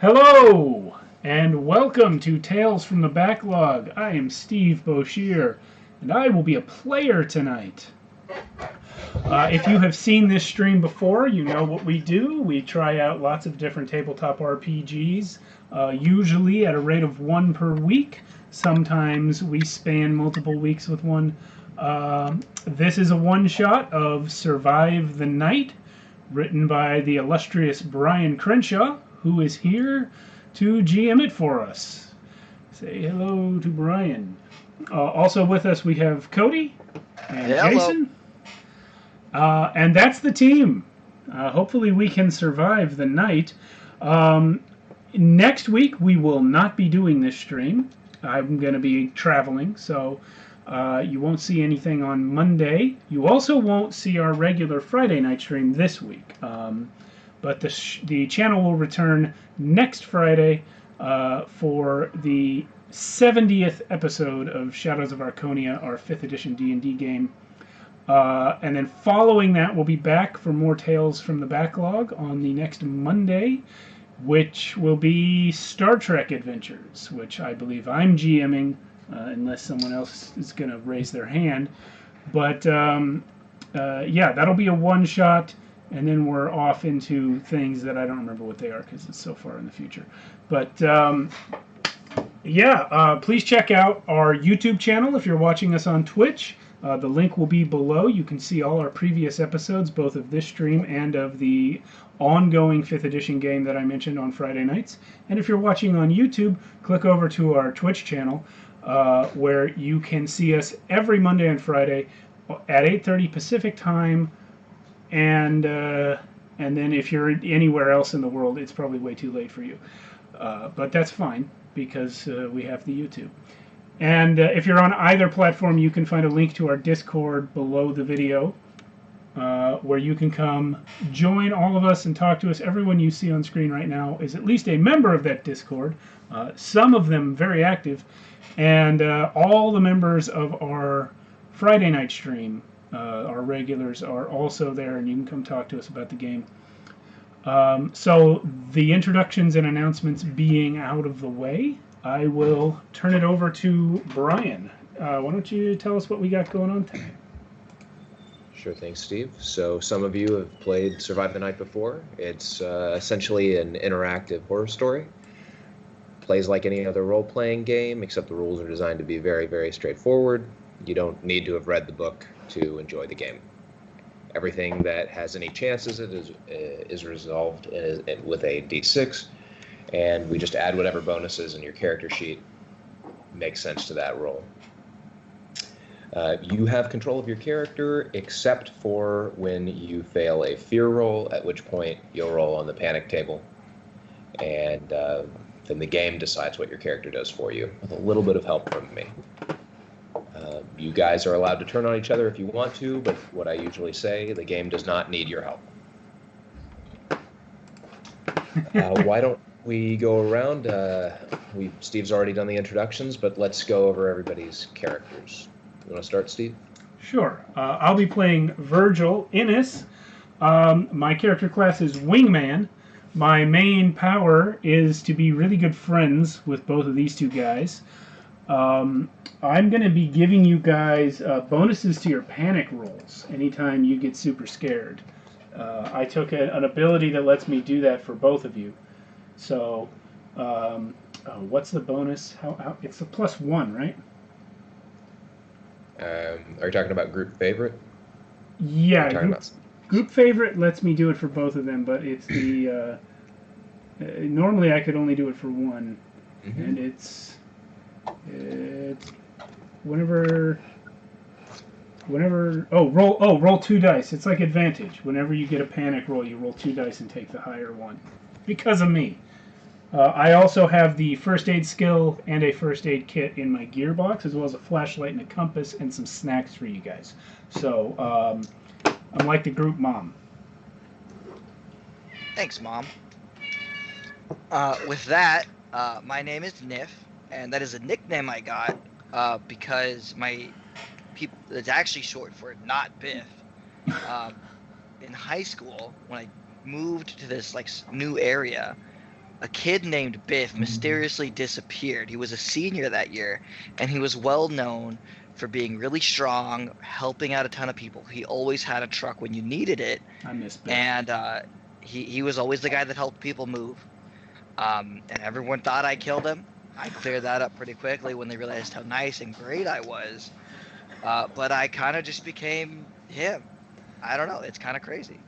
Hello, and welcome to Tales from the Backlog. I am Steve Boshier, and I will be a player tonight. If you have seen this stream before, you know what we do. We try out lots of different tabletop RPGs, usually at a rate of one per week. Sometimes we span multiple weeks with one. This is a one-shot of Survive the Night, written by the illustrious Brian Crenshaw, who is here to GM it for us. Say hello to Brian. Also with us we have Cody and Hello. Jason. And that's the team. Hopefully we can survive the night. Next week we will not be doing this stream. I'm going to be traveling, so you won't see anything on Monday. You also won't see our regular Friday night stream this week. But the channel will return next Friday for the 70th episode of Shadows of Arconia, our 5th edition D&D game. And then following that, we'll be back for more Tales from the Backlog on the next Monday, which will be Star Trek Adventures, which I believe I'm GMing, unless someone else is going to raise their hand. But yeah, that'll be a one-shot, and then we're off into things that I don't remember what they are because it's so far in the future. But yeah, please check out our YouTube channel if you're watching us on Twitch. The link will be below. You can see all our previous episodes, both of this stream and of the ongoing 5th edition game that I mentioned on Friday nights. And if you're watching on YouTube, click over to our Twitch channel, where you can see us every Monday and Friday at 8:30 Pacific time. And then if you're anywhere else in the world, it's probably way too late for you. But that's fine, because we have the YouTube. And if you're on either platform, you can find a link to our Discord below the video, where you can come join all of us and talk to us. Everyone you see on screen right now is at least a member of that Discord, some of them very active, and all the members of our Friday night stream, our regulars, are also there, and you can come talk to us about the game. So the introductions and announcements being out of the way, I will turn it over to Brian. Why don't you tell us what we got going on tonight? Sure thing, Steve. So some of you have played Survive the Night before. It's essentially an interactive horror story. Plays like any other role-playing game, except the rules are designed to be very, very straightforward. You don't need to have read the book to enjoy the game. Everything that has any chances is resolved with a d6, and we just add whatever bonuses in your character sheet makes sense to that roll. You have control of your character except for when you fail a fear roll, at which point you'll roll on the panic table, and then the game decides what your character does for you, with a little bit of help from me. You guys are allowed to turn on each other if you want to, but what I usually say, the game does not need your help. Why don't we go around? Steve's already done the introductions, but let's go over everybody's characters. You want to start, Steve? Sure. I'll be playing Virgil Innes. My character class is Wingman. My main power is to be really good friends with both of these two guys. I'm going to be giving you guys bonuses to your panic rolls anytime you get super scared. I took an ability that lets me do that for both of you. So, what's the bonus? How it's a +1, right? Are you talking about group favorite? Yeah, group favorite lets me do it for both of them, but it's the normally I could only do it for one, and it's whenever roll 2 dice. It's like advantage. Whenever you get a panic roll, you roll 2 dice and take the higher one, because of me. I also have the first aid skill and a first aid kit in my gearbox, as well as a flashlight and a compass and some snacks for you guys. So I'm like the group mom. Thanks, Mom. With that, my name is Nif, and that is a nickname I got because it's actually short for not Biff. In high school, when I moved to this new area, a kid named Biff mysteriously disappeared. He was a senior that year, and he was well known for being really strong, helping out a ton of people. He always had a truck when you needed it, I miss Biff. and he was always the guy that helped people move. And everyone thought I killed him. I cleared that up pretty quickly when they realized how nice and great I was. But I kind of just became him. I don't know. It's kind of crazy.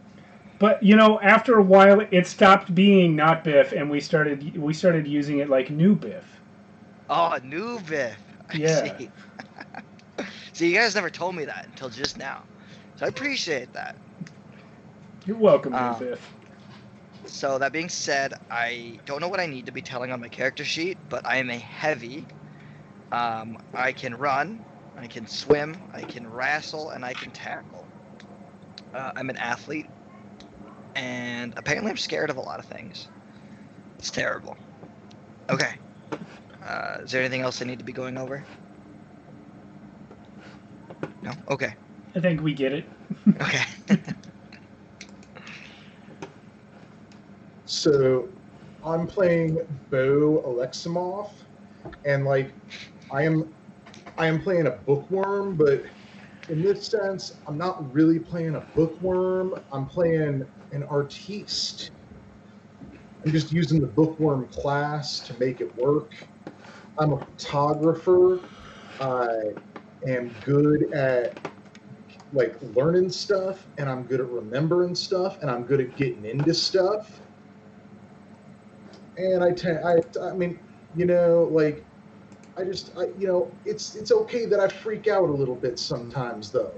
But you know, after a while, it stopped being not Biff, and we started using it like new Biff. Oh, new Biff. I Yeah. see. See, you guys never told me that until just now, so I appreciate that. You're welcome, new Biff. So that being said, I don't know what I need to be telling on my character sheet, but I am a heavy. I can run, I can swim, I can wrestle, and I can tackle. I'm an athlete, and apparently I'm scared of a lot of things. It's terrible. Okay. Is there anything else I need to be going over? No? Okay. I think we get it. Okay. So, I'm playing Bo Aleximov, and like, I am playing a bookworm, but in this sense, I'm not really playing a bookworm. I'm playing an artiste. I'm just using the bookworm class to make it work. I'm a photographer. I am good at like learning stuff, and I'm good at remembering stuff, and I'm good at getting into stuff. And I mean, you know, like, you know, it's okay that I freak out a little bit sometimes, though.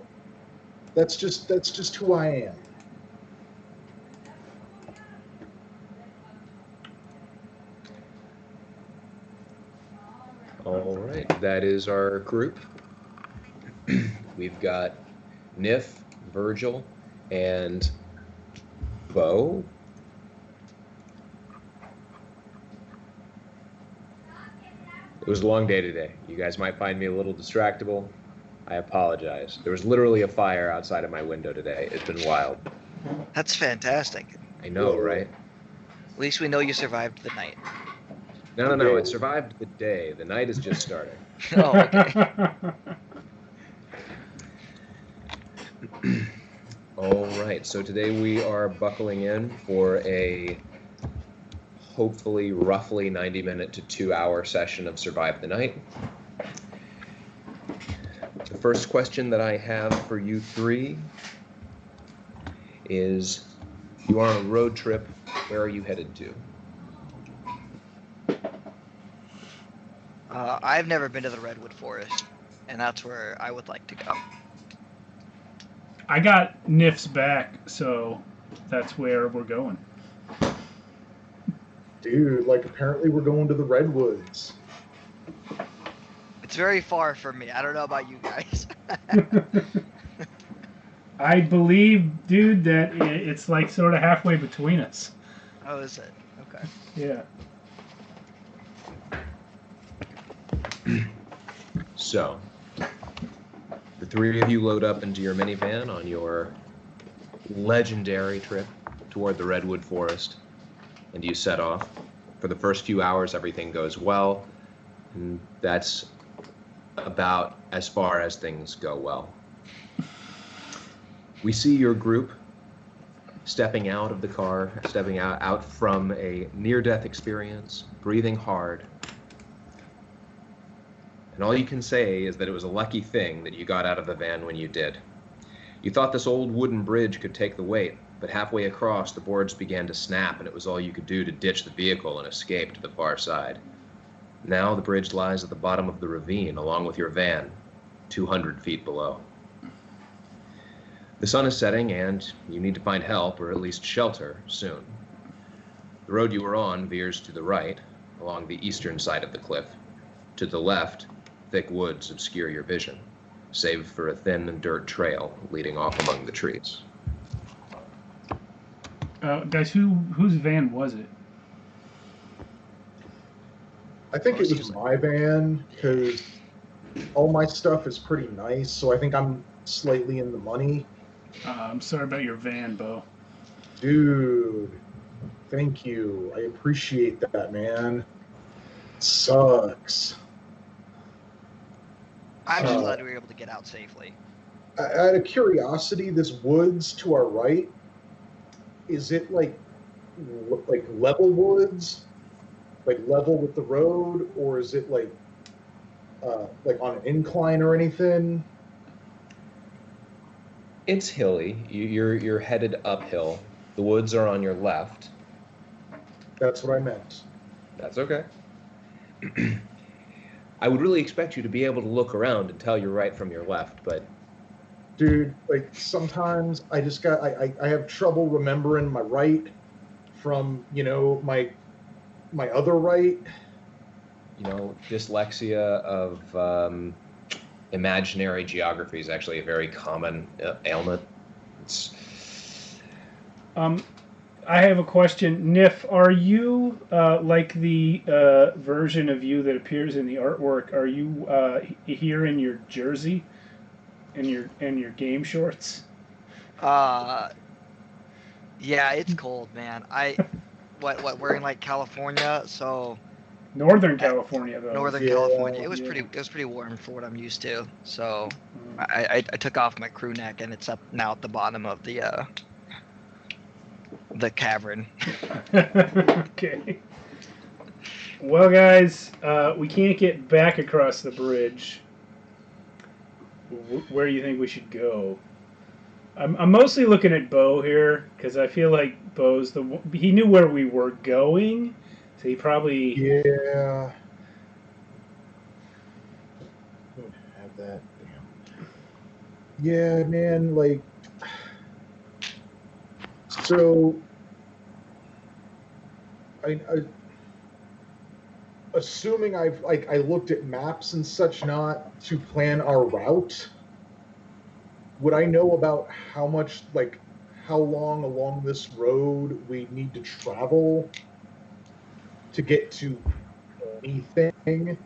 That's just who I am. All right, that is our group. We've got Nif, Virgil, and Bo. It was a long day today. You guys might find me a little distractible. I apologize. There was literally a fire outside of my window today. It's been wild. That's fantastic. I know, right? At least we know you survived the night. No. It survived the day. The night is just starting. Oh, okay. All right. So today we are buckling in for a hopefully roughly 90-minute to 2-hour session of Survive the Night. The first question that I have for you three is, you are on a road trip. Where are you headed to? I've never been to the Redwood Forest, and that's where I would like to go. I got Nif's back, so that's where we're going. Dude, like, apparently we're going to the Redwoods. It's very far from me. I don't know about you guys. I believe, dude, that it's like sort of halfway between us. Oh, is it? Okay. Yeah. So, the three of you load up into your minivan on your legendary trip toward the Redwood Forest, and you set off. For the first few hours, everything goes well, and that's about as far as things go well. We see your group stepping out of the car, stepping out from a near-death experience, breathing hard. And all you can say is that it was a lucky thing that you got out of the van when you did. You thought this old wooden bridge could take the weight, but halfway across, the boards began to snap, and it was all you could do to ditch the vehicle and escape to the far side. Now the bridge lies at the bottom of the ravine, along with your van, 200 feet below. The sun is setting, and you need to find help, or at least shelter, soon. The road you were on veers to the right, along the eastern side of the cliff. To the left, thick woods obscure your vision, save for a thin dirt trail leading off among the trees. Guys, whose van was it? I think it was my van, because all my stuff is pretty nice, so I think I'm slightly in the money. I'm sorry about your van, Bo. Dude, Thank you. I appreciate that, man. Sucks. I'm just glad we were able to get out safely. Out of curiosity, this woods to our right, is it like level woods, like level with the road, or is it like on an incline or anything? It's hilly. You're headed uphill. The woods are on your left. That's what I meant. That's okay. I would really expect you to be able to look around and tell your right from your left, but Dude, like sometimes I have trouble remembering my right from, my other right. Dyslexia of imaginary geography is actually a very common ailment. I have a question. Nif, are you like the version of you that appears in the artwork? Are you here in your jersey and your game shorts? Yeah, it's cold, man. We're in like California, so Northern California, though. Northern California. It was pretty warm for what I'm used to. So I took off my crew neck and it's up now at the bottom of the cavern. Okay. Well, guys, we can't get back across the bridge. Where do you think we should go? I'm mostly looking at Bo here because I feel like he knew where we were going, so he probably Yeah. Have that. Damn. Yeah, man. Like, so. Assuming I looked at maps and such not to plan our route, would I know about how long along this road we need to travel to get to anything?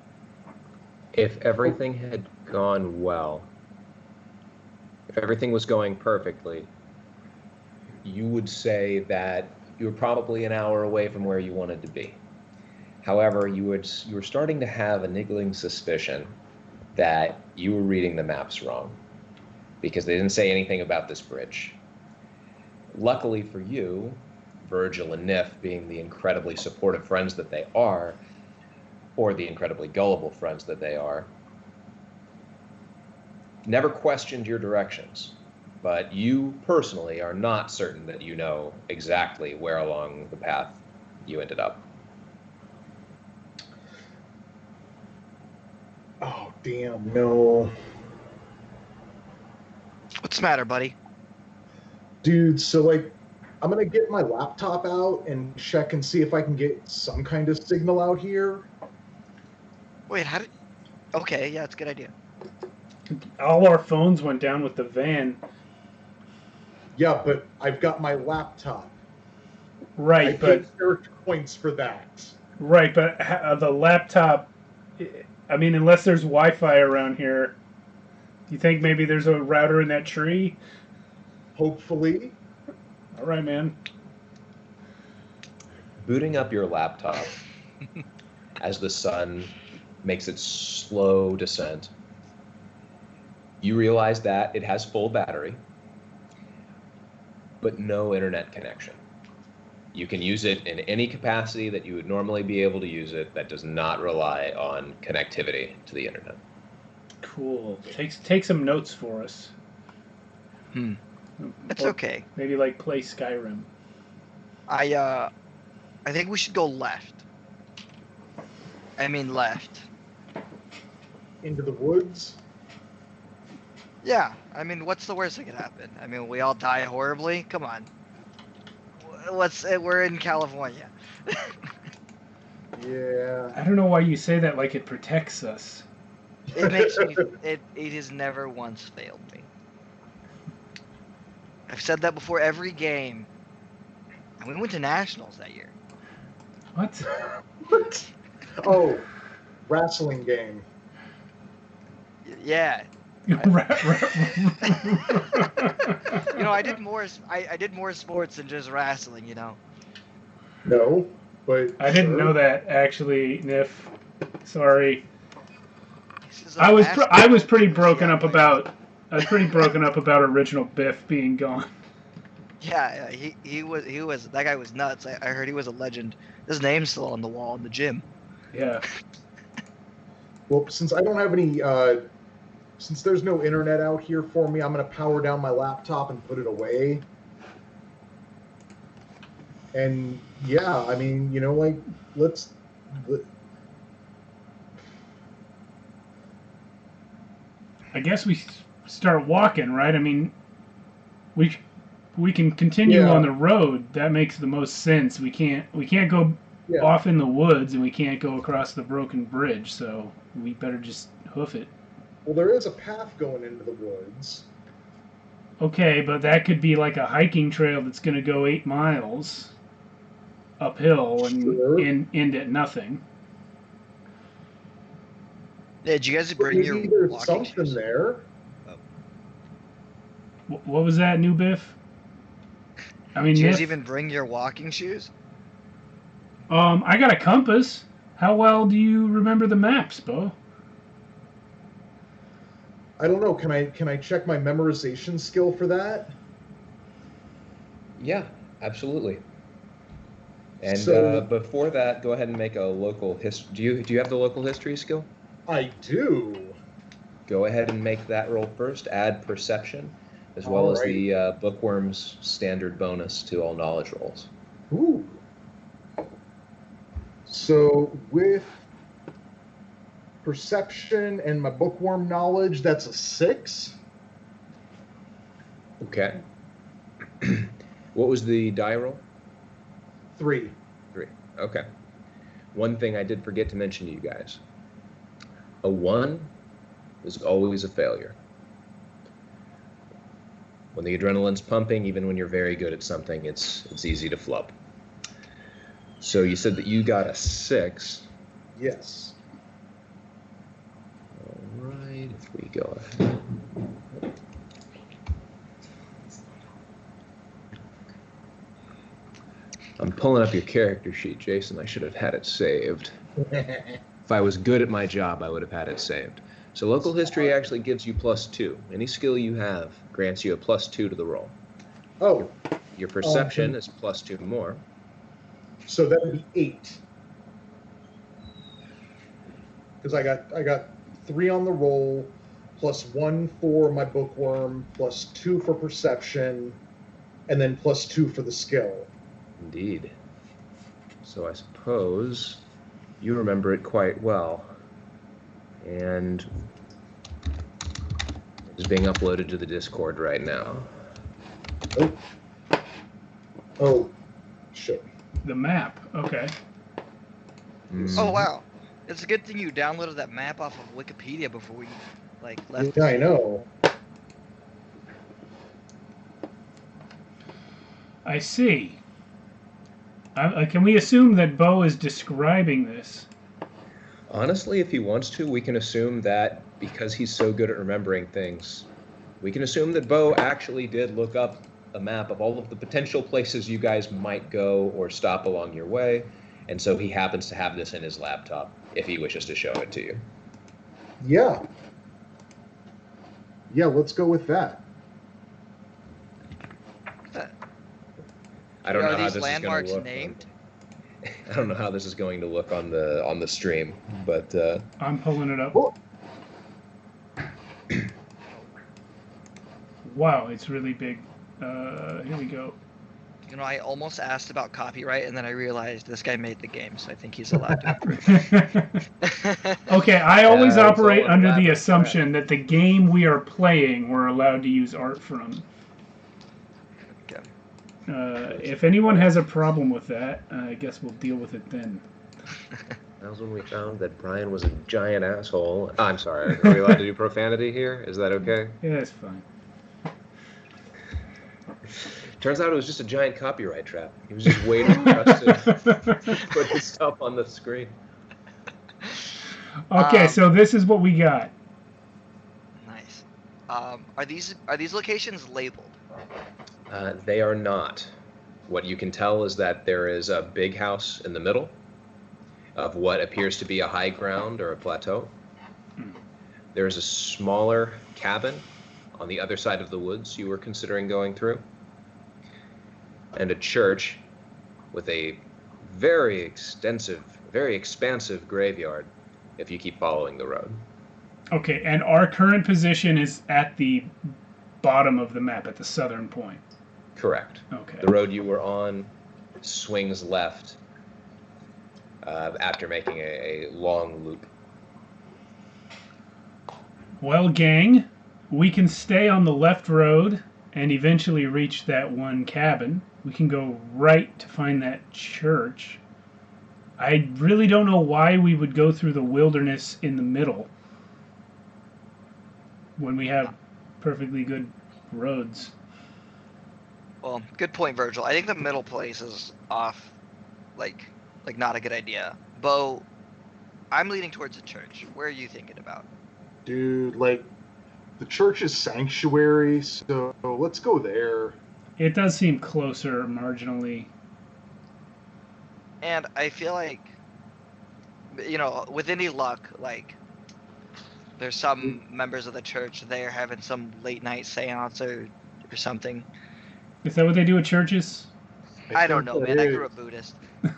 If everything had gone well, if everything was going perfectly, you would say that you were probably an hour away from where you wanted to be. However, you were starting to have a niggling suspicion that you were reading the maps wrong because they didn't say anything about this bridge. Luckily for you, Virgil and Nif, being the incredibly supportive friends that they are, or the incredibly gullible friends that they are, never questioned your directions. But you personally are not certain that you know exactly where along the path you ended up. Oh, damn, no. What's the matter, buddy? Dude, so I'm going to get my laptop out and check and see if I can get some kind of signal out here. Wait, okay, yeah, it's a good idea. all our phones went down with the van. Yeah, but I've got my laptop. Right, I but paid character points for that. right, but the laptop. I mean, unless there's Wi-Fi around here, do you think maybe there's a router in that tree? Hopefully. All right, man. Booting up your laptop as the sun makes its slow descent, you realize that it has full battery, but no internet connection. You can use it in any capacity that you would normally be able to use it that does not rely on connectivity to the internet. Cool. Take some notes for us. It's Or okay. Maybe like play Skyrim. I think we should go left. I mean left. Into the woods? Yeah, I mean, what's the worst that could happen? I mean, we all die horribly? Come on. We're in California. Yeah. I don't know why you say that like it protects us. It makes me, it has never once failed me. I've said that before every game. And we went to nationals that year. What? What? Oh, wrestling game. Yeah. You know, I did more sports than just wrestling, you know. No, but I didn't sure. know that actually, Nif. Sorry. This is a I was basketball pretty player, broken yeah, up like- about original Biff being gone. Yeah, he was that guy was nuts. I heard he was a legend. His name's still on the wall in the gym. Yeah. Well, since I don't have any, since there's no internet out here for me, I'm going to power down my laptop and put it away. And yeah, I mean, you know, like, let's. I guess we start walking, right? I mean, we can continue Yeah. on the road. That makes the most sense. We can't go Yeah. off in the woods, and we can't go across the broken bridge. So we better just hoof it. Well, there is a path going into the woods. Okay, but that could be like a hiking trail that's going to go 8 miles uphill and Sure. end at nothing. Yeah, did you guys bring your Maybe there's walking something shoes? there. What was that, new Biff? I mean, Did you guys Nif, even bring your walking shoes? I got a compass. How well do you remember the maps, Bo? I don't know. Can I check my memorization skill for that? Yeah, absolutely. And So- before that, go ahead and make a local history. Do you have the local history skill? I do. Go ahead and make that roll first. Add perception, as well as the bookworm's standard bonus to all knowledge rolls. Ooh. So with perception and my bookworm knowledge, that's a 6. Okay. What was the die roll? 3. 3. Okay. One thing I did forget to mention to you guys. A 1 is always a failure. When the adrenaline's pumping, even when you're very good at something, it's easy to flub. So you said that you got a 6. Yes. All right, if we go ahead. I'm pulling up your character sheet, Jason. I should have had it saved. If I was good at my job, I would have had it saved. So local history actually gives you +2. Any skill you have grants you a +2 to the roll. Oh, Your perception is +2 more. so that would be 8. Because I got 3 on the roll, +1 for my bookworm, +2 for perception, and then +2 for the skill. Indeed. So I suppose you remember it quite well. And it's being uploaded to the Discord right now. Oh, shit. The map. Okay. Oh wow, it's a good thing you downloaded that map off of Wikipedia before we left. Yeah, I know. I see. Can we assume that Bo is describing this? Honestly, if he wants to, we can assume that because he's so good at remembering things, we can assume that Bo actually did look up a map of all of the potential places you guys might go or stop along your way, and so he happens to have this in his laptop if he wishes to show it to you. Yeah. Yeah, let's go with that. I don't know Are how these this landmarks is going to look. named? I don't know how this is going to look on the stream, but I'm pulling it up. Oh. Wow, it's really big. Here we go. You know, I almost asked about copyright, and then I realized this guy made the game, so I think he's allowed to infringe. Okay, I always it's operate all under the elaborate assumption that the game we are playing we're allowed to use art from. Okay. If anyone has a problem with that, I guess we'll deal with it then. that was when we found that Brian was a giant asshole. I'm sorry. Are we allowed to do profanity here? Is that okay? Yeah, it's fine. Turns out it was just a giant copyright trap. He was just waiting for us to put his stuff on the screen. Okay, so this is what we got. Nice. Are these locations labeled? They are not. What you can tell is that there is a big house in the middle of what appears to be a high ground or a plateau. There's a smaller cabin on the other side of the woods you were considering going through, and a church with a very extensive, very expansive graveyard if you keep following the road. Okay, and our current position is at the bottom of the map, at the southern point. Correct. Okay. The road you were on swings left after making a long loop. Well, gang, we can stay on the left road and eventually reach that one cabin. We can go right to find that church. I really don't know why we would go through the wilderness in the middle when we have perfectly good roads. Well, good point, Virgil. I think the middle place is off, like not a good idea. Bo, I'm leaning towards the church. Where are you thinking about? Dude, like, the church is sanctuary, so let's go there. It does seem closer marginally. And I feel like, with any luck, like, there's some members of the church there having some late night seance or something. Is that what they do at churches? I don't know, man. I grew up Buddhist. I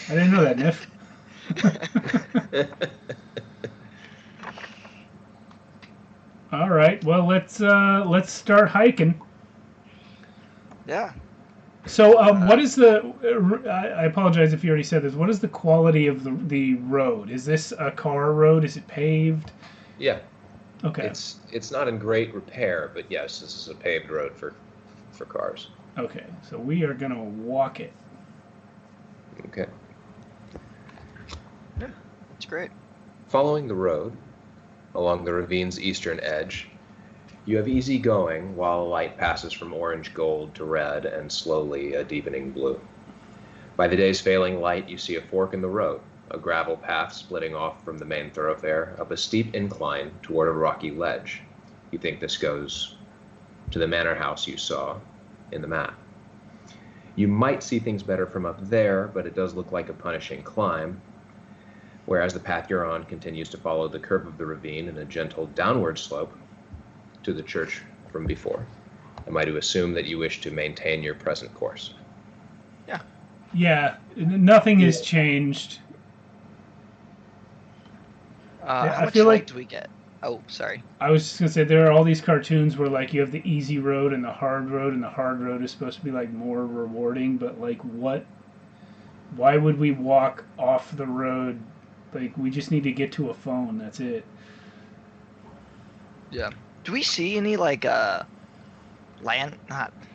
didn't know that, Niff. All right. Well, let's start hiking. Yeah. So, what is the? I apologize if you already said this. What is the quality of the road? Is this a car road? Is it paved? Yeah. Okay. It's not in great repair, but yes, this is a paved road for cars. Okay. So we are gonna walk it. Okay. Yeah, that's great. Following the road along the ravine's eastern edge, you have easy going while the light passes from orange gold to red and slowly a deepening blue. By the day's failing light, you see a fork in the road, a gravel path splitting off from the main thoroughfare up a steep incline toward a rocky ledge. You think this goes to the manor house you saw in the map. You might see things better from up there, but it does look like a punishing climb, whereas the path you're on continues to follow the curve of the ravine in a gentle downward slope to the church from before. Am I to assume that you wish to maintain your present course? Yeah. Yeah. Nothing has changed. How much light do we get? Oh, sorry. I was just gonna say there are all these cartoons where like you have the easy road and the hard road, and the hard road is supposed to be like more rewarding, but like what? Why would we walk off the road? Like we just need to get to a phone. That's it. Yeah. Do we see any like not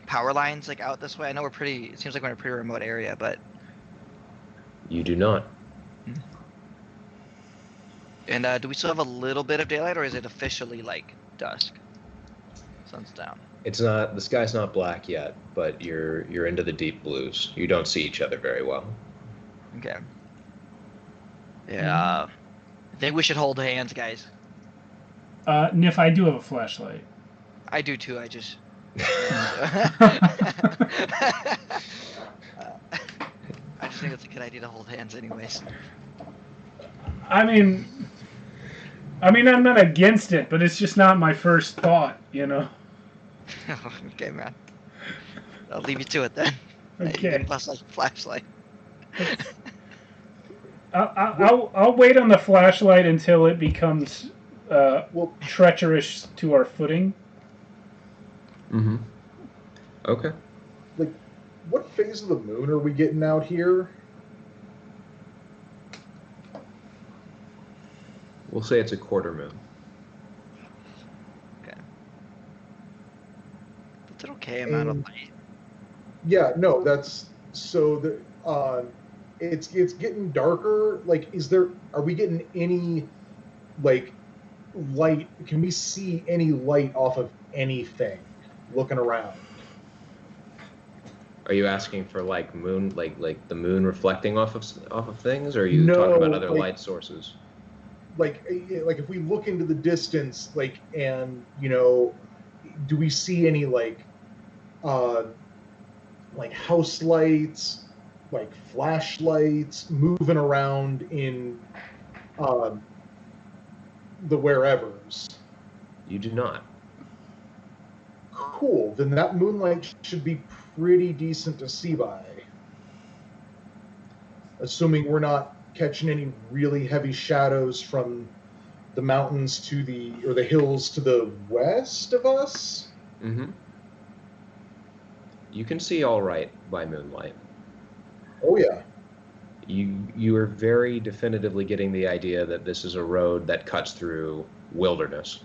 power lines like out this way? I know it seems like we're in a pretty remote area, but You do not. and do we still have a little bit of daylight, or is it officially like dusk? Sun's down. It's not. The sky's not black yet, but you're into the deep blues. You don't see each other very well. Okay. Yeah. I think we should hold hands, guys. Niff, I do have a flashlight. I do too. I just. I just think it's a good idea to hold hands, anyways. I mean, I'm not against it, but it's just not my first thought, you know. Okay, man. I'll leave you to it then. Okay. Flashlight. I'll wait on the flashlight until it becomes treacherous to our footing. Mm-hmm. Okay. Like, what phase of the moon are we getting out here? We'll say it's a quarter moon. Okay. That's an okay amount of light. Yeah, no, that's so the it's getting darker. Like, are we getting any like light? Can we see any light off of anything looking around? Are you asking for like moon, like the moon reflecting off of things, or are you No, talking about other like- light sources? Like if we look into the distance, like, and do we see any like like house lights, like flashlights moving around in uh, the wherevers. You do not. Cool. Then that moonlight should be pretty decent to see by. Assuming we're not catching any really heavy shadows from the mountains to the hills to the west of us. Mm-hmm. You can see all right by moonlight. Oh yeah. You are very definitively getting the idea that this is a road that cuts through wilderness.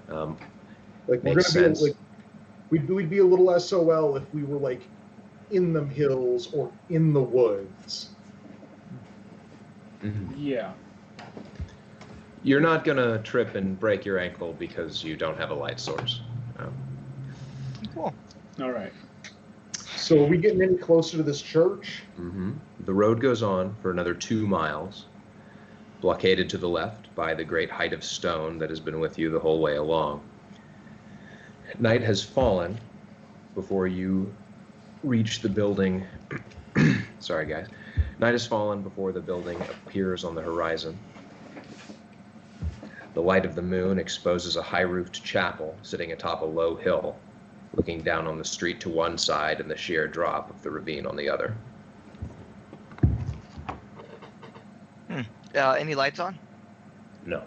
Like we're Makes gonna sense. be like we'd be a little SOL if we were like in the hills or in the woods. Mhm. Yeah. You're not gonna trip and break your ankle because you don't have a light source. Cool. All right. So are we getting any closer to this church? Mm-hmm. The road goes on for another 2 miles, blockaded to the left by the great height of stone that has been with you the whole way along. Night has fallen before you reach the building. Sorry, guys. Night has fallen before the building appears on the horizon. The light of the moon exposes a high-roofed chapel sitting atop a low hill, looking down on the street to one side and the sheer drop of the ravine on the other. Any lights on? No.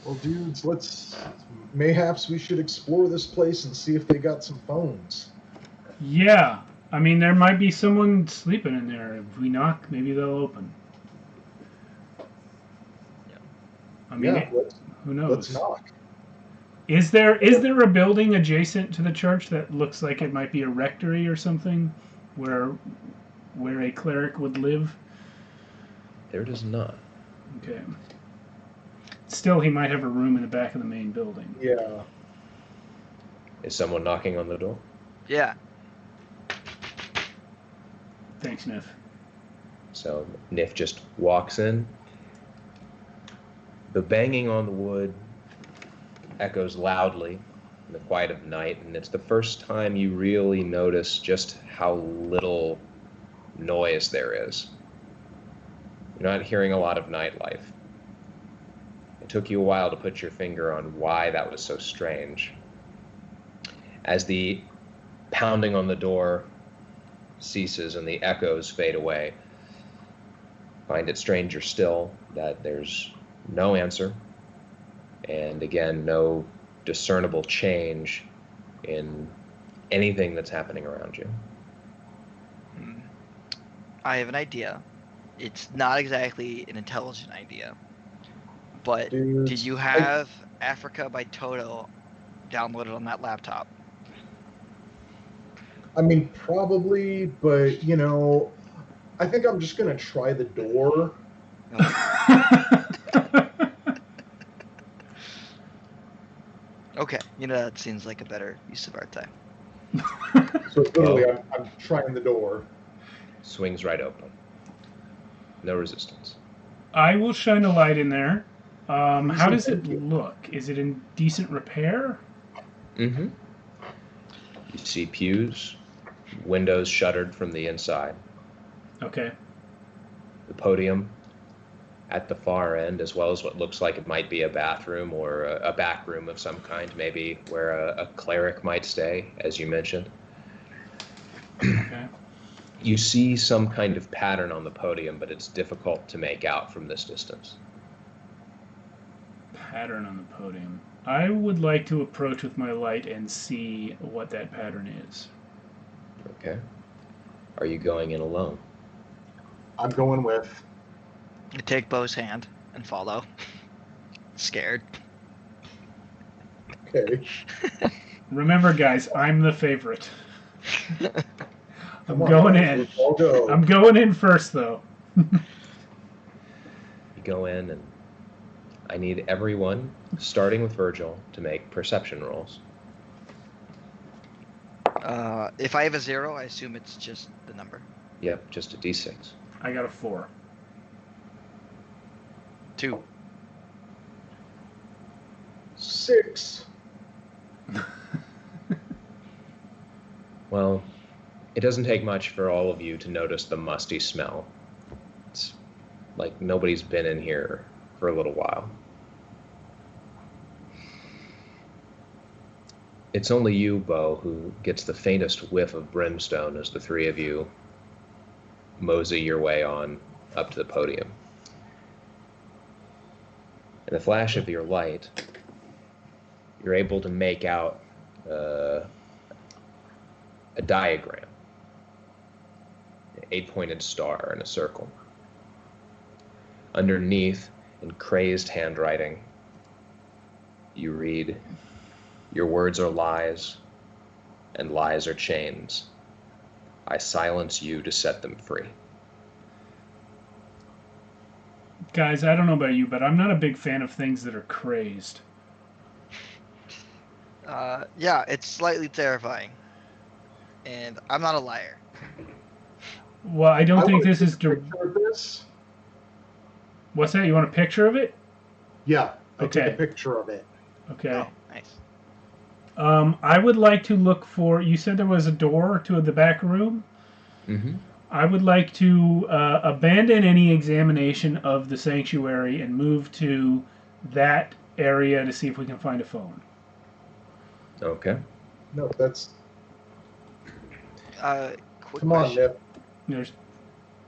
Well, dudes, mayhaps we should explore this place and see if they got some phones. Yeah. I mean, there might be someone sleeping in there. If we knock, maybe they'll open. I mean, Yeah, who knows? let's knock. Is there a building adjacent to the church that looks like it might be a rectory or something, where a cleric would live? There does not. Okay. Still, he might have a room in the back of the main building. Yeah. Is someone knocking on the door? Yeah. Thanks, Nif. So Nif just walks in. The banging on the wood echoes loudly in the quiet of night, and it's the first time you really notice just how little noise there is. You're not hearing a lot of nightlife. It took you a while to put your finger on why that was so strange. As the pounding on the door ceases and the echoes fade away, find it stranger still that there's no answer, and again, no discernible change in anything that's happening around you. I have an idea. It's not exactly an intelligent idea, but Dudes, did you have Africa by Toto downloaded on that laptop? I mean, probably, but I think I'm just gonna try the door. Okay, that seems like a better use of our time. So literally, I'm trying the door. Swings right open. No resistance. I will shine a light in there. How does it Thank you. look? Is it in decent repair? Mm-hmm. You see pews, windows shuttered from the inside. Okay. The podium at the far end, as well as what looks like it might be a bathroom or a back room of some kind, maybe where a cleric might stay, as you mentioned. Okay. You see some kind of pattern on the podium, but it's difficult to make out from this distance. Pattern on the podium. I would like to approach with my light and see what that pattern is. Okay. Are you going in alone? I'm going with. I take Bo's hand and follow. Scared. Okay. Remember, guys, I'm the favorite. I'm Come on, going guys, in. let's all go. I'm going in first, though. You go in, and I need everyone, starting with Virgil, to make perception rolls. If I have a 0, I assume it's just the number. Yep, just a d6. I got a 4. 2. 6. Well, it doesn't take much for all of you to notice the musty smell. It's like nobody's been in here for a little while. It's only you, Bo, who gets the faintest whiff of brimstone as the three of you mosey your way on up to the podium. In the flash of your light, you're able to make out a diagram, an 8-pointed star in a circle. Underneath, in crazed handwriting, you read, "Your words are lies, and lies are chains. I silence you to set them free." Guys, I don't know about you, but I'm not a big fan of things that are crazed. Yeah, it's slightly terrifying. And I'm not a liar. Well, I don't think want to this take is... a picture of this. What's that? You want a picture of it? Yeah, I Okay. took a picture of it. Okay. Oh, nice. I would like to look for... You said there was a door to the back room? Mm-hmm. I would like to abandon any examination of the sanctuary and move to that area to see if we can find a phone. Okay. No, that's... Quick Come on, question. Nip. There's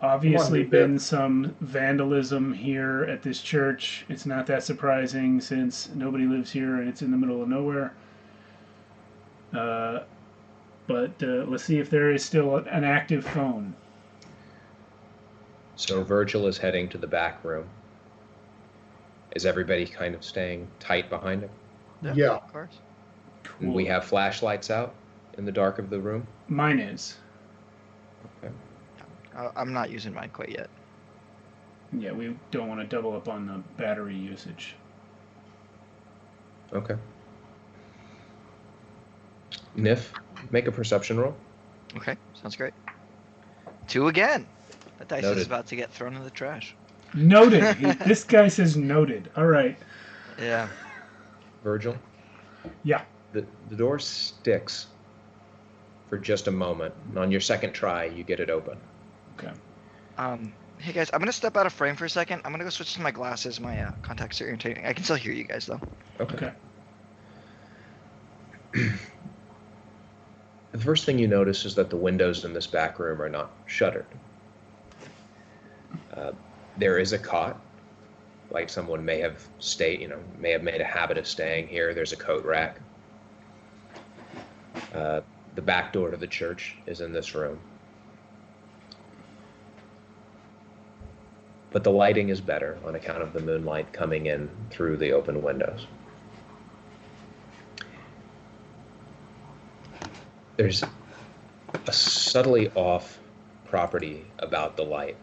obviously Nip. been some vandalism here at this church. It's not that surprising since nobody lives here and it's in the middle of nowhere. But let's see if there is still an active phone. So Virgil is heading to the back room. Is everybody kind of staying tight behind him? Yeah. Of course. And we have flashlights out in the dark of the room? Mine is. Okay. I'm not using mine quite yet. Yeah, we don't want to double up on the battery usage. Okay. Nif, make a perception roll. Okay, sounds great. 2 again. That dice Noted. is about to get thrown in the trash. Noted. This guy says noted. All right. Yeah. Virgil? Yeah. The door sticks for just a moment, and on your second try, you get it open. Okay. Hey guys, I'm gonna step out of frame for a second. I'm gonna go switch to my glasses. My contacts are irritating. I can still hear you guys though. Okay. The first thing you notice is that the windows in this back room are not shuttered. There is a cot, like someone may have may have made a habit of staying here. There's a coat rack. The back door to the church is in this room. But the lighting is better on account of the moonlight coming in through the open windows. There's a subtly off property about the light.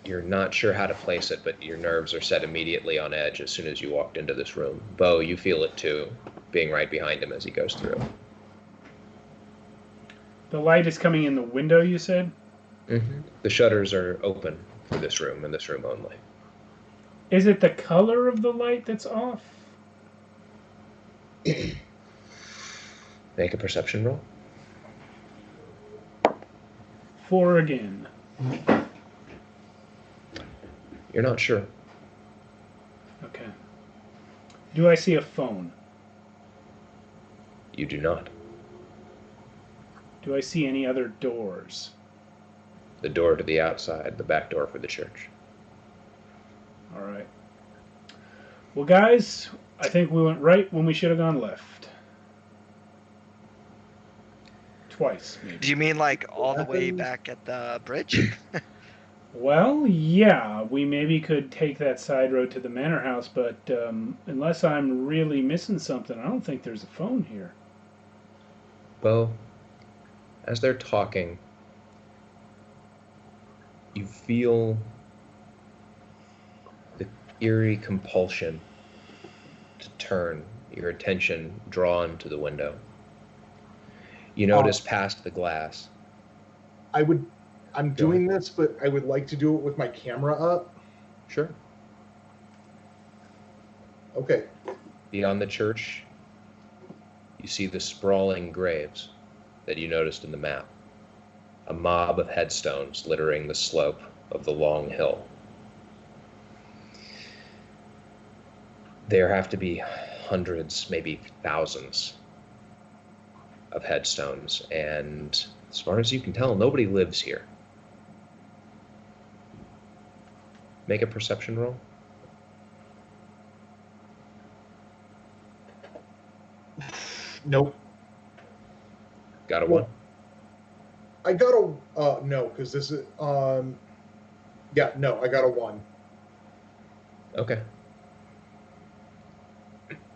You're not sure how to place it, but your nerves are set immediately on edge as soon as you walked into this room. Bo, you feel it too, being right behind him as he goes through. The light is coming in the window, you said? Mm-hmm. The shutters are open for this room and this room only. Is it the color of the light that's off? Make a perception roll. 4 again. You're not sure. Okay. Do I see a phone? You do not. Do I see any other doors? The door to the outside, the back door for the church. All right. Well, guys, I think we went right when we should have gone left. Twice, maybe. Do you mean like all the way back at the bridge? Well, yeah, we maybe could take that side road to the manor house, but unless I'm really missing something, I don't think there's a phone here. Bo, as they're talking, you feel the eerie compulsion to turn, your attention drawn to the window. You notice past the glass. I'm doing this, but I would like to do it with my camera up. Sure. Okay. Beyond the church, you see the sprawling graves. that you noticed in the map. A mob of headstones littering the slope of the long hill. There have to be hundreds, maybe thousands of headstones, and as far as you can tell, nobody lives here. Make a perception roll. Nope. Got a 1? I got a no, because this is yeah, no, I got a 1. Okay.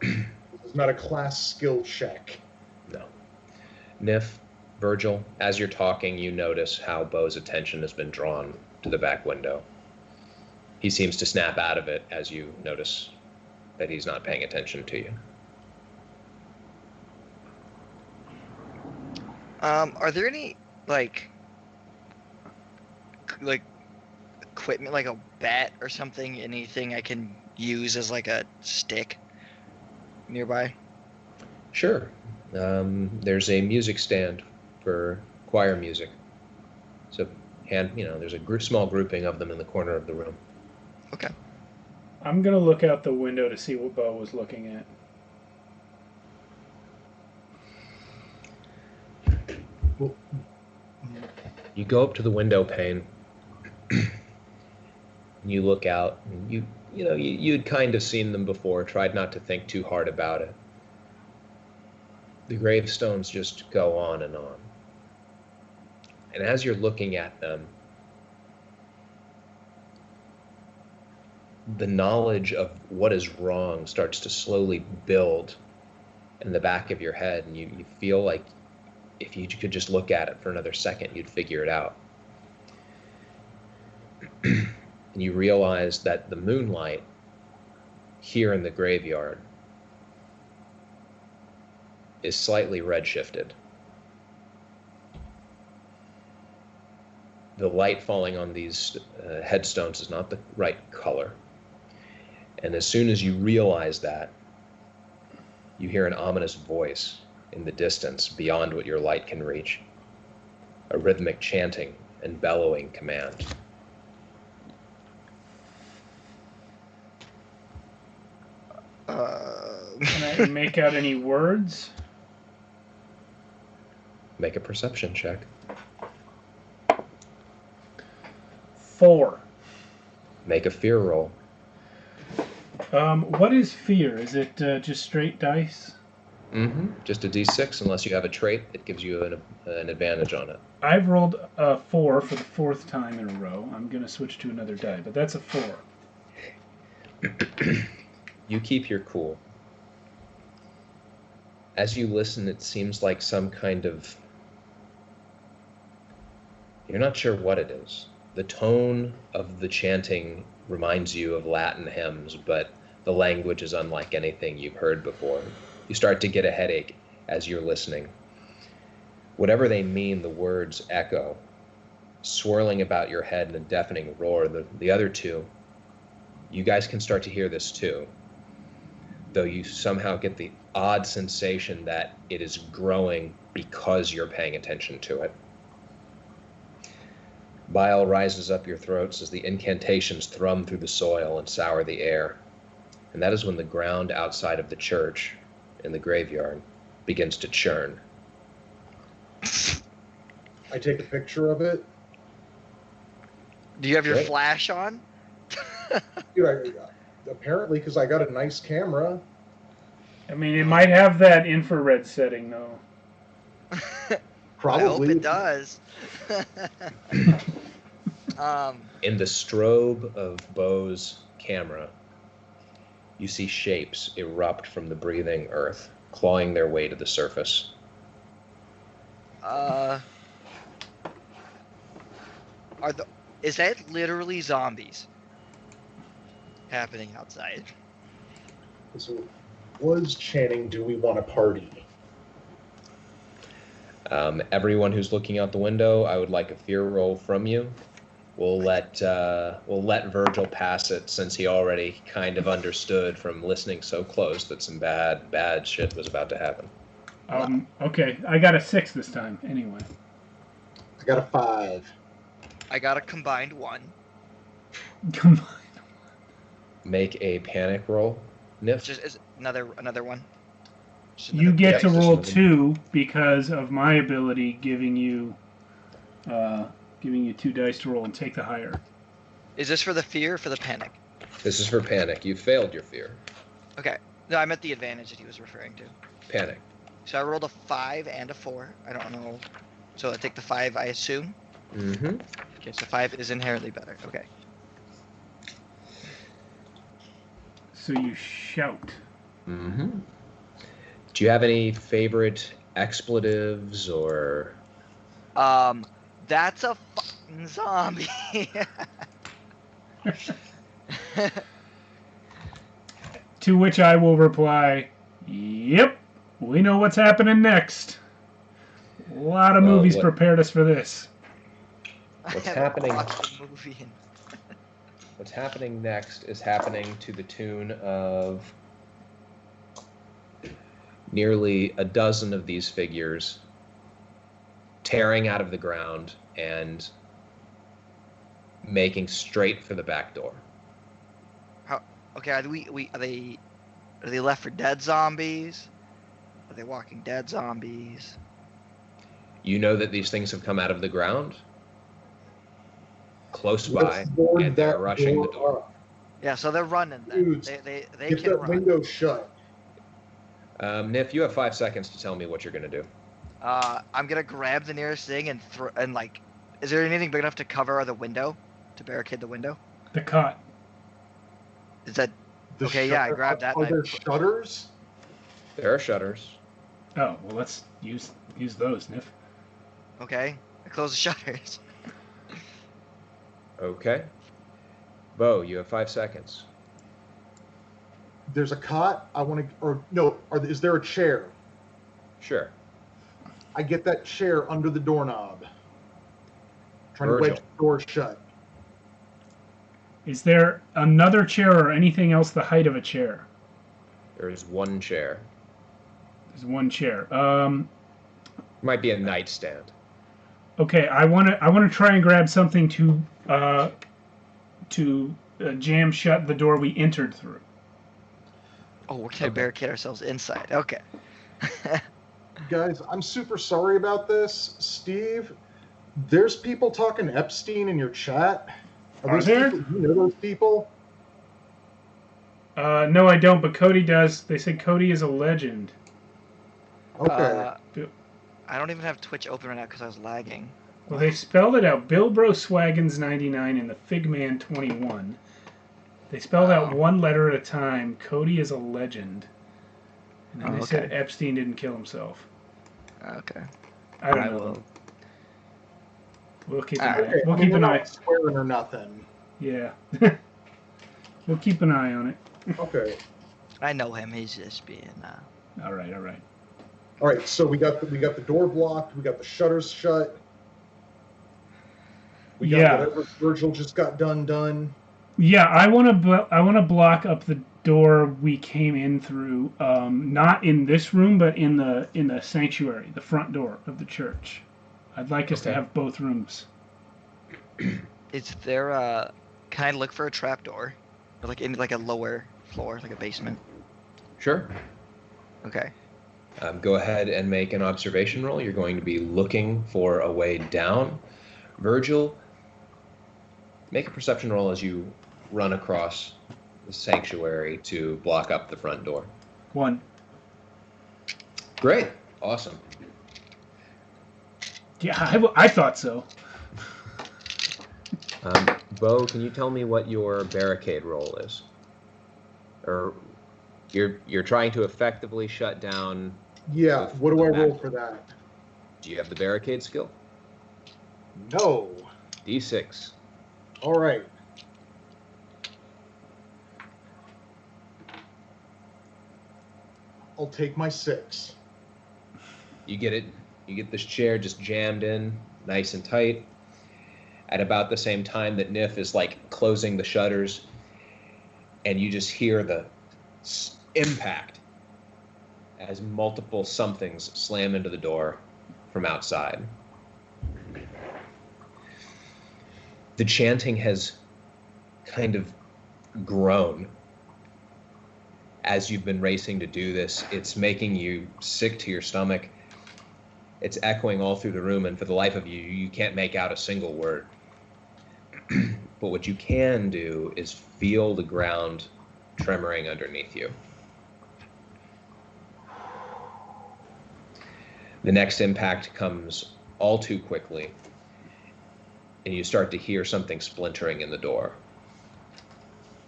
It's not a class skill check. No. Nif, Virgil, as you're talking, you notice how Bo's attention has been drawn to the back window. He seems to snap out of it as you notice that he's not paying attention to you. Are there any like equipment, like a bat or something, anything I can use as like a stick nearby? Sure. There's a music stand for choir music. So, there's a small grouping of them in the corner of the room. Okay. I'm going to look out the window to see what Bo was looking at. You go up to the window pane. You look out. And you'd kind of seen them before. Tried not to think too hard about it. The gravestones just go on and on. And as you're looking at them, the knowledge of what is wrong starts to slowly build in the back of your head, and you feel like if you could just look at it for another second, you'd figure it out. And you realize that the moonlight here in the graveyard is slightly redshifted. The light falling on these headstones is not the right color. And as soon as you realize that, you hear an ominous voice in the distance beyond what your light can reach. A rhythmic chanting and bellowing command. Can I make out any words? Make a perception check. 4. Make a fear roll. What is fear? Is it just straight dice? Mm-hmm. Just a d6, unless you have a trait that gives you an advantage on it. I've rolled a 4 for the 4th time in a row. I'm going to switch to another die, but that's a 4. You keep your cool. As you listen, it seems like some kind of... You're not sure what it is. The tone of the chanting reminds you of Latin hymns, but the language is unlike anything you've heard before. You start to get a headache as you're listening. Whatever they mean, the words echo, swirling about your head in a deafening roar. The other two, you guys can start to hear this too, though you somehow get the odd sensation that it is growing because you're paying attention to it. Bile rises up your throats as the incantations thrum through the soil and sour the air. And that is when the ground outside of the church, in the graveyard, begins to churn. I take a picture of it. Do you have your Great. flash on? Dude, apparently, because I got a nice camera. I mean, it might have that infrared setting, though. Probably. I hope it does. In the strobe of Bo's camera, you see shapes erupt from the breathing earth, clawing their way to the surface. Is that literally zombies happening outside? So, was chanting, "Do we want to party?" Everyone who's looking out the window, I would like a fear roll from you. We'll let Virgil pass it, since he already kind of understood from listening so close that some bad shit was about to happen. Okay, I got a 6 this time. Anyway. I got a 5. I got a combined 1. Come on. Make a panic roll, Nif. Just is another one. Just You another- get Yeah, to just roll another- 2 because of my ability giving you 2 dice to roll and take the higher. Is this for the fear or for the panic? This is for panic. You failed your fear. Okay. No, I meant the advantage that he was referring to. Panic. So I rolled a 5 and a 4. I don't know. So I take the 5, I assume. Mm-hmm. Okay, so 5 is inherently better. Okay. So you shout. Mm-hmm. Do you have any favorite expletives or? That's a fucking zombie. To which I will reply, "Yep, we know what's happening next." A lot of movies what- prepared us for this. What's I haven't happening? watched the movie in- What's happening next is happening to the tune of nearly a dozen of these figures tearing out of the ground and making straight for the back door. Okay, are they Left 4 Dead zombies? Are they Walking Dead zombies? You know that these things have come out of the ground close by, Let's board and they're that rushing the door. up. Yeah, so they're running then. Dudes, They Get can that run. window shut. Nif, you have 5 seconds to tell me what you're going to do. I'm gonna grab the nearest thing and is there anything big enough to cover the window, to barricade the window? The cot. Is that The Okay, yeah, I grabbed that Are and I there put- shutters? There are shutters. Oh, well, let's use those, Nif. okay? I close the shutters. Okay. Bo, you have 5 seconds. There's a cot. I want to, or no, is there a chair? Sure. I get that chair under the doorknob. Trying to Virgil. wedge the door shut. Is there another chair or anything else the height of a chair? There is one chair. There's one chair. Might be a nightstand. Okay, I want to try and grab something to jam shut the door we entered through. Oh, we're gonna Okay. barricade ourselves inside. Okay. Guys, I'm super sorry about this. Steve, there's people talking Epstein in your chat. Are those there? people, you know those people? No, I don't, but Cody does. They say Cody is a legend. Okay. I don't even have Twitch open right now because I was lagging. Well, they spelled it out. Bilbro Swaggins 99 and the Figman 21. They spelled out one letter at a time. Cody is a legend. And then they said okay. Epstein didn't kill himself. Okay. I don't I know. will. We'll keep an All eye. right. Okay, We'll I mean, keep an we're eye. not swearing or nothing. Yeah. We'll keep an eye on it. Okay. I know him. He's just being. All right. All right. All right. So we got the door blocked. We got the shutters shut. We got Yeah. whatever Virgil just got done. Yeah, I want to block up the door we came in through. Not in this room, but in the sanctuary, the front door of the church. I'd like us to Okay. have both rooms. Is there a? Can I look for a trapdoor, or like in like a lower floor, like a basement? Sure. Okay. Go ahead and make an observation roll. You're going to be looking for a way down. Virgil, make a perception roll as you run across the sanctuary to block up the front door. 1. Great. Awesome. Yeah, I thought so. Bo, can you tell me what your barricade roll is? Or you're trying to effectively shut down. Yeah. With What do I the roll back. for that? Do you have the barricade skill? No. D6. All right. I'll take my 6. You get it. You get this chair just jammed in, nice and tight. At about the same time that Nif is like closing the shutters, and you just hear the impact as multiple somethings slam into the door from outside. The chanting has kind of grown as you've been racing to do this. It's making you sick to your stomach. It's echoing all through the room, and for the life of you, you can't make out a single word. But what you can do is feel the ground tremoring underneath you. The next impact comes all too quickly, and you start to hear something splintering in the door.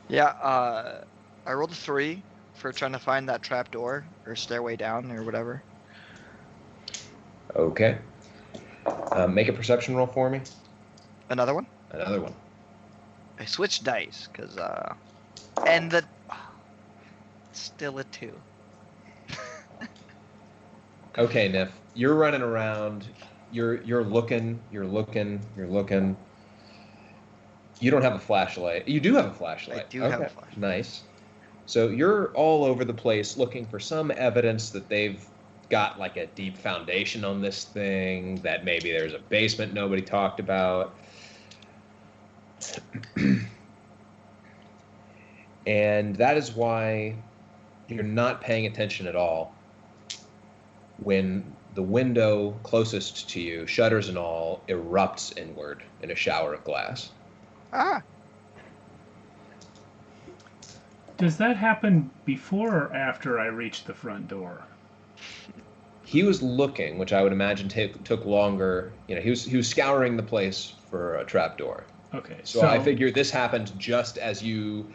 Yeah, I rolled a 3 for trying to find that trap door or stairway down or whatever. Okay. Make a perception roll for me. Another one? Another one. I switched dice because and the still a 2. Okay, Nif, you're running around. You're looking. You don't have a flashlight. You do have a flashlight. I do have a flashlight. Nice. So you're all over the place looking for some evidence that they've got like a deep foundation on this thing, that maybe there's a basement nobody talked about. And that is why you're not paying attention at all when the window closest to you, shutters and all, erupts inward in a shower of glass. Ah. Does that happen before or after I reach the front door? He was looking, which I would imagine took longer. You know, he was scouring the place for a trapdoor. Okay, So I figure this happened just as you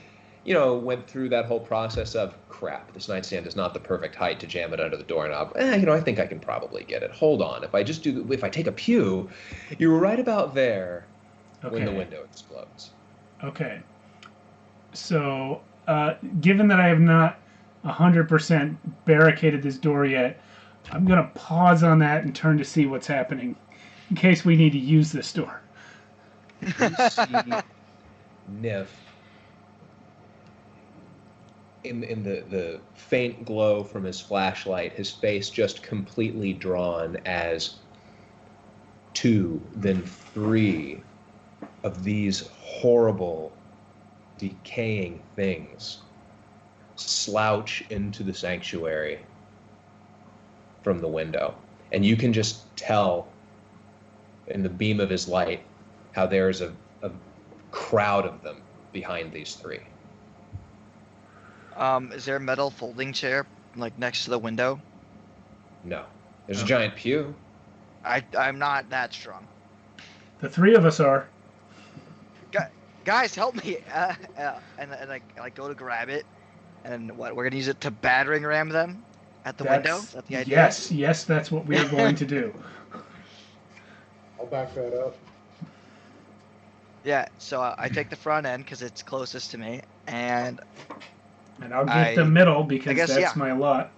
went through that whole process of, crap, this nightstand is not the perfect height to jam it under the doorknob. I think I can probably get it. Hold on, if I take a pew, you were right about there when the window explodes. Okay. So, given that I have not 100% barricaded this door yet, I'm going to pause on that and turn to see what's happening in case we need to use this door. You see Nif in the faint glow from his flashlight, his face just completely drawn as 2, then 3 of these horrible, decaying things slouch into the sanctuary from the window. And you can just tell in the beam of his light how there's a crowd of them behind these 3. Is there a metal folding chair like next to the window? No. There's a giant pew. I'm not that strong. The 3 of us are. Guys, help me! And I go to grab it, and what? We're gonna use it to battering ram them at the window? Is that the idea? Yes, that's what we are going to do. I'll back that up. Yeah. So I take the front end because it's closest to me, and I'll get the middle because that's yeah. my lot.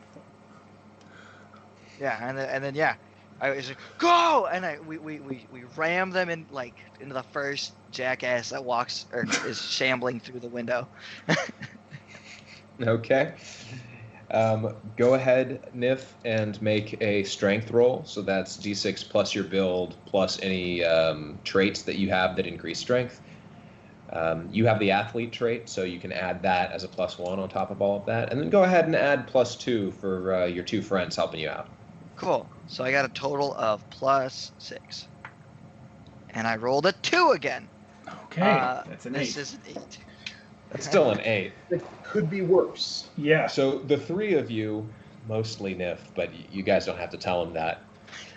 Yeah, and then yeah, I was like, go, and we ram them in into the first jackass that walks or is shambling through the window. Okay. Go ahead, Nif, and make a strength roll. So that's D6 plus your build plus any traits that you have that increase strength. You have the athlete trait, so you can add that as a +1 on top of all of that. And then go ahead and add +2 for your 2 friends helping you out. Cool. So I got a total of +6. And I rolled a 2 again. Okay, that's an 8. This is an 8. That's still an 8. It could be worse. Yeah. So the 3 of you, mostly Nif, but you guys don't have to tell him that,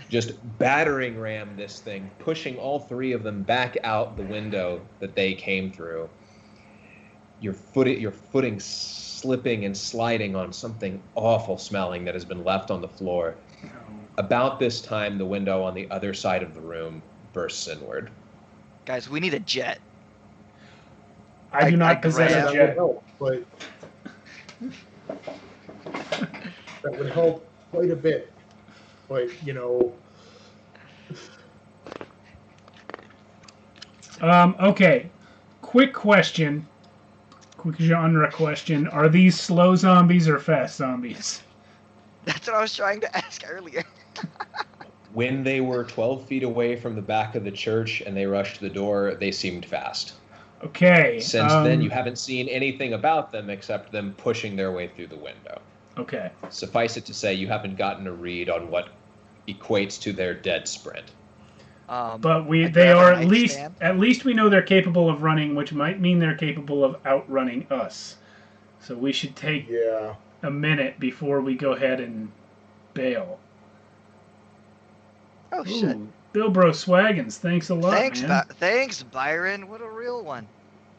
just battering ram this thing, pushing all 3 of them back out the window that they came through. Your footing slipping and sliding on something awful smelling that has been left on the floor. About this time, the window on the other side of the room bursts inward. Guys, we need a jet. I do not possess grab- a jet. Help, but that would help quite a bit. But Okay. Quick genre question. Are these slow zombies or fast zombies? That's what I was trying to ask earlier. When they were 12 feet away from the back of the church and they rushed the door, they seemed fast. Okay. Since then, you haven't seen anything about them except them pushing their way through the window. Okay. Suffice it to say, you haven't gotten a read on what equates to their dead sprint. But I they grab a are nightstand. at least we know they're capable of running, which might mean they're capable of outrunning us. So we should take Yeah. a minute before we go ahead and bail. Oh shit! Ooh, Bilbro Swaggins, thanks a lot, Thanks, man. thanks, Byron. What a real one.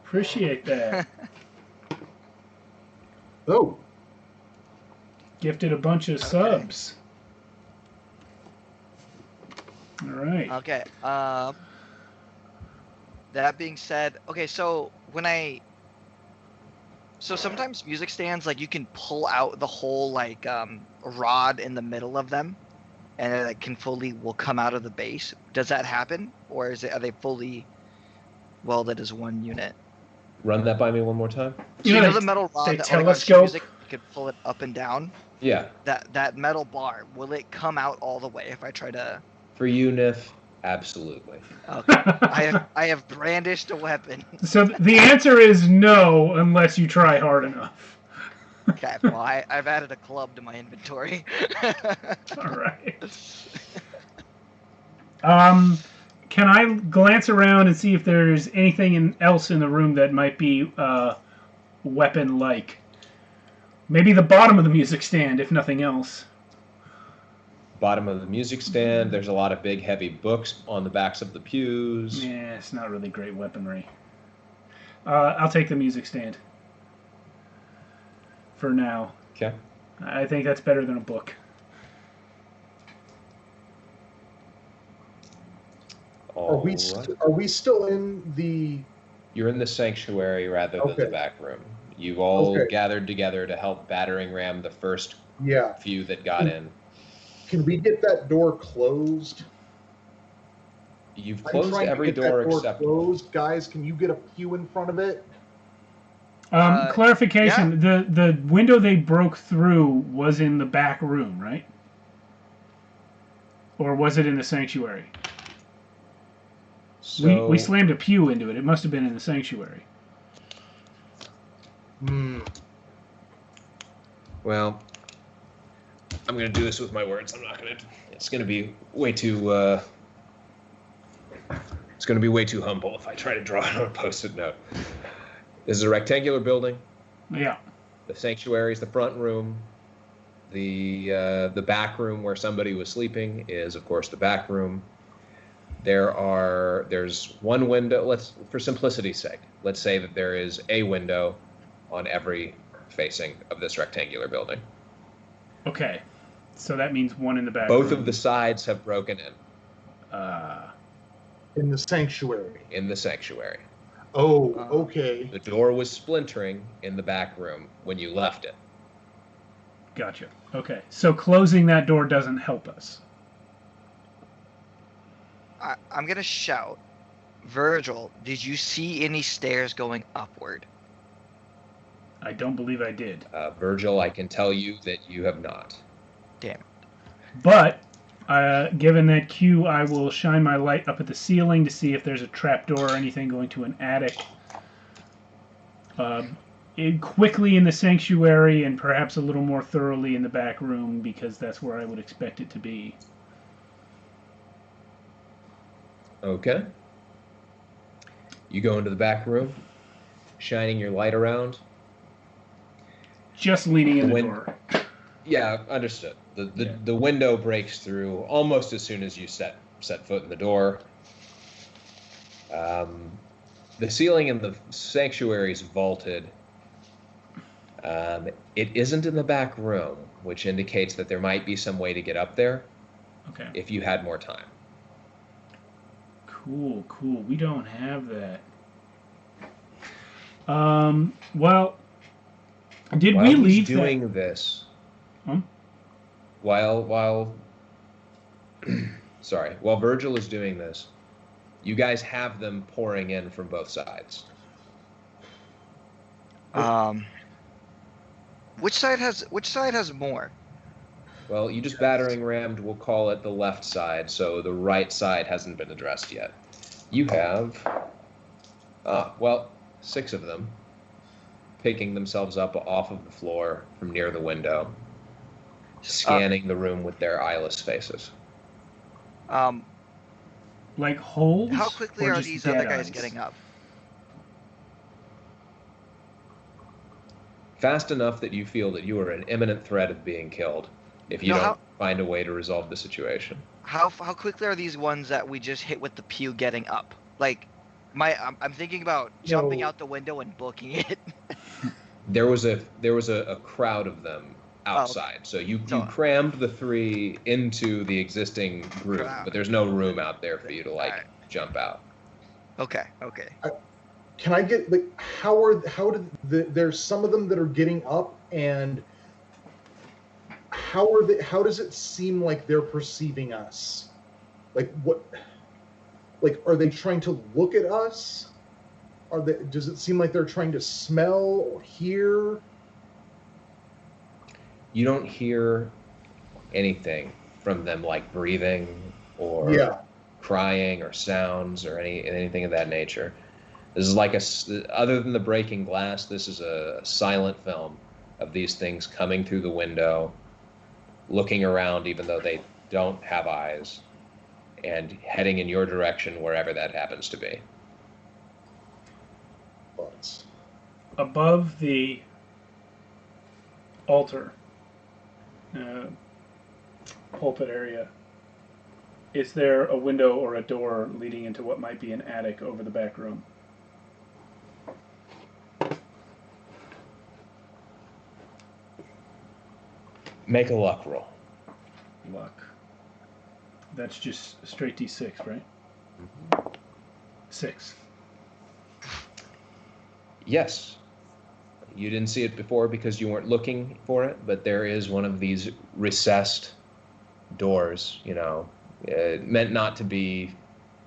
Appreciate that. Oh, Gifted a bunch of Okay. subs. All right. Okay. That being said, okay, so sometimes music stands, like, you can pull out the whole, like, rod in the middle of them, and it will come out of the base. Does that happen, or are they fully welded as one unit? Run that by me one more time. So you know the metal rod they that only goes to telescope? music, you could pull it up and down. Yeah. That metal bar, will it come out all the way if I try to? For you, Nif, absolutely. Okay. I have brandished a weapon. So the answer is no, unless you try hard enough. Okay, well, I've added a club to my inventory. All right. Can I glance around and see if there's anything else in the room that might be weapon-like? Maybe the bottom of the music stand, if nothing else. Bottom of the music stand, there's a lot of big, heavy books on the backs of the pews. Yeah, it's not really great weaponry. I'll take the music stand. For now. Okay. I think that's better than a book. are we are we still in the? You're in the sanctuary rather than Okay. the back room. You've all Okay. gathered together to help battering ram the first Yeah. few that got in. Can we get that door closed? You've I'm closed trying to every get that door door except closed. Guys, can you get a pew in front of it? Clarification: the window they broke through was in the back room, right? Or was it in the sanctuary? so We slammed a pew into it. It must have been in the sanctuary. Well, I'm going to do this with my words. I'm not going to. It's going to be way too. It's going to be way too humble if I try to draw it on a post-it note. This is a rectangular building. Yeah. The sanctuary is the front room. The back room where somebody was sleeping is, of course, the back room. There's one window. For simplicity's sake, let's say that there is a window on every facing of this rectangular building. Okay. So that means one in the back Both room. of the sides have broken in In the sanctuary. in the sanctuary. Oh, okay. The door was splintering in the back room when you left it. Gotcha. Okay. So closing that door doesn't help us. I'm gonna shout, Virgil, did you see any stairs going upward? I don't believe I did. Virgil, I can tell you that you have not. Damn it. But given that cue, I will shine my light up at the ceiling to see if there's a trapdoor or anything going to an attic. Quickly in the sanctuary and perhaps a little more thoroughly in the back room because that's where I would expect it to be. Okay. You go into the back room, shining your light around. Just leaning in the door. Yeah, understood. The window breaks through almost as soon as you set foot in the door. The ceiling in the sanctuary is vaulted. It isn't in the back room, which indicates that there might be some way to get up there. Okay. If you had more time. Cool. We don't have that. Well, did we leave doing this? Hmm? While while Virgil is doing this, you guys have them pouring in from both sides. Which side has more? Well, you just battering rammed, we'll call it the left side, so the right side hasn't been addressed yet. You have, well, 6 of them picking themselves up off of the floor from near the window, scanning the room with their eyeless faces. Like holes? How quickly or are just these dead other guys eyes? getting up? Fast enough that you feel that you are in imminent threat of being killed if you don't find a way to resolve the situation. How quickly are these ones that we just hit with the pew getting up? Like, I'm thinking about jumping out the window and booking it. There was a crowd of them outside, so you crammed the 3 into the existing group, but there's no room out there for you to jump out. Okay. Can I get there's some of them that are getting up, and how does it seem like they're perceiving us? Like what? Like, are they trying to look at us? Does it seem like they're trying to smell or hear? You don't hear anything from them, like breathing or crying or sounds or anything of that nature. This is like other than the breaking glass, this is a silent film of these things coming through the window, looking around even though they don't have eyes, and heading in your direction wherever that happens to be. Above the altar, pulpit area, is there a window or a door leading into what might be an attic over the back room? Make a luck roll. Luck. That's just straight D6, right? 6. Yes. You didn't see it before because you weren't looking for it, but there is one of these recessed doors, meant not to be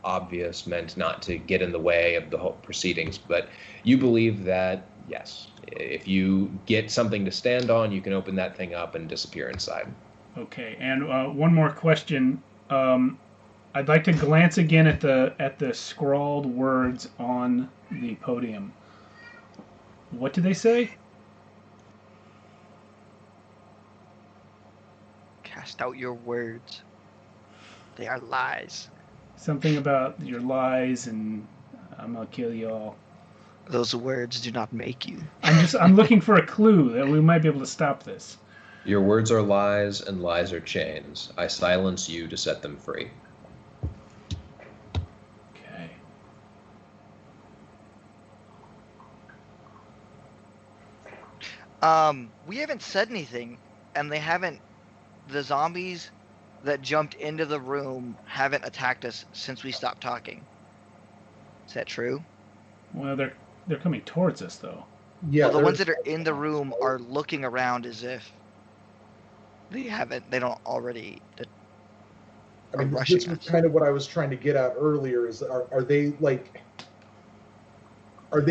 obvious, meant not to get in the way of the whole proceedings, but you believe that, yes, if you get something to stand on, you can open that thing up and disappear inside. Okay, and one more question. I'd like to glance again at the scrawled words on the podium. What do they say? Cast out your words. They are lies. Something about your lies and I'm gonna kill you all. Those words do not make you. I'm looking for a clue that we might be able to stop this. Your words are lies, and lies are chains. I silence you to set them free. Okay. We haven't said anything, and the zombies that jumped into the room haven't attacked us since we stopped talking. Is that true? Well, they're coming towards us, though. Yeah. Well, the ones that are in the room are looking around as if they don't already. I mean, this was kind of what I was trying to get at earlier. Is are they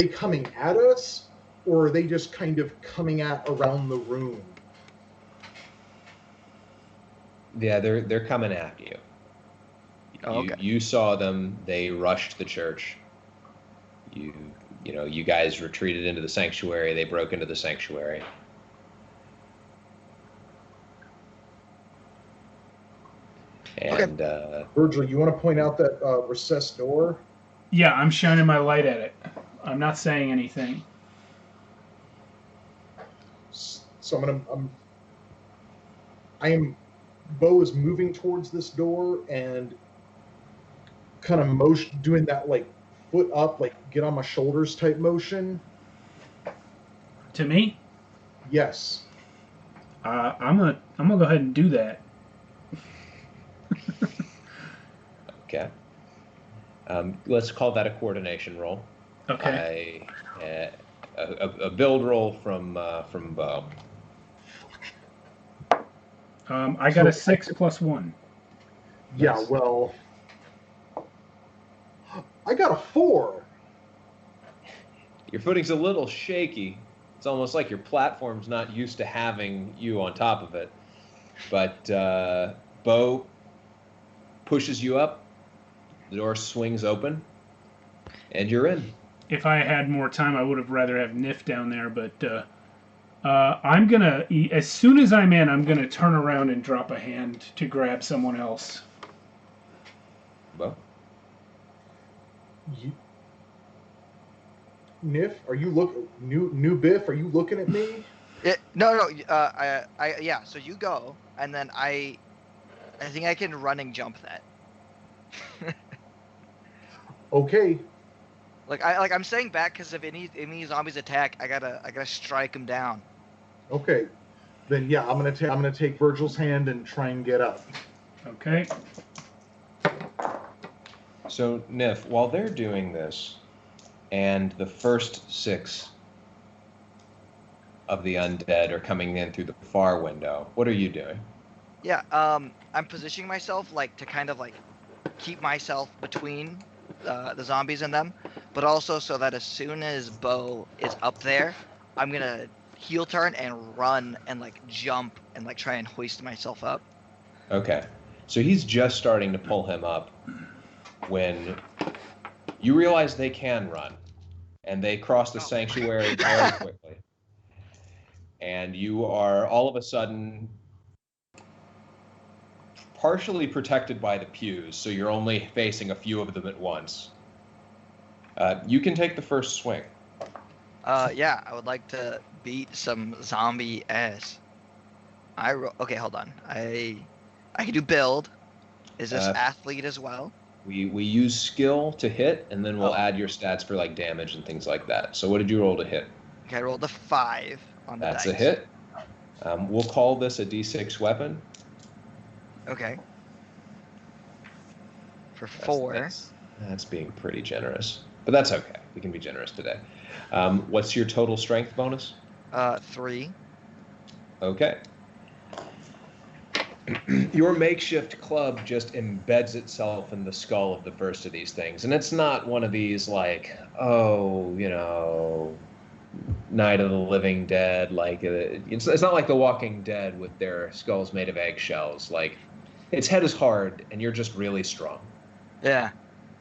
coming at us, or are they just kind of coming around the room? Yeah, they're coming after you. Oh, okay. You saw them. They rushed the church. You guys retreated into the sanctuary. They broke into the sanctuary. And Virgil, you want to point out that recessed door? Yeah, I'm shining my light at it. I'm not saying anything. So Bo is moving towards this door and kind of doing that like foot up, like get on my shoulders type motion. To me? Yes. I'm gonna go ahead and do that. Okay. Let's call that a coordination roll. Okay. A build roll from Bo. I got a 6 plus 1. Yeah, Nice. well, I got a 4. Your footing's a little shaky. It's almost like your platform's not used to having you on top of it. But Bo pushes you up. The door swings open, and you're in. If I had more time, I would have rather have Nif down there, but I'm gonna, as soon as I'm in, I'm gonna turn around and drop a hand to grab someone else. Bo? Nif, are you new Biff? Are you looking at me? No. Yeah. So you go, and then I think I can running jump that. Okay. I'm staying back because if any zombies attack, I gotta strike them down. Okay. Then yeah, I'm gonna take Virgil's hand and try and get up. Okay. So, Nif, while they're doing this, and the first 6 of the undead are coming in through the far window, what are you doing? Yeah. I'm positioning myself to kind of keep myself between the zombies and them, but also so that as soon as Bo is up there, I'm gonna heel turn and run and jump and try and hoist myself up. Okay. So he's just starting to pull him up when you realize they can run, and they cross the sanctuary very quickly. And you are all of a sudden partially protected by the pews, so you're only facing a few of them at once. You can take the first swing. Yeah, I would like to beat some zombie ass. Okay, hold on. I can do build. Is this athlete as well? We use skill to hit, and then we'll add your stats for damage and things like that. So what did you roll to hit? Okay, I rolled a 5 on the dice. That's a hit. We'll call this a D6 weapon. Okay. For 4. That's being pretty generous, but that's okay. We can be generous today. What's your total strength bonus? 3. Okay. Your makeshift club just embeds itself in the skull of the first of these things. And it's not one of these Night of the Living Dead. It's not like The Walking Dead with their skulls made of eggshells. Its head is hard, and you're just really strong. Yeah.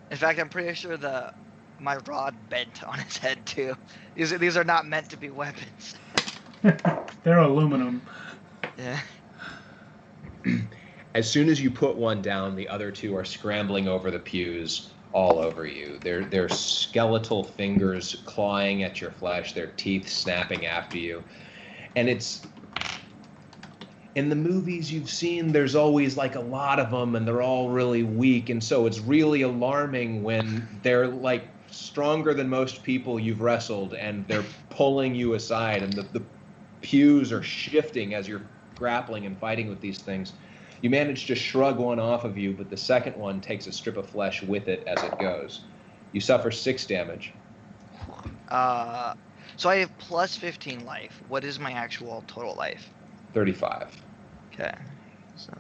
In fact, I'm pretty sure my rod bent on his head too. These are not meant to be weapons. They're aluminum. Yeah. As soon as you put one down, the other 2 are scrambling over the pews all over you. Their skeletal fingers clawing at your flesh, their teeth snapping after you. And it's... In the movies you've seen, there's always a lot of them, and they're all really weak, and so it's really alarming when they're stronger than most people you've wrestled, and they're pulling you aside, and the pews are shifting as you're grappling and fighting with these things. You manage to shrug one off of you, but the second one takes a strip of flesh with it as it goes. You suffer 6 damage. So I have plus 15 life. What is my actual total life? 35. Okay. So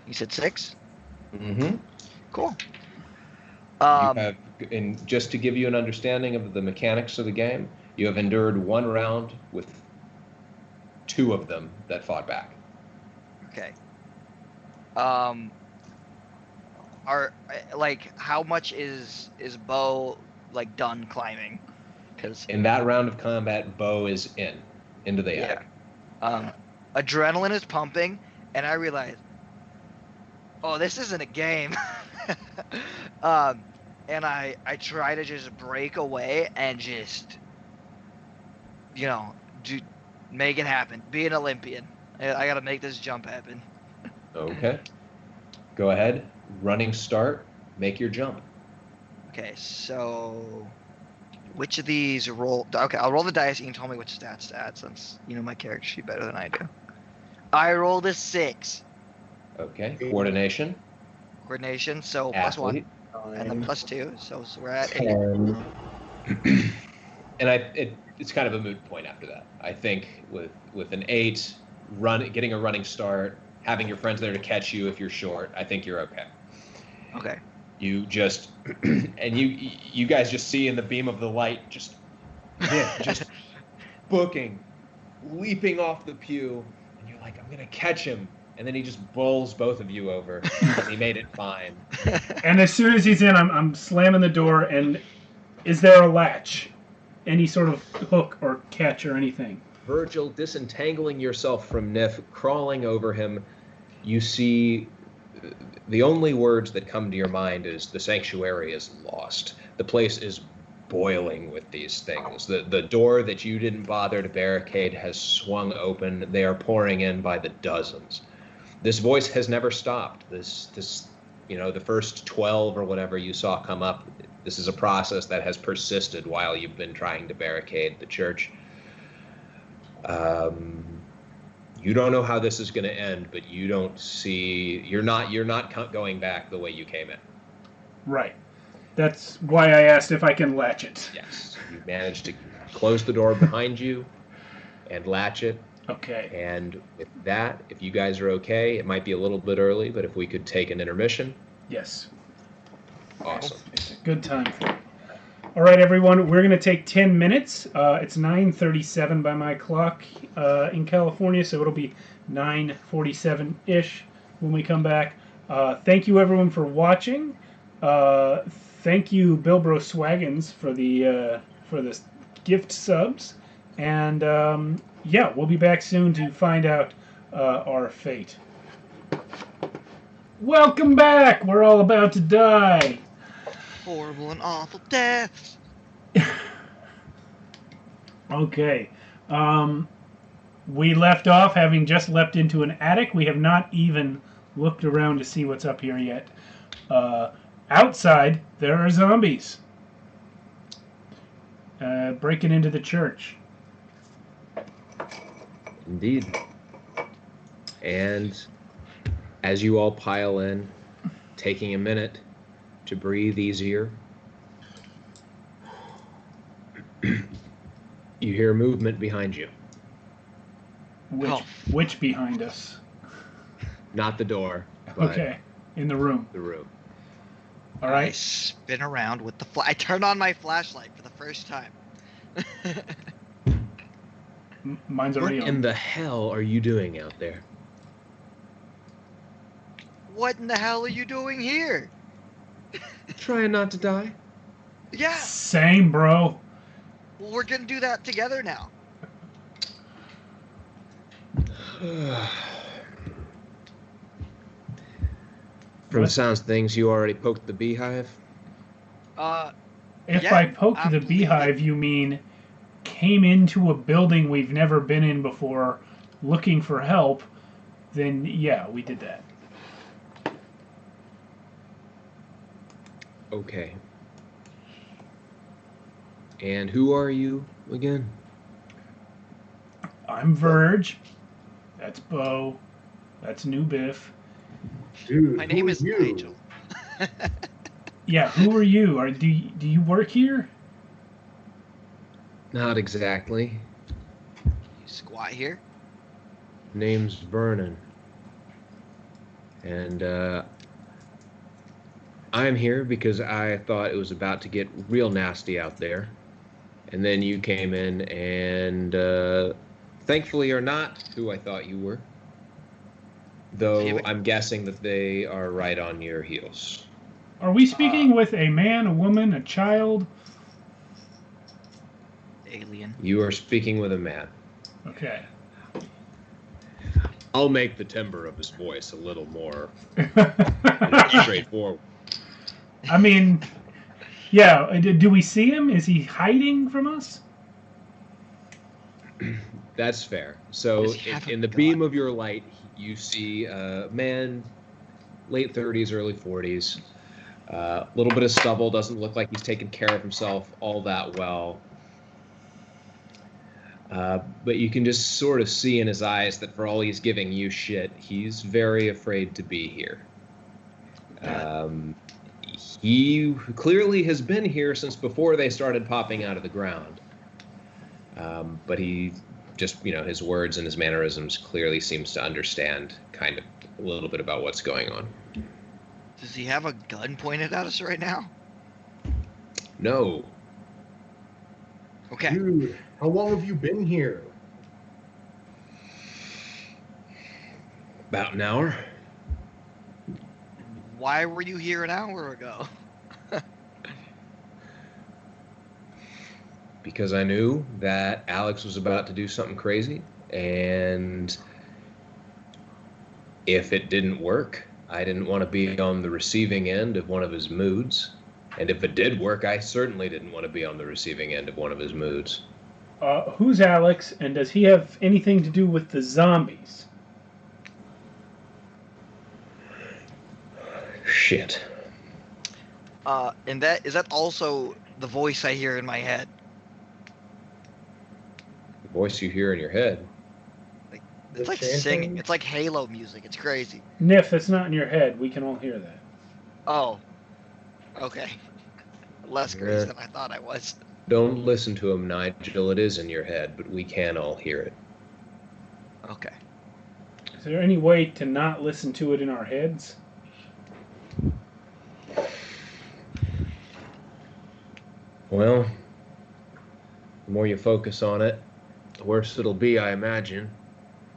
you said 6? Mm-hmm. Cool. And just to give you an understanding of the mechanics of the game, you have endured 1 round with 2 of them that fought back. Okay. How much is Bo done climbing? Because in that round of combat, Bo is into the attic. Adrenaline is pumping, and I realize, this isn't a game. And I try to just break away and just, make it happen. Be an Olympian. I gotta make this jump happen. Okay. Go ahead. Running start. Make your jump. Okay, so which of these roll? Okay, I'll roll the dice. You can tell me which stats to add since you know my character sheet better than I do. I rolled a 6. Okay. Coordination. Coordination. So Athlete. +1, and then +2. So we're at 8. And it's kind of a moot point after that. I think with an 8, getting a running start, having your friends there to catch you if you're short, I think you're okay. Okay. You just and you guys just see in the beam of the light just booking, leaping off the pew, And you're like, I'm going to catch him. And then he just bowls both of you over because he made it fine. And as soon as he's in, I'm slamming the door. And is there a latch? Any sort of hook or catch or anything? Virgil, disentangling yourself from Nif, crawling over him, you see the only words that come to your mind is the sanctuary is lost. The place is boiling with these things. The door that you didn't bother to barricade has swung open. They are pouring in by the dozens. This voice has never stopped. This the first 12 or whatever you saw come up, this is a process that has persisted while you've been trying to barricade the church. You don't know how this is going to end, but you don't see. You're not going back the way you came in. Right. That's why I asked if I can latch it. Yes, you managed to close the door behind you and latch it. Okay. And with that, if you guys are okay, it might be a little bit early, but if we could take an intermission. Yes. Awesome. It's a good time for it. All right, everyone, we're going to take 10 minutes. It's 9:37 by my clock in California, so it'll be 9:47-ish when we come back. Thank you, everyone, for watching. Thank you, Bilbro Swaggins, for the gift subs. And, yeah, we'll be back soon to find out our fate. Welcome back! We're all about to die. Horrible and awful deaths. Okay. We left off having just leapt into an attic. We have not even looked around to see what's up here yet. Outside, there are zombies. Breaking into the church. Indeed. And as you all pile in, taking a minute to breathe easier, you hear movement behind you. Which behind us? Not the door, but Okay, in the room. the room. All I right. spin around with the I turn on my flashlight for the first time. Mine's What already in on. the hell are you doing out there? What in the hell are you doing here? Trying not to die? Yeah, Same, bro. well, we're gonna do that together now. From What? the sounds of things, you already poked the beehive? If Yeah, I poked I'm the bleeding. beehive, you mean came into a building we've never been in before looking for help, then yeah, we did that. Okay. And who are you again? I'm Verge. That's Bo. That's New Biff. Dude, My who name are is you? Nigel. Yeah, who are you? Do you work here? Not exactly. You squat here. Name's Vernon. And I'm here because I thought it was about to get real nasty out there. And then you came in and thankfully are not who I thought you were. Though I'm guessing that they are right on your heels. Are we speaking with a man, a woman, a child? Alien. You are speaking with a man. Okay. I'll make the timbre of his voice a little more straightforward. I mean, yeah. Do we see him? Is he hiding from us? That's fair. So Does he have a in the gun? beam of your light, you see a man, late 30s, early 40s. A little bit of stubble, doesn't look like he's taken care of himself all that well. But you can just sort of see in his eyes that for all he's giving you shit, he's very afraid to be here. He clearly has been here since before they started popping out of the ground. But he just, his words and his mannerisms clearly seems to understand kind of a little bit about what's going on. Does he have a gun pointed at us right now? No. Okay. Dude, how long have you been here? About an hour. Why were you here an hour ago? Because I knew that Alex was about to do something crazy, and if it didn't work, I didn't want to be on the receiving end of one of his moods. And if it did work, I certainly didn't want to be on the receiving end of one of his moods. Who's Alex, and does he have anything to do with the zombies? Shit. And that is that also the voice I hear in my head? The voice you hear in your head. It's like singing. It's like Halo music. It's crazy. Niff, it's not in your head. We can all hear that. Oh. Okay. Less crazy than I thought I was. Don't listen to him, Nigel. It is in your head, but we can all hear it. Okay. Is there any way to not listen to it in our heads? Well, the more you focus on it, the worse it'll be, I imagine.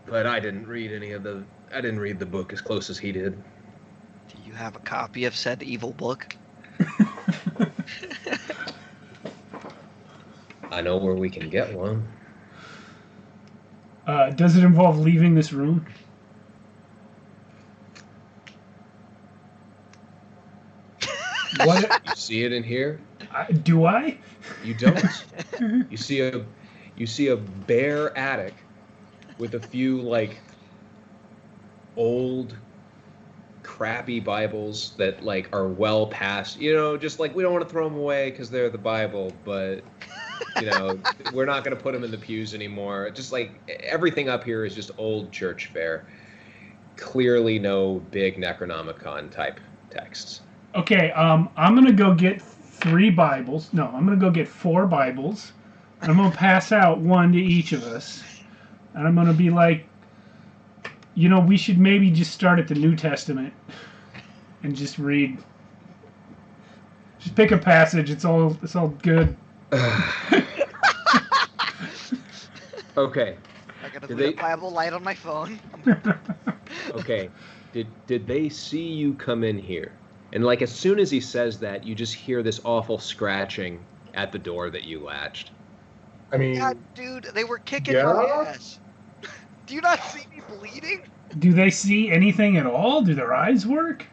But I didn't read the book as close as he did. Do you have a copy of said evil book? I know where we can get one. Does it involve leaving this room? What? You see it in here? Do I? You don't. You see a bare attic with a few like old crappy Bibles that like are well past, just like we don't want to throw them away because they're the Bible, but we're not going to put them in the pews anymore. Just like everything up here is just old church fare. Clearly no big Necronomicon type texts. Okay, I'm gonna go get 3 Bibles. No, I'm gonna go get 4 Bibles. And I'm gonna pass out one to each of us. And I'm gonna be like, we should maybe just start at the New Testament and just read. Just pick a passage. It's all good. Okay. I gotta put a Bible light on my phone. Okay. Did they see you come in here? And like as soon as he says that, you just hear this awful scratching at the door that you latched. I mean, God, dude, they were kicking your ass. Do you not see me bleeding? Do they see anything at all? Do their eyes work?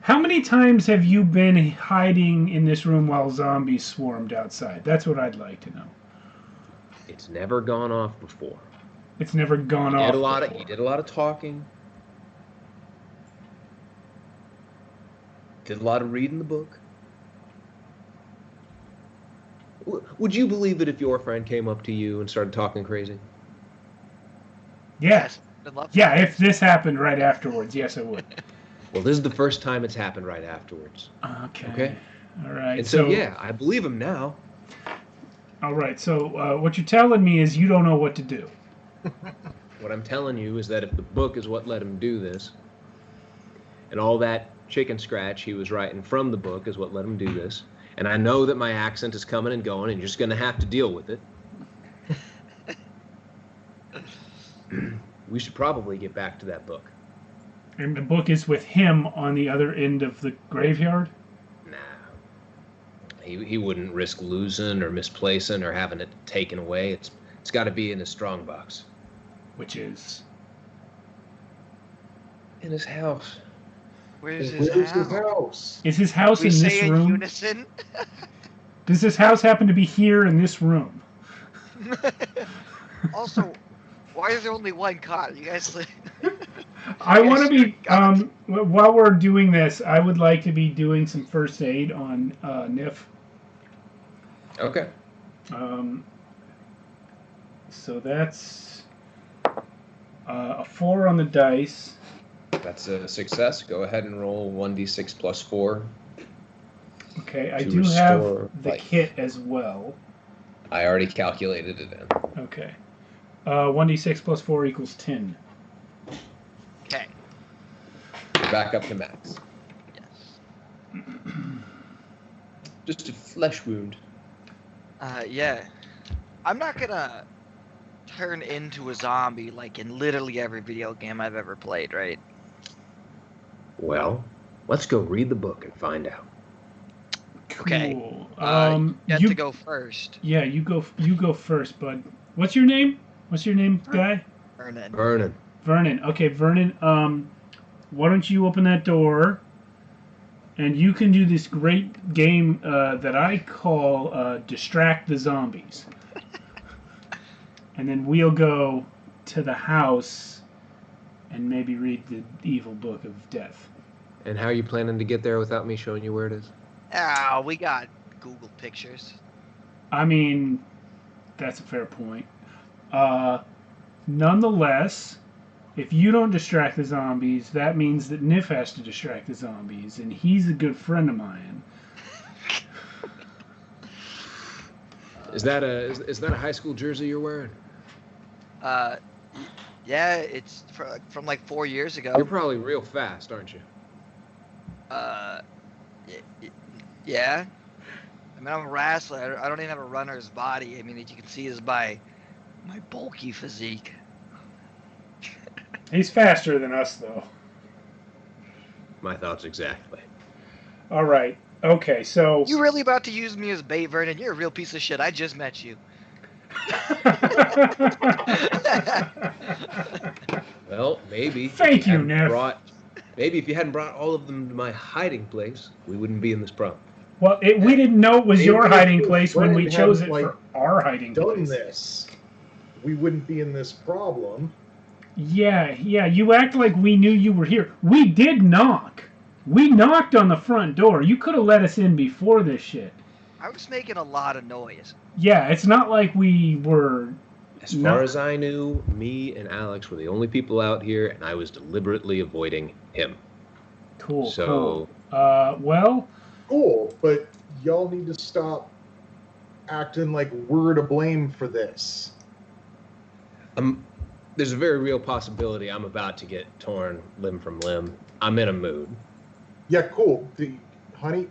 How many times have you been hiding in this room while zombies swarmed outside? That's what I'd like to know. It's never gone off before. It's never gone off before. He did a lot of talking. Did a lot of reading the book. Would you believe it if your friend came up to you and started talking crazy? Yes. Yeah, if this happened right afterwards, yes, I would. Well, this is the first time it's happened right afterwards. Okay. All right. And so yeah, I believe him now. All right. So what you're telling me is you don't know what to do. What I'm telling you is that if the book is what let him do this, and all that chicken scratch he was writing from the book is what let him do this, and I know that my accent is coming and going, and you're just going to have to deal with it. We should probably get back to that book. And the book is with him on the other end of the graveyard? Nah. He wouldn't risk losing or misplacing or having it taken away. It's got to be in his strongbox. Which is? In his house. Where's his house? Is his house in this room? Unison? Does this house happen to be here in this room? Also, why is there only one cot? You guys I want to be, while we're doing this, I would like to be doing some first aid on Niff. Okay. So that's a 4 on the dice. That's a success. Go ahead and roll 1d6 plus 4. Okay, I do have the kit as well. I already calculated it in. Okay. 1d6 plus 4 equals 10. Okay. You're back up to max. Yes. Just a flesh wound. Yeah. I'm not gonna turn into a zombie like in literally every video game I've ever played, right? Well, let's go read the book and find out. Okay. Cool. You get to go first. Yeah, you go first, bud. What's your name? What's your name, guy? Vernon. Vernon. Okay, Vernon. Why don't you open that door? And you can do this great game that I call Distract the Zombies. And then we'll go to the house and maybe read the evil book of death. And how are you planning to get there without me showing you where it is? Ah, we got Google Pictures. I mean, that's a fair point. Nonetheless, if you don't distract the zombies, that means that Nif has to distract the zombies, and he's a good friend of mine. Is that a high school jersey you're wearing? Yeah, it's from like 4 years ago. You're probably real fast, aren't you? Yeah. I mean, I'm a wrestler. I don't even have a runner's body. I mean, as you can see, is my bulky physique. He's faster than us, though. My thoughts exactly. All right. Okay, so... You really about to use me as bait, Vernon? You're a real piece of shit. I just met you. Well, maybe. Thank you, Nif. Maybe if you hadn't brought all of them to my hiding place, we wouldn't be in this problem. Well, we didn't know it was your Maybe hiding if place when we Brennan chose it hadn't, for our hiding done place. this, we wouldn't be in this problem. Yeah, you act like we knew you were here. We did knock. We knocked on the front door. You could have let us in before this shit. I was making a lot of noise. Yeah, it's not like we were... As far as I knew, me and Alex were the only people out here, and I was deliberately avoiding him. Cool, So- cool. Well... Cool, but y'all need to stop acting like we're to blame for this. There's a very real possibility I'm about to get torn limb from limb. I'm in a mood. Yeah, cool. Honey,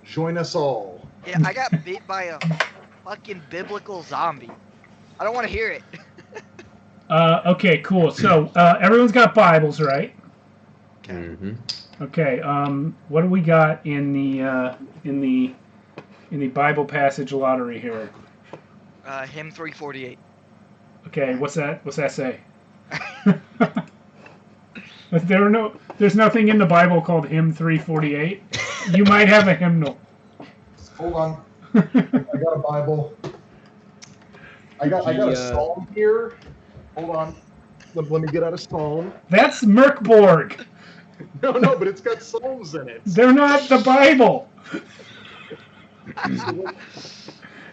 join us all. Yeah, I got bit by a fucking biblical zombie. I don't want to hear it. Okay, cool. So, everyone's got Bibles, right? Mm-hmm. Okay, what do we got in the Bible passage lottery here? Hymn 348. Okay, what's that say? There's nothing in the Bible called Hymn 348. You might have a hymnal. Hold on. I got a Bible. I got a psalm here. Hold on. Let me get out a psalm. That's Merkborg. No, but it's got psalms in it. They're not the Bible.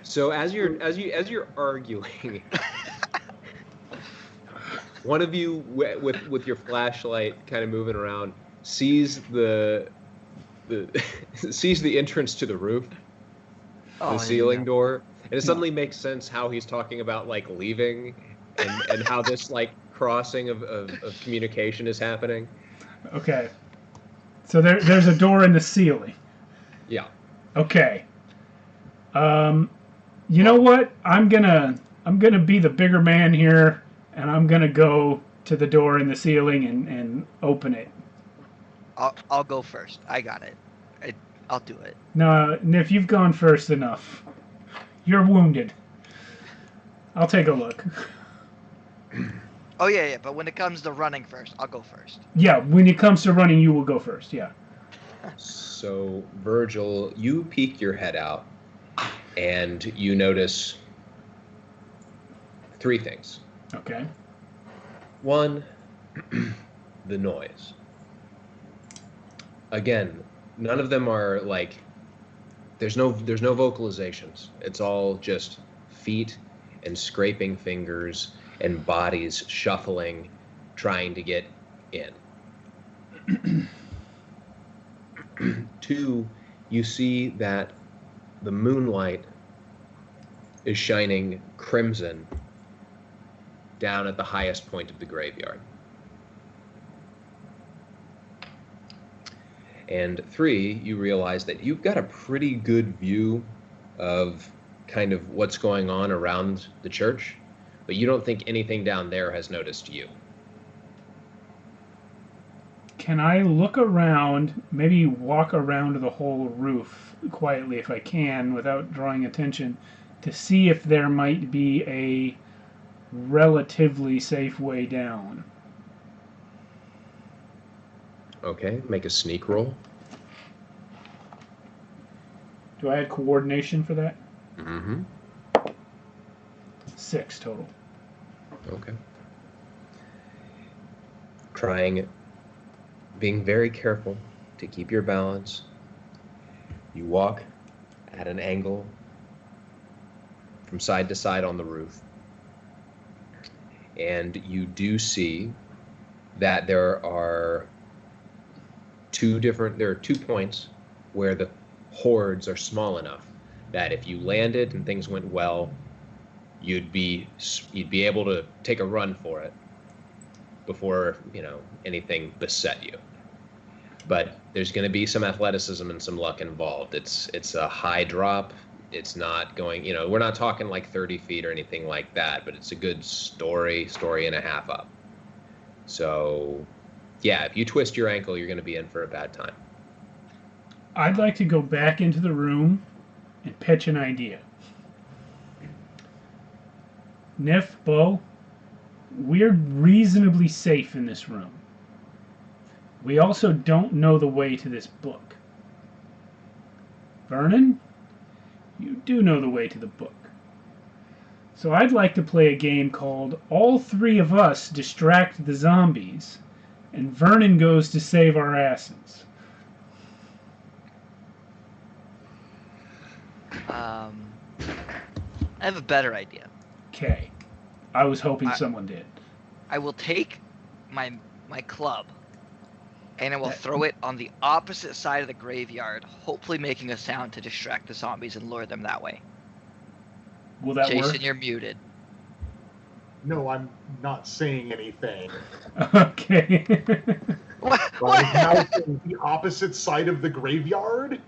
So as you're arguing, one of you with your flashlight kind of moving around sees the entrance to the roof, the ceiling door, and it suddenly makes sense how he's talking about like leaving and how this like crossing of communication is happening. Okay. So there's a door in the ceiling. Yeah. Okay. You know what? I'm gonna be the bigger man here, and I'm gonna go to the door in the ceiling and open it. I'll go first. I got it. I'll do it. No, if you've gone first enough, you're wounded. I'll take a look. Oh yeah. But when it comes to running first, I'll go first. Yeah, when it comes to running, you will go first. Yeah. So Virgil, you peek your head out, and you notice three things. Okay. One, the noise. Again, none of them are like. There's no vocalizations. It's all just feet and scraping fingers and bodies shuffling, trying to get in. Two, you see that the moonlight is shining crimson down at the highest point of the graveyard. And three, you realize that you've got a pretty good view of kind of what's going on around the church, but you don't think anything down there has noticed you. Can I look around, maybe walk around the whole roof quietly if I can without drawing attention, to see if there might be a relatively safe way down? Okay, make a sneak roll. Do I add coordination for that? Mm-hmm. 6 total. Okay. Being very careful to keep your balance. You walk at an angle from side to side on the roof. And you do see that there are 2 points where the hordes are small enough that if you landed and things went well, you'd be able to take a run for it before, anything beset you. But there's going to be some athleticism and some luck involved. It's a high drop. It's not going, we're not talking like 30 feet or anything like that, but it's a good story and a half up. So, yeah, if you twist your ankle, you're going to be in for a bad time. I'd like to go back into the room and pitch an idea. Nif, Bo, we're reasonably safe in this room. We also don't know the way to this book. Vernon, you do know the way to the book. So I'd like to play a game called All Three of Us Distract the Zombies, and Vernon goes to save our asses. I have a better idea. Okay. I was hoping someone did. I will take my club, and I will throw it on the opposite side of the graveyard, hopefully making a sound to distract the zombies and lure them that way. Will that Jason, work? you're muted. No, I'm not saying anything. Okay. What? Now the opposite side of the graveyard?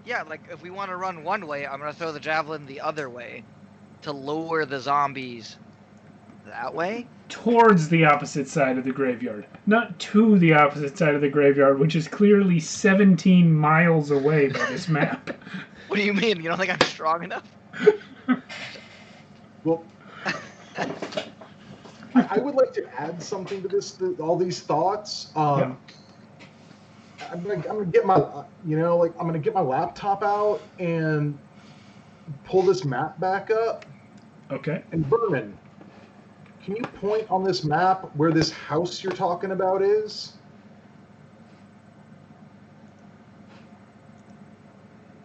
Yeah, like if we want to run one way, I'm gonna throw the javelin the other way to lure the zombies that way. Towards the opposite side of the graveyard. Not to the opposite side of the graveyard, which is clearly 17 miles away by this map. What do you mean? You don't think I'm strong enough? Well, I would like to add something to this, all these thoughts. Yeah. I'm gonna get my, I'm gonna get my laptop out and pull this map back up. Okay. And Vernon, can you point on this map where this house you're talking about is?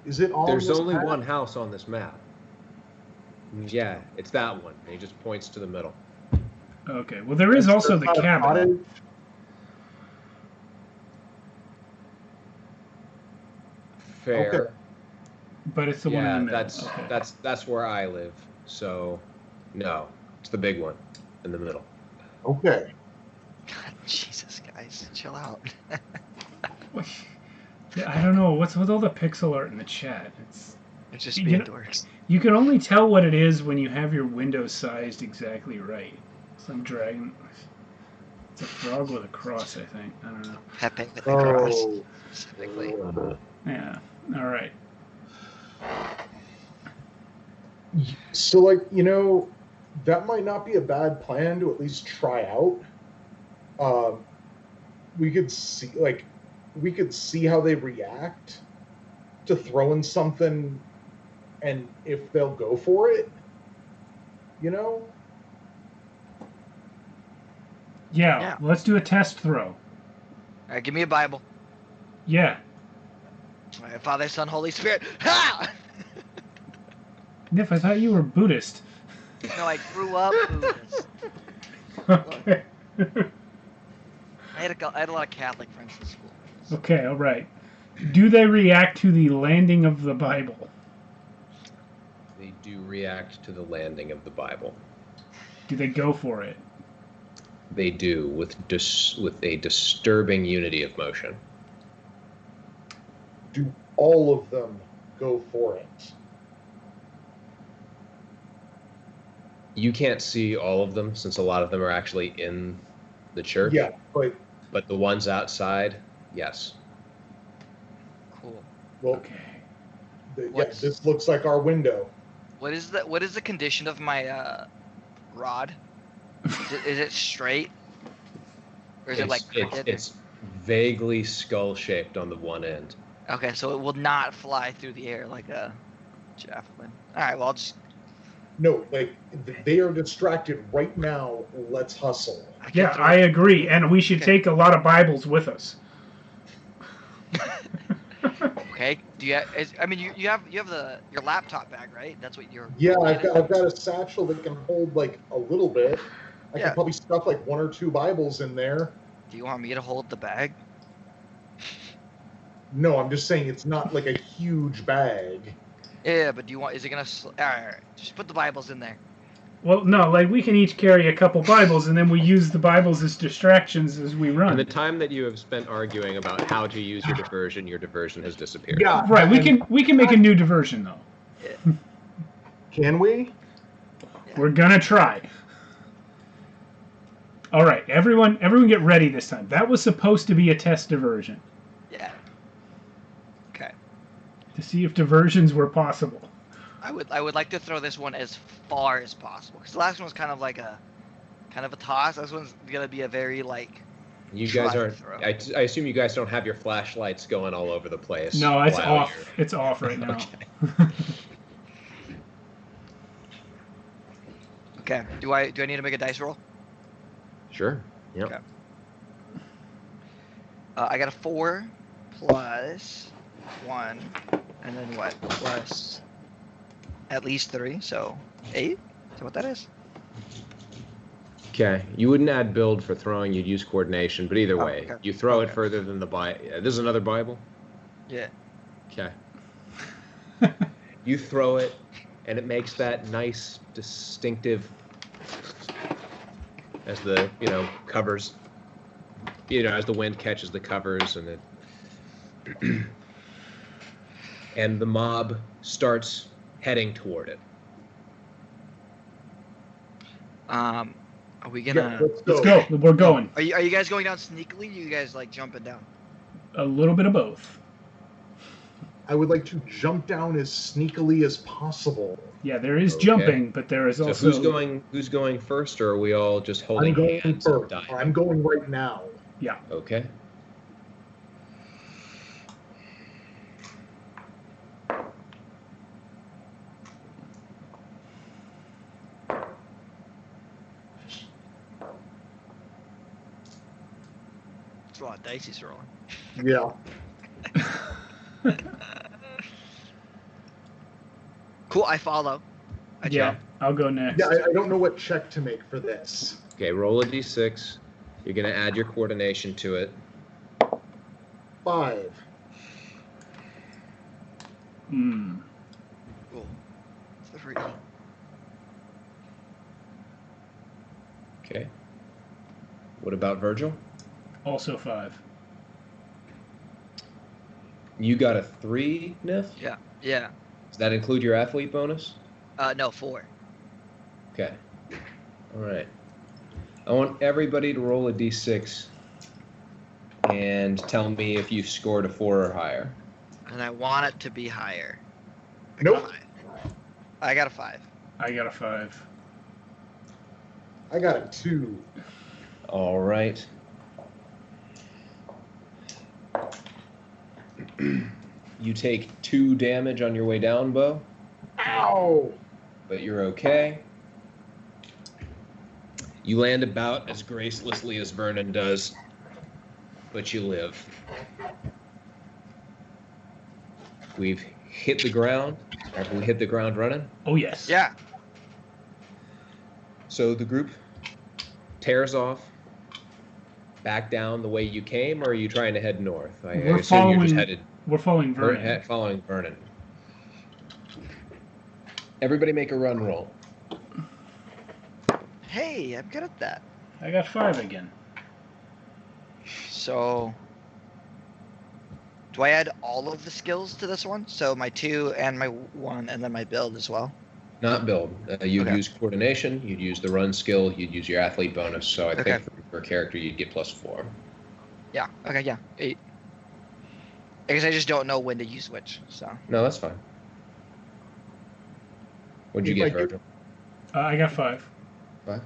Is it on There's this only map? one house on this map. Yeah, it's that one. And he just points to the middle. Okay. Well, there is also the cabin. Cottage? Fair. Okay. But it's the one in the middle. That's where I live. So, no, it's the big one in the middle. Okay. God, Jesus, guys, chill out. Yeah, I don't know. What's with all the pixel art in the chat? It's just being dorks. You can only tell what it is when you have your window sized exactly right. Some dragon. It's a frog with a cross, I think. I don't know. Pepe with the cross, Oh. specifically. Yeah. All right. So, that might not be a bad plan to at least try out. We could see how they react to throwing something, and if they'll go for it, Yeah. Let's do a test throw. All right, give me a Bible. Yeah. All right, Father, Son, Holy Spirit. Ha! Nif, I thought you were Buddhist. No, I grew up Buddhist. Okay. I had a lot of Catholic friends in school. Okay, all right. Do they react to the landing of the Bible? They do react to the landing of the Bible. Do they go for it? They do, with a disturbing unity of motion. Do all of them go for it? You can't see all of them since a lot of them are actually in the church. Yeah, But the ones outside, yes. Cool. well, Okay. this looks like our window. What is the condition of my rod? Is it straight? Or is it like crooked? It's vaguely skull-shaped on the one end. Okay, so it will not fly through the air like a javelin. All right, well, I'll just. No, like they are distracted right now. Let's hustle. Yeah, I agree, and we should take a lot of Bibles with us. Okay. Do you? I mean, you have your laptop bag, right? That's what you're. Yeah, I've got a satchel that can hold like a little bit. I Yeah. can probably stuff like 1 or 2 Bibles in there. Do you want me to hold the bag? No, I'm just saying it's not like a huge bag. Yeah, but do you want? Is it gonna? All right, just put the Bibles in there. Well, no, like we can each carry a couple Bibles, and then we use the Bibles as distractions as we run. And the time that you have spent arguing about how to use your diversion has disappeared. Yeah, Right, we can make a new diversion though. Can we? We're gonna try. All right, everyone get ready this time. That was supposed to be a test diversion Yeah. Okay. to see if diversions were possible. I would like to throw this one as far as possible because the last one was kind of a toss. This one's gonna be a very like. You guys try aren't. throw. I assume you guys don't have your flashlights going all over the place. No, it's while off. you're- It's off right now. Okay. Do I need to make a dice roll? Sure. Yep. Okay. I got a 4 plus 1, and then what? Plus at least 3, so 8. Is that what that is? Okay. You wouldn't add build for throwing. You'd use coordination. But either Oh, way, okay. you throw it Okay. further than the Bible. This is another Bible. Yeah. Okay. You throw it, and it makes that nice, distinctive, as the covers, as the wind catches the covers, and it, and the mob starts heading toward it. Are we Yeah, gonna? Let's go. We're going. Are you guys going down sneakily? Or you guys like jumping down? A little bit of both. I would like to jump down as sneakily as possible. Yeah, there is Okay. jumping, but there is So also. who's going first, or are we all just holding I'm going hands and first. diving? I'm going right now. Yeah. Okay. It's a lot of dice he's rolling. Yeah. Cool. I follow. I Yeah, jump. I'll go next. Yeah, I don't know what check to make for this. Okay. Roll a d6. You're gonna add your coordination to it. 5. Hmm. Cool. 3. Okay. What about Virgil? Also 5. You got a 3, Nif? Yeah. Yeah. Does that include your athlete bonus? No, 4. Okay. All right. I want everybody to roll a d6 and tell me if you scored a 4 or higher. And I want it to be higher. Nope. I got a 5. I got a 5. I got a 2. All right. You take 2 damage on your way down, Bo, Ow! but you're okay. You land about as gracelessly as Vernon does, but you live. We've hit the ground. Have we hit the ground running? Oh, yes. Yeah. So the group tears off back down the way you came, or are you trying to head north? I We're assume you're just following- headed We're following Vernon. following Vernon. Everybody make a run roll. Hey, I'm good at that. I got 5 again. So, do I add all of the skills to this one? So my 2 and my 1 and then my build as well? Not build. You'd Okay. use coordination, you'd use the run skill, you'd use your athlete bonus. So I Okay. think for a character, you'd get +4. Yeah. Okay. Yeah. 8. I guess I just don't know when to use which. So. No, that's fine. What'd you If get, I do- Virgil? I got 5. 5?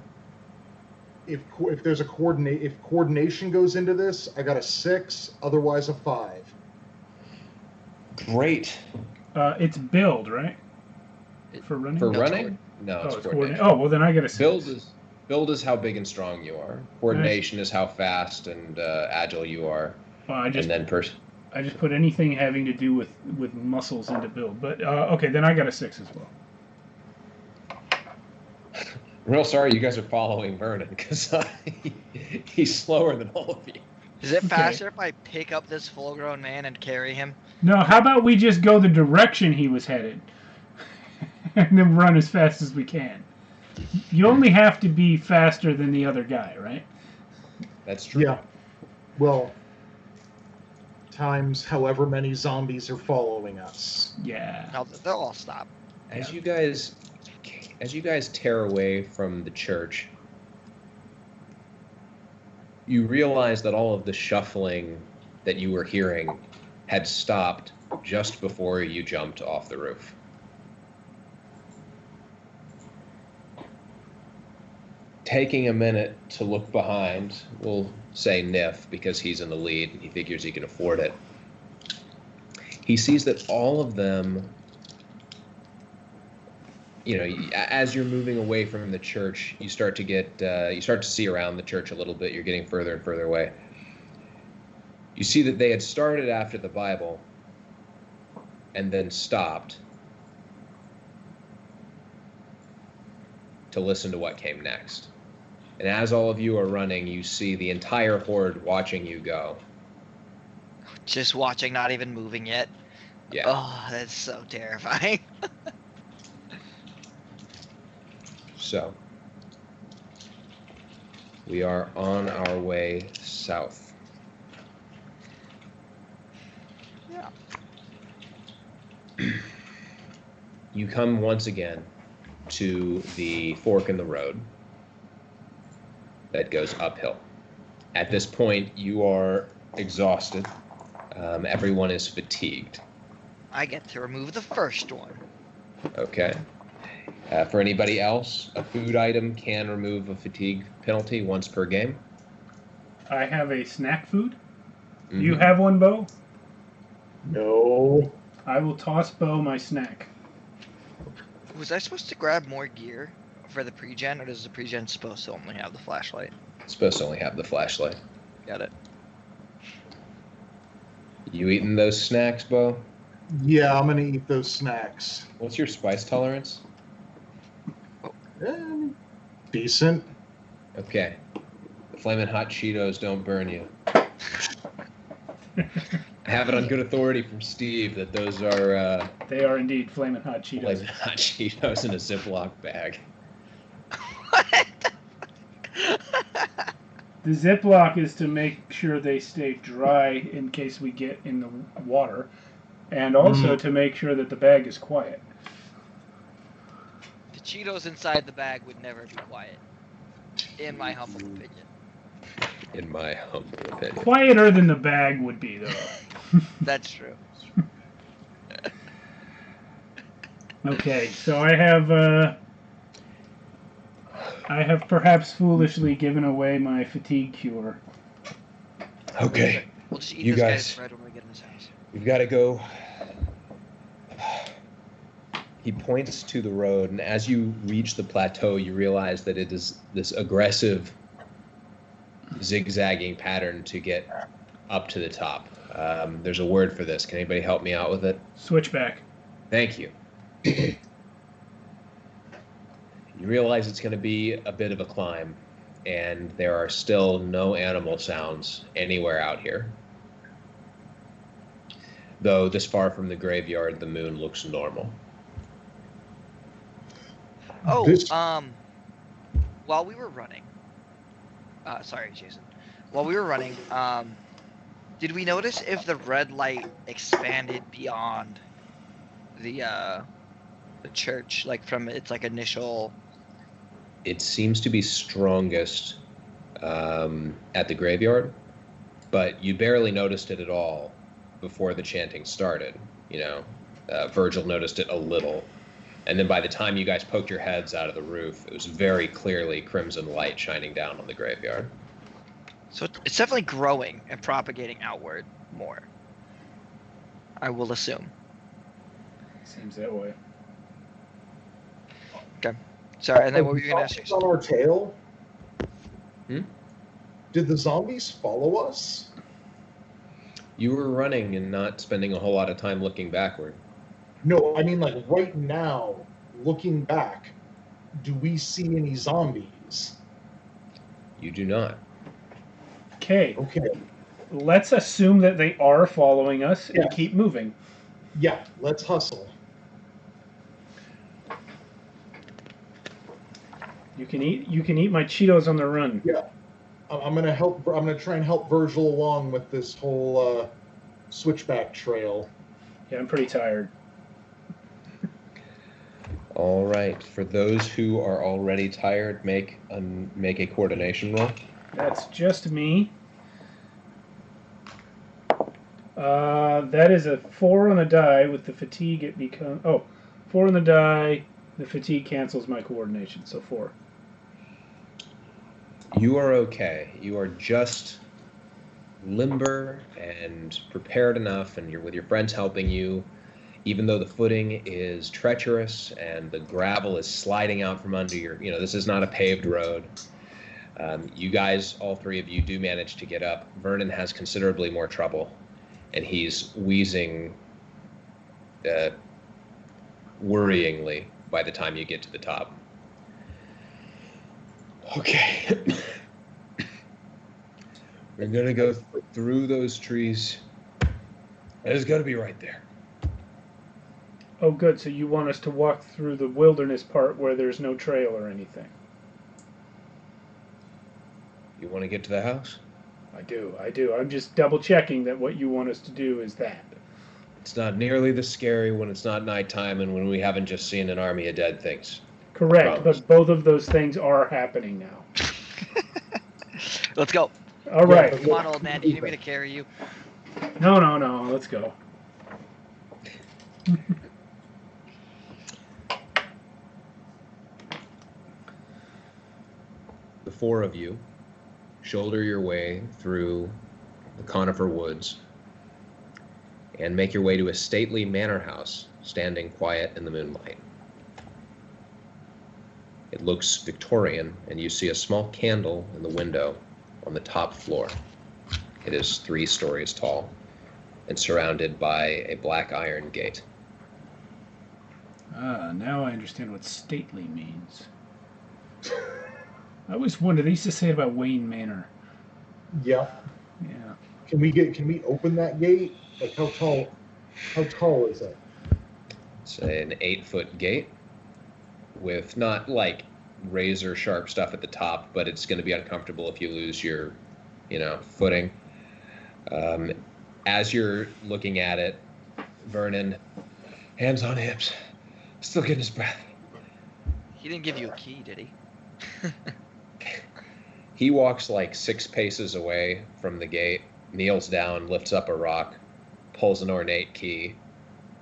If there's a coordination goes into this, I got a 6. Otherwise, a 5. Great. It's build, right? For running? For No, it's running? No, oh, it's it's coordination. coordinate. Oh, well, then I get a 6. Build is how big and strong you are. Coordination is how fast and agile you are. Well, I just put anything having to do with muscles into build. But okay, then I got a 6 as well. I'm real sorry you guys are following Vernon because he's slower than all of you. Is it Okay. faster if I pick up this full-grown man and carry him? No, how about we just go the direction he was headed, and then run as fast as we can? You only have to be faster than the other guy, right? That's true. Yeah. Well, times however many zombies are following us. Yeah. No, they'll all stop. As you guys tear away from the church, you realize that all of the shuffling that you were hearing had stopped just before you jumped off the roof. Taking a minute to look behind, we'll say Nif because he's in the lead and he figures he can afford it. He sees that all of them, as you're moving away from the church, you start to see around the church a little bit. You're getting further and further away. You see that they had started after the Bible and then stopped to listen to what came next. And as all of you are running, you see the entire horde watching you go. Just watching, not even moving yet. Yeah. Oh, that's so terrifying. So, we are on our way south. Yeah. You come once again to the fork in the road that goes uphill. At this point, you are exhausted. Everyone is fatigued. I get to remove the first one. Okay. For anybody else, a food item can remove a fatigue penalty once per game. I have a snack food. Mm-hmm. You have one, Bo? No. I will toss Bo my snack. Was I supposed to grab more gear for the pre-gen, or does the pre-gen supposed to only have the flashlight? It's supposed to only have the flashlight. Got it. You eating those snacks, Bo? Yeah, I'm gonna eat those snacks. What's your spice tolerance? Decent. Okay. The Flamin' Hot Cheetos don't burn you. I have it on good authority from Steve that those are They are indeed Flamin' Hot Cheetos. Flamin' Hot Cheetos in a Ziploc bag. What? The Ziploc is to make sure they stay dry in case we get in the water, and also to make sure that the bag is quiet. The Cheetos inside the bag would never be quiet, in my humble opinion. In my humble opinion. Quieter than the bag would be, though. That's true. Okay, so I have perhaps foolishly given away my fatigue cure. Okay. We'll just eat You this guys- guy's bread when we get in his house. We've got to go. He points to the road, and as you reach the plateau, you realize that it is this aggressive, zigzagging pattern to get up to the top. There's a word for this. Can anybody help me out with it? Switchback. Thank you. You realize it's going to be a bit of a climb, and there are still no animal sounds anywhere out here. Though this far from the graveyard, the moon looks normal. Oh, This- while we were running, sorry, Jason. While we were running, did we notice if the red light expanded beyond the the church, like from its like initial? It seems to be strongest at the graveyard, but you barely noticed it at all before the chanting started. Virgil noticed it a little, and then by the time you guys poked your heads out of the roof, it was very clearly crimson light shining down on the graveyard. So it's definitely growing and propagating outward more, I will assume. Seems that way. Okay. Sorry, and then what were you going to ask? Zombies on our tail? Hmm? Did the zombies follow us? You were running and not spending a whole lot of time looking backward. No, I mean like right now, looking back, do we see any zombies? You do not. Okay, Okay. let's assume that they are following us and Yes. keep moving. Yeah, let's hustle. You can eat my Cheetos on the run. Yeah. I'm gonna try and help Virgil along with this whole switchback trail. Yeah, I'm pretty tired. All right. For those who are already tired, make a coordination roll. That's just me. That is a 4 on the die. With the fatigue, it becomes 4 on the die. The fatigue cancels my coordination, so 4. You are okay. You are just limber and prepared enough, and you're with your friends helping you. Even though the footing is treacherous and the gravel is sliding out from under this is not a paved road. You guys, all three of you, do manage to get up. Vernon has considerably more trouble, and he's wheezing worryingly by the time you get to the top. Okay. We're going to go through those trees. It's going to be right there. Oh, good. So you want us to walk through the wilderness part where there's no trail or anything? You want to get to the house? I do. I'm just double checking that what you want us to do is that. It's not nearly this scary when it's not nighttime and when we haven't just seen an army of dead things. Correct, Promise. but both of those things are happening now. Let's go. All right. Come on, old man. Do you need me to carry you? No. Let's go. The four of you shoulder your way through the conifer woods and make your way to a stately manor house standing quiet in the moonlight. It looks Victorian, and you see a small candle in the window on the top floor. It is 3 stories tall and surrounded by a black iron gate. Now I understand what stately means. I always wondered, they used to say it about Wayne Manor. Yeah. Yeah. Can we open that gate? Like how tall is it? It's an 8-foot gate with not like razor sharp stuff at the top, but it's going to be uncomfortable if you lose your, footing. As you're looking at it, Vernon, hands on hips, still getting his breath. He didn't give you a key, did he? He walks like 6 paces away from the gate, kneels down, lifts up a rock, pulls an ornate key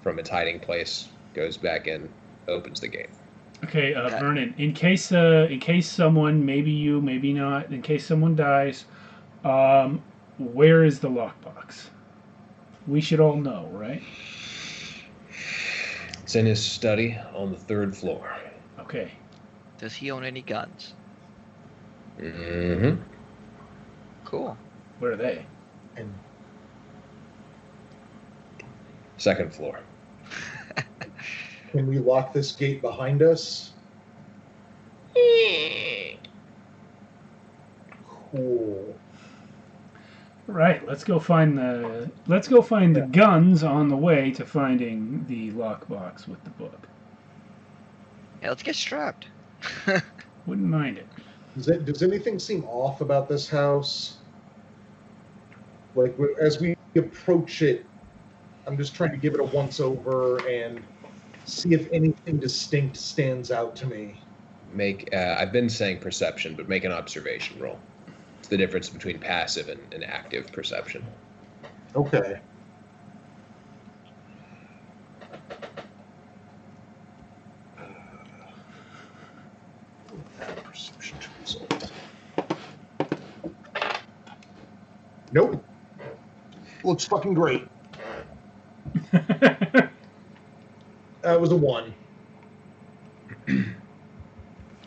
from its hiding place, goes back in, opens the gate. Okay, Vernon. In case someone, maybe you, maybe not, in case someone dies, where is the lockbox? We should all know, right? It's in his study on the 3rd floor. Okay. Does he own any guns? Mm-hmm. Cool. Where are they? And 2nd floor. can we lock this gate behind us? Cool. Right. Let's go find the guns on the way to finding the lockbox with the book. Yeah, let's get strapped. Wouldn't mind it. Does anything seem off about this house? Like as we approach it, I'm just trying to give it a once over and see if anything distinct stands out to me. Make. I've been saying perception, but make an observation roll. It's the difference between passive and active perception. Okay. Perception result. Nope. Looks fucking great. That was a 1.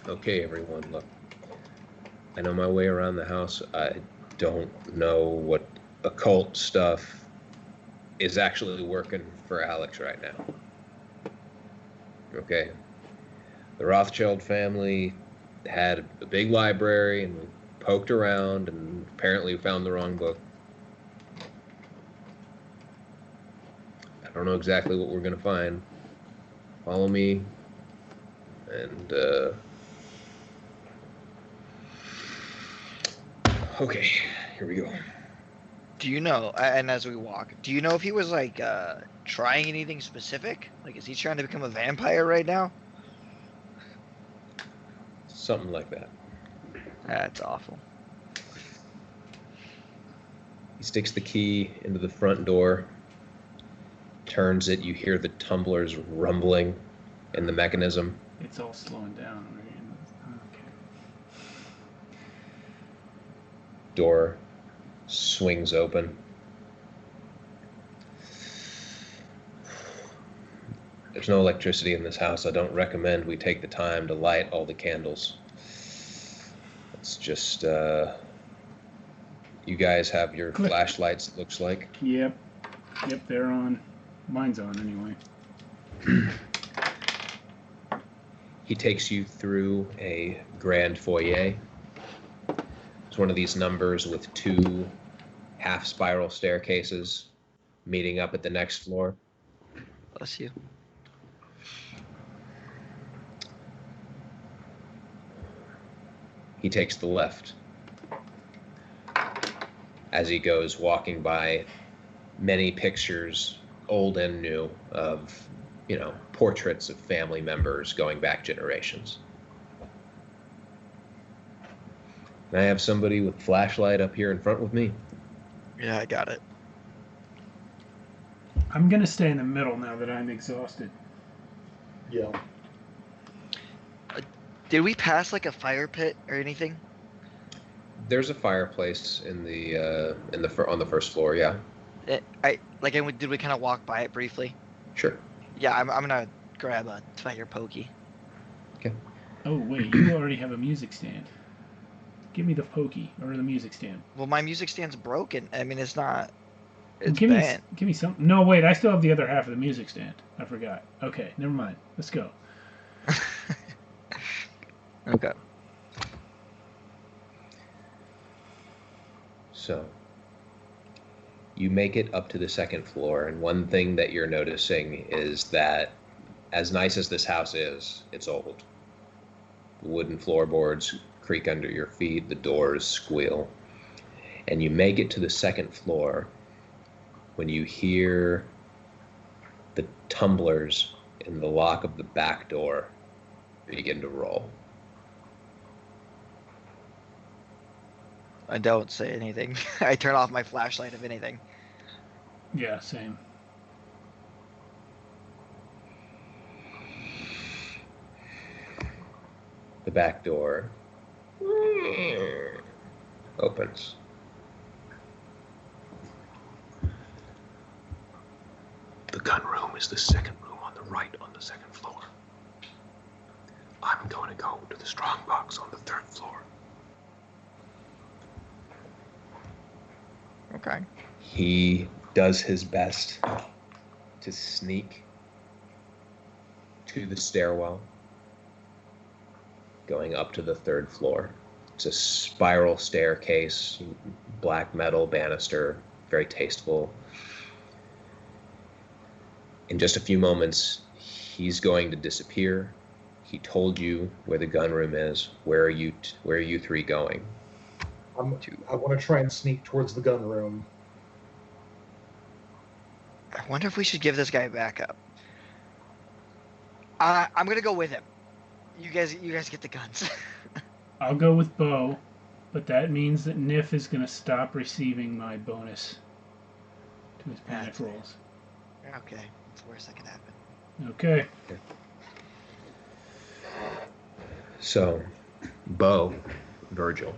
Okay, everyone, look. I know my way around the house. I don't know what occult stuff is actually working for Alex right now. Okay? The Rothschild family had a big library, and we poked around, and apparently found the wrong book. I don't know exactly what we're going to find. Follow me, and, okay, here we go. Do you know, and as we walk, do you know if he was like trying anything specific? Like, is he trying to become a vampire right now? Something like that. That's awful. He sticks the key into the front door, turns it. You hear the tumblers rumbling in the mechanism. It's all slowing down. Okay. Door swings open. There's no electricity in this house. I don't recommend we take the time to light all the candles. It's just, you guys have your Click. flashlights, it looks like. Yep, they're on. Mine's on anyway. He takes you through a grand foyer. It's one of these numbers with 2 half-spiral staircases meeting up at the next floor. Bless you. He takes the left. As he goes, walking by many pictures, old and new, of, portraits of family members going back generations. Can I have somebody with flashlight up here in front with me? Yeah, I got it. I'm gonna stay in the middle now that I'm exhausted. Yeah. Did we pass like a fire pit or anything? There's a fireplace on the first floor. Yeah. Did we kind of walk by it briefly? Sure. Yeah, I'm gonna grab a fire pokey. Okay. Oh wait, you already have a music stand. Give me the pokey or the music stand. Well, my music stand's broken. I mean, it's not. It's give bad. me some. No, wait, I still have the other half of the music stand. I forgot. Okay, never mind. Let's go. Okay. So, you make it up to the second floor, and one thing that you're noticing is that, as nice as this house is, it's old. The wooden floorboards creak under your feet, the doors squeal, and you make it to the second floor when you hear the tumblers in the lock of the back door begin to roll. I don't say anything. I turn off my flashlight, if anything. Yeah, same. The back door opens. The gun room is the second room on the right on the second floor. I'm going to go to the strong box on the third floor. Okay. He does his best to sneak to the stairwell going up to the third floor. It's a spiral staircase, black metal banister, very tasteful. In just a few moments, he's going to disappear. He told you where the gun room is. Where are you 3 going? I want to try and sneak towards the gun room. I wonder if we should give this guy backup. I'm gonna go with him. You guys get the guns. I'll go with Bo, but that means that Nif is going to stop receiving my bonus to his panic That's- rolls. Okay, it's the worst that could happen. Okay. So, Bo, Virgil,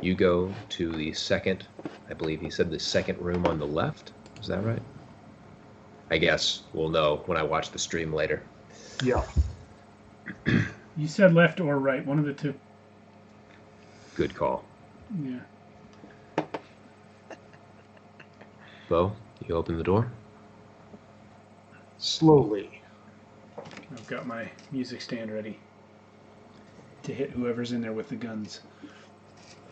you go to the second, I believe he said the second room on the left. Is that right? I guess we'll know when I watch the stream later. Yeah. You said left or right, one of the two. Good call. Yeah. Bo, you open the door? Slowly. I've got my music stand ready to hit whoever's in there with the guns.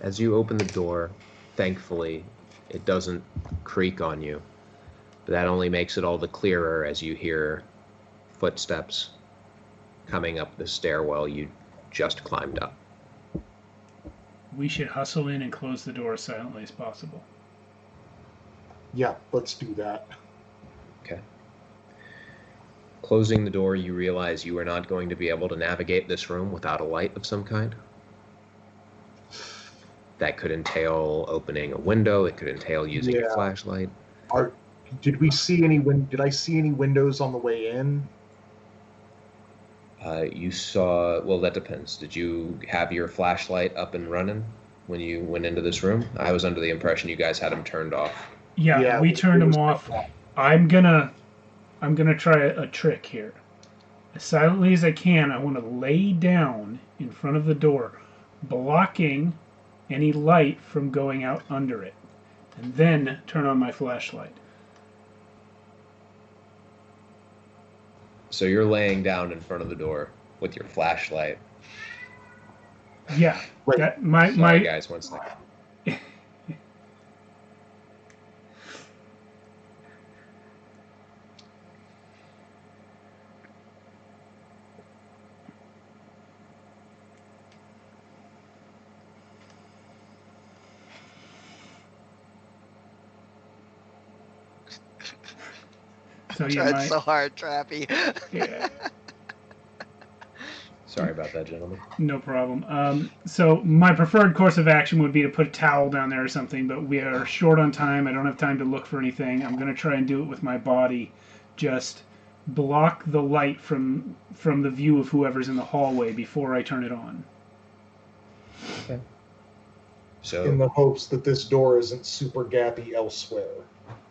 As you open the door, thankfully, it doesn't creak on you. But that only makes it all the clearer as you hear footsteps coming up the stairwell you just climbed up. We should hustle in and close the door as silently as possible. Yeah, let's do that. Okay. Closing the door, you realize you are not going to be able to navigate this room without a light of some kind. That could entail opening a window. It could entail using a flashlight. Did we see any Did I see any windows on the way in? You saw, well, that depends. Did you have your flashlight up and running when you went into this room? I was under the impression you guys had them turned off. Yeah, we turned them off. I'm gonna try a trick here. As silently as I can, I want to lay down in front of the door, blocking any light from going out under it, and then turn on my flashlight. So you're laying down in front of the door with your flashlight. Yeah, Right. that Sorry, guys, one second. So you Tried might. so hard, Trappy. Yeah. Sorry about that, gentlemen. No problem. So my preferred course of action would be to put a towel down there or something, but we are short on time. I don't have time to look for anything. I'm going to try and do it with my body. Just block the light from the view of whoever's in the hallway before I turn it on. Okay. In So the hopes that this door isn't super gappy elsewhere.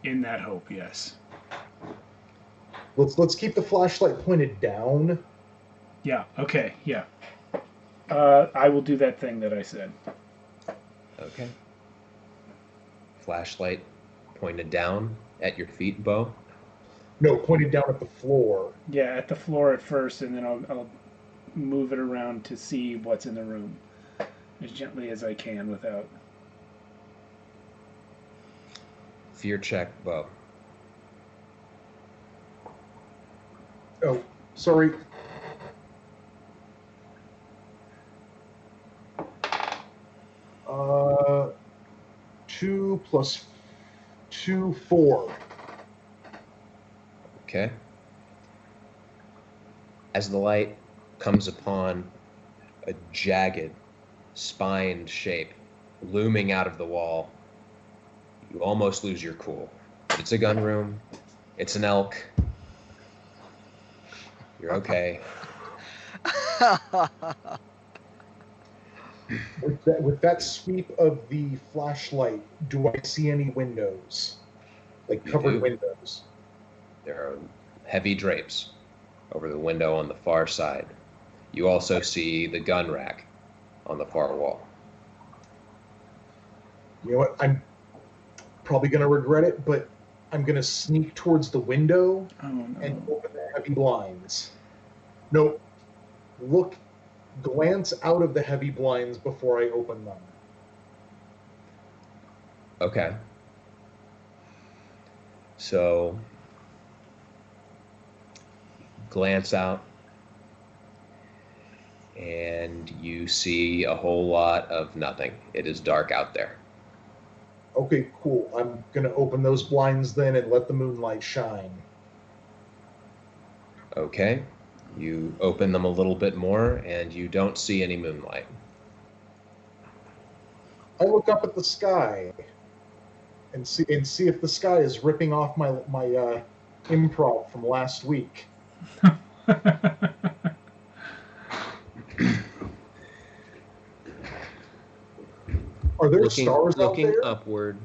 In that hope, yes. Let's keep the flashlight pointed down. Yeah, okay, yeah. I will do that thing that I said. okay. Flashlight pointed down at your feet, Bo. No, pointed down at the floor. Yeah, at the floor at first, and then I'll move it around to see what's in the room as gently as I can without... Fear check, Bo. Oh, sorry. Uh, 2 plus 2, 4. Okay. As the light comes upon a jagged, spined shape looming out of the wall, you almost lose your cool. But it's a gun room. It's an elk. You're okay. With that sweep of the flashlight, do I see any windows? Like You covered do. windows? There are heavy drapes over the window on the far side. You also see the gun rack on the far wall. You know what? I'm probably going to regret it, but I'm going to sneak towards the window Oh, no. and open the heavy blinds. No, glance out of the heavy blinds before I open them. Okay. So, glance out, and you see a whole lot of nothing. It is dark out there. Okay, cool. I'm going to open those blinds then and let the moonlight shine. Okay. You open them a little bit more, and you don't see any moonlight. I look up at the sky and see if the sky is ripping off my improv from last week. Are there stars out looking there? upward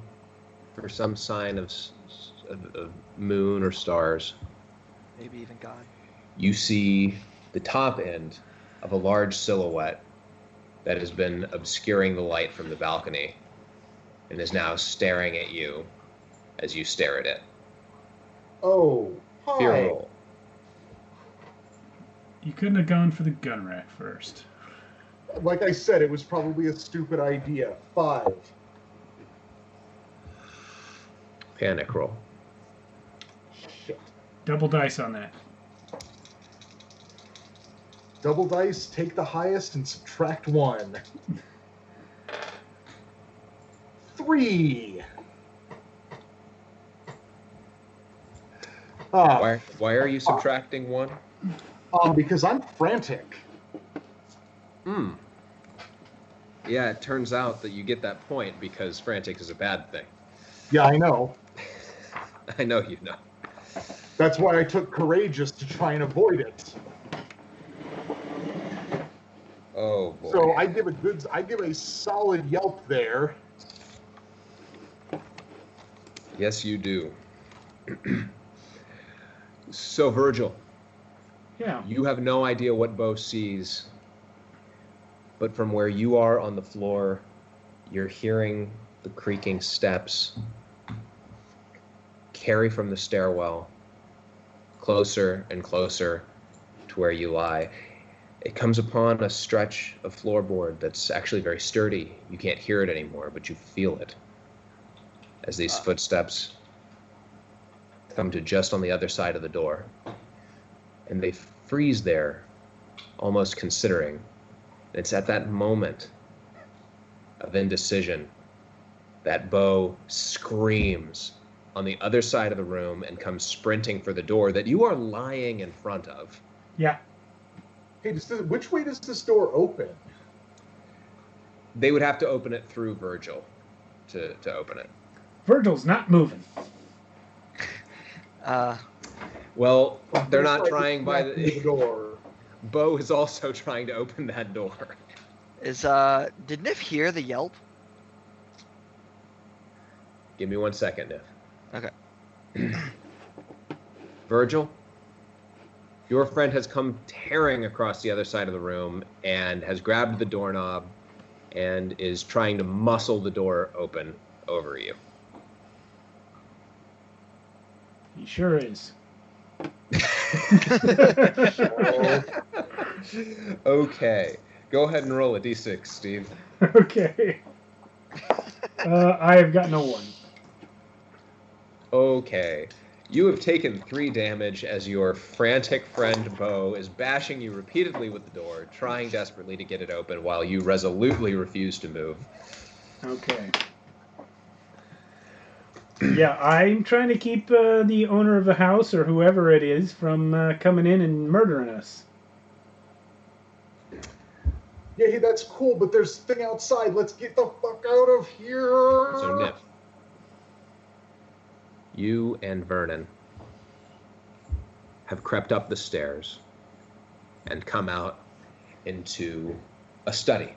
for some sign of moon or stars. Maybe even God. You see the top end of a large silhouette that has been obscuring the light from the balcony and is now staring at you as you stare at it. Oh, hi. Fear roll. You couldn't have gone for the gun rack first. Like I said, it was probably a stupid idea. 5. Panic roll. Shit. Double dice on that. Double dice, take the highest and subtract 1. 3. Why are you subtracting 1? Because I'm frantic. Yeah, it turns out that you get that point because frantic is a bad thing. Yeah, I know. I know you know. That's why I took courageous to try and avoid it. Oh boy. So I give a solid yelp there. Yes, you do. So Virgil, Yeah. you have no idea what Bo sees, but from where you are on the floor, you're hearing the creaking steps carry from the stairwell closer and closer to where you lie. It comes upon a stretch of floorboard that's actually very sturdy. You can't hear it anymore, but you feel it as these footsteps come to just on the other side of the door. And they freeze there, almost considering. It's at that moment of indecision that Bo screams on the other side of the room and comes sprinting for the door that you are lying in front of. Yeah. Hey, which way does this door open? They would have to open it through Virgil to open it. Virgil's not moving. Well, they're not trying by the door. Bo is also trying to open that door. Did Nif hear the yelp? Give me 1 second, Nif. Okay. Virgil, your friend has come tearing across the other side of the room and has grabbed the doorknob and is trying to muscle the door open over you. He sure is. Okay. Go ahead and roll a d6, Steve. Okay. I have got no 1. Okay. You have taken 3 damage as your frantic friend Bo is bashing you repeatedly with the door, trying desperately to get it open while you resolutely refuse to move. Okay. Yeah, I'm trying to keep the owner of the house, or whoever it is, from coming in and murdering us. Yeah, hey, that's cool, but there's a thing outside. Let's get the fuck out of here. So, Nif, you and Vernon have crept up the stairs and come out into a study.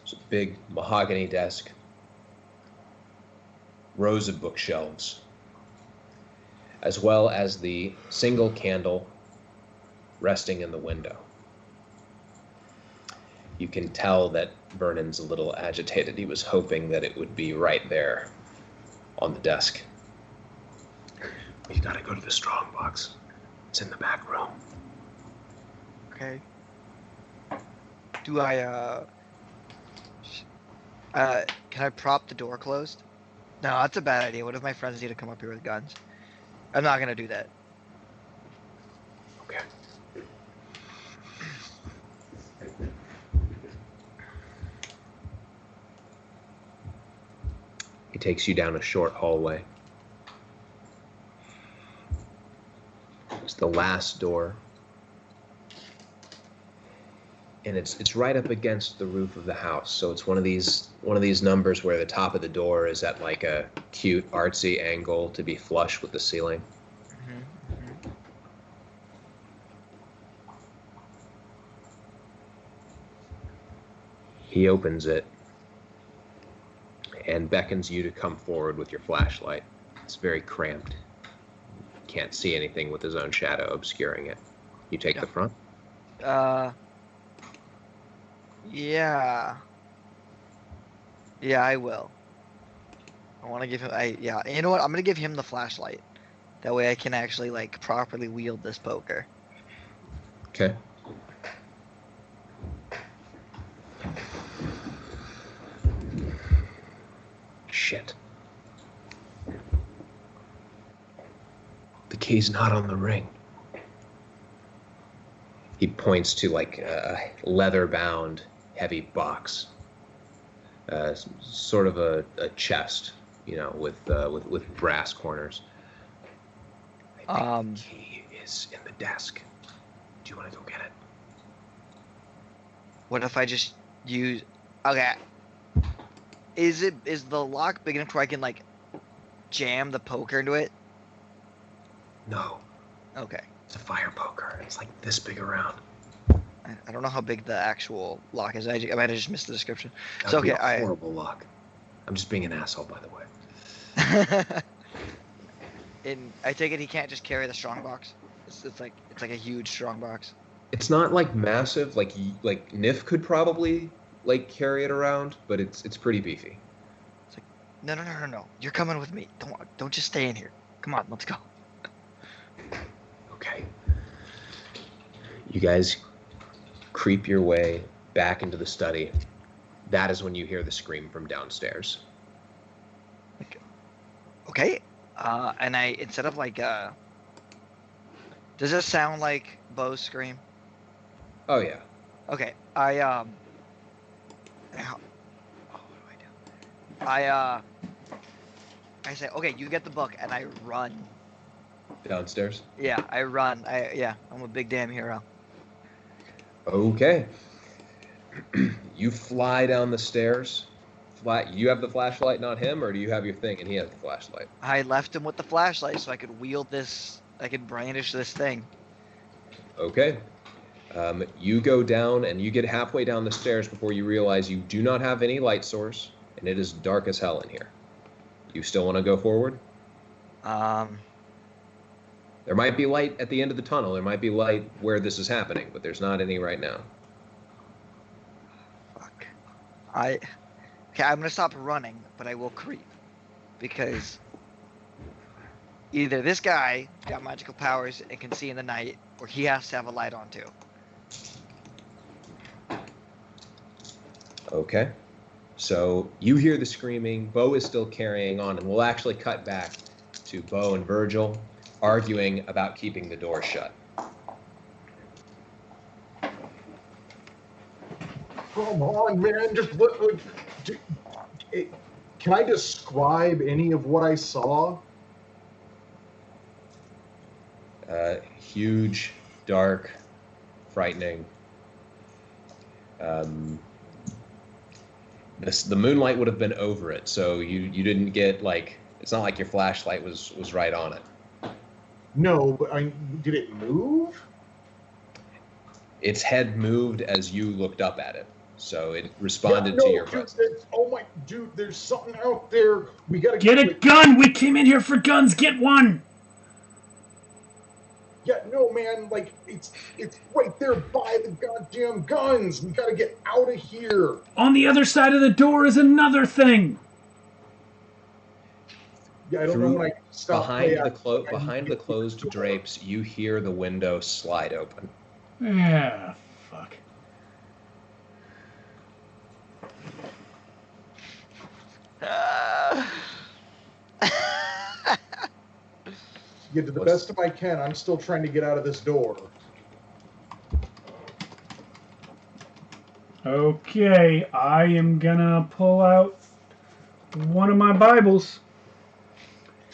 It's a big mahogany desk, rows of bookshelves, as well as the single candle resting in the window. You can tell that Vernon's a little agitated. He was hoping that it would be right there on the desk. You gotta go to the strong box. It's in the back room. Okay. Do I, can I prop the door closed? No, that's a bad idea. What if my friends need to come up here with guns? I'm not gonna do that. Okay. He takes you down a short hallway. the last door. And it's right up against the roof of the house. So it's one of these numbers where the top of the door is at like a cute artsy angle to be flush with the ceiling. He opens it and beckons you to come forward with your flashlight. It's very cramped. Can't see anything with his own shadow obscuring it. You take the front? Yeah. Yeah, I will. I want to give him. You know what? I'm gonna give him the flashlight. That way, I can actually like properly wield this poker. Okay. Shit. The key's not on the ring. He points to like a leather-bound, heavy box, sort of a chest, you know, with brass corners. I think the key is in the desk. Do you want to go get it? What if I just use? Okay. Is the lock big enough where I can like jam the poker into it? No. Okay. It's a fire poker. It's like this big around. I don't know how big the actual lock is. I might have just missed the description. That So would be okay, a horrible lock. I'm just being an asshole, by the way. And I take it he can't just carry the strong box. It's like a huge strong box. It's not like massive. Like Nif could probably like carry it around, but it's pretty beefy. It's like no. You're coming with me. Don't just stay in here. Come on, let's go. Okay. You guys creep your way back into the study. That is when you hear the scream from downstairs. Okay. And I instead of like does it sound like Bo's scream? Oh yeah. Okay. What do I do? I say, okay, you get the book, and I run. Downstairs? Yeah, I run. I'm a big damn hero. Okay. You fly down the stairs. You have the flashlight, not him, or do you have your thing and he has the flashlight? I left him with the flashlight so I could wield this. I could brandish this thing. Okay. You go down and you get halfway down the stairs before you realize you do not have any light source, and it is dark as hell in here. You still want to go forward? There might be light at the end of the tunnel. There might be light where this is happening, but there's not any right now. Fuck. Okay, I'm gonna stop running, but I will creep. Because either this guy got magical powers and can see in the night, or he has to have a light on too. Okay. So you hear the screaming. Bo is still carrying on, and we'll actually cut back to Bo and Virgil arguing about keeping the door shut. Come on, man. Just look. Can I describe any of what I saw? Huge, dark, frightening. The moonlight would have been over it, so you didn't get like, it's not like your flashlight was right on it. No, but did it move? Its head moved as you looked up at it, so it responded to your presence. Oh my, dude, there's something out there. We gotta Get a gun! We came in here for guns. Get one. Yeah, no, man. Like it's right there by the goddamn guns. We gotta get out of here. On the other side of the door is another thing. Yeah, I don't know when I stop. Behind the closed drapes, you hear the window slide open. Yeah, fuck. Yeah, to the best of I can, I'm still trying to get out of this door. Okay, I am gonna pull out one of my Bibles,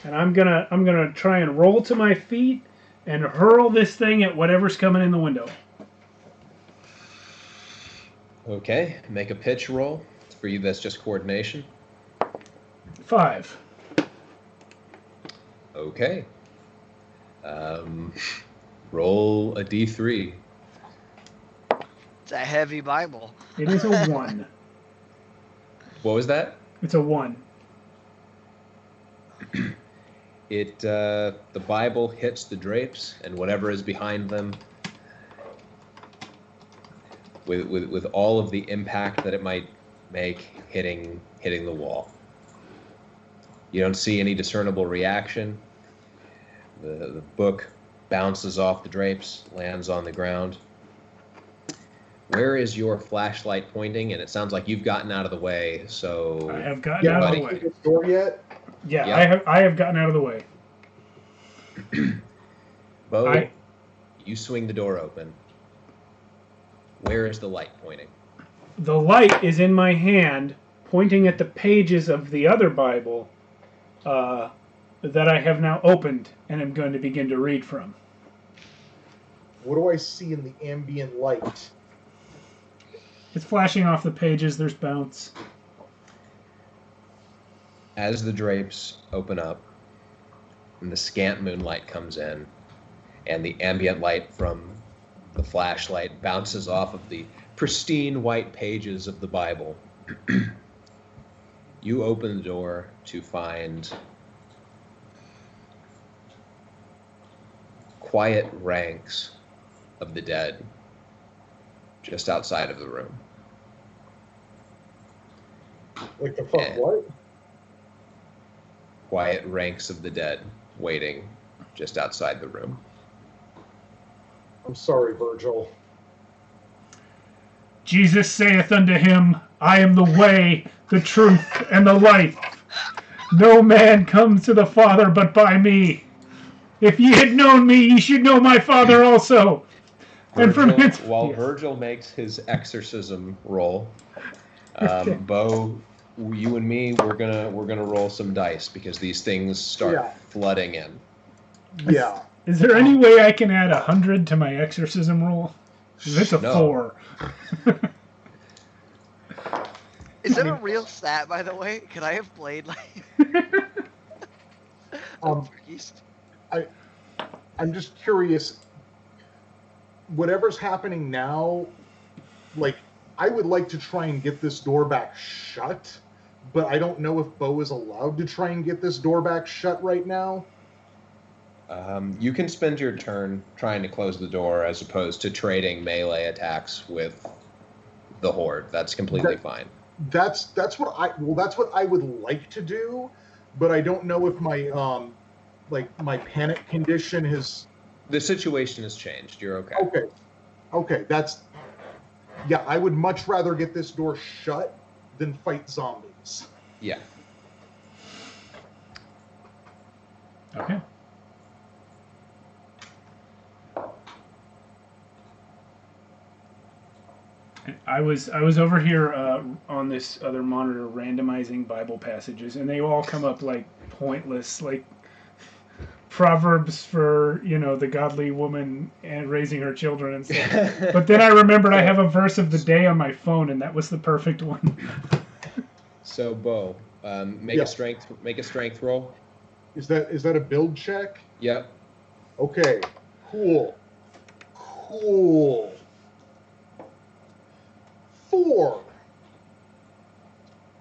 and I'm gonna try and roll to my feet and hurl this thing at whatever's coming in the window. Okay, make a pitch roll. For you, that's just coordination. 5. Okay. Roll a d3. It's a heavy Bible. It is a 1. What was that? It's a 1. The Bible hits the drapes and whatever is behind them with all of the impact that it might make hitting the wall. You don't see any discernible reaction. The book bounces off the drapes, lands on the ground. Where is your flashlight pointing? And it sounds like you've gotten out of the way, so... I have gotten out of the way. Have you the door yet? Yeah, Yep. I have gotten out of the way. Bo, you swing the door open. Where is the light pointing? The light is in my hand, pointing at the pages of the other Bible that I have now opened and am going to begin to read from. What do I see in the ambient light? It's flashing off the pages. There's bounce. As the drapes open up and the scant moonlight comes in and the ambient light from the flashlight bounces off of the pristine white pages of the Bible, you open the door to find quiet ranks of the dead just outside of the room. Like the fuck, what? Quiet ranks of the dead waiting just outside the room. I'm sorry, Virgil. Jesus saith unto him, I am the way, the truth, and the life. No man comes to the Father but by me. If ye had known me, ye should know my Father also. And from Virgil, hence, while yes. Virgil makes his exorcism roll, Bo, you and me, we're gonna roll some dice because these things start flooding in. Yeah. Is there any way I can add 100 to my exorcism roll? 'Cause it's a 4. Is it a real stat, by the way? Could I have played like? I'm just curious. Whatever's happening now, like, I would like to try and get this door back shut, but I don't know if Bo is allowed to try and get this door back shut right now. You can spend your turn trying to close the door as opposed to trading melee attacks with the horde. That's completely fine. That's what I would like to do, but I don't know if my my panic condition has. The situation has changed. You're okay. Okay, I would much rather get this door shut than fight zombies. Yeah. Okay. I was over here on this other monitor randomizing Bible passages, and they all come up like pointless, like proverbs for the godly woman and raising her children and stuff. But then I remembered I have a verse of the day on my phone, and that was the perfect one. So Bo, make a strength roll. Is that a build check? Yep. Okay. Cool. 4.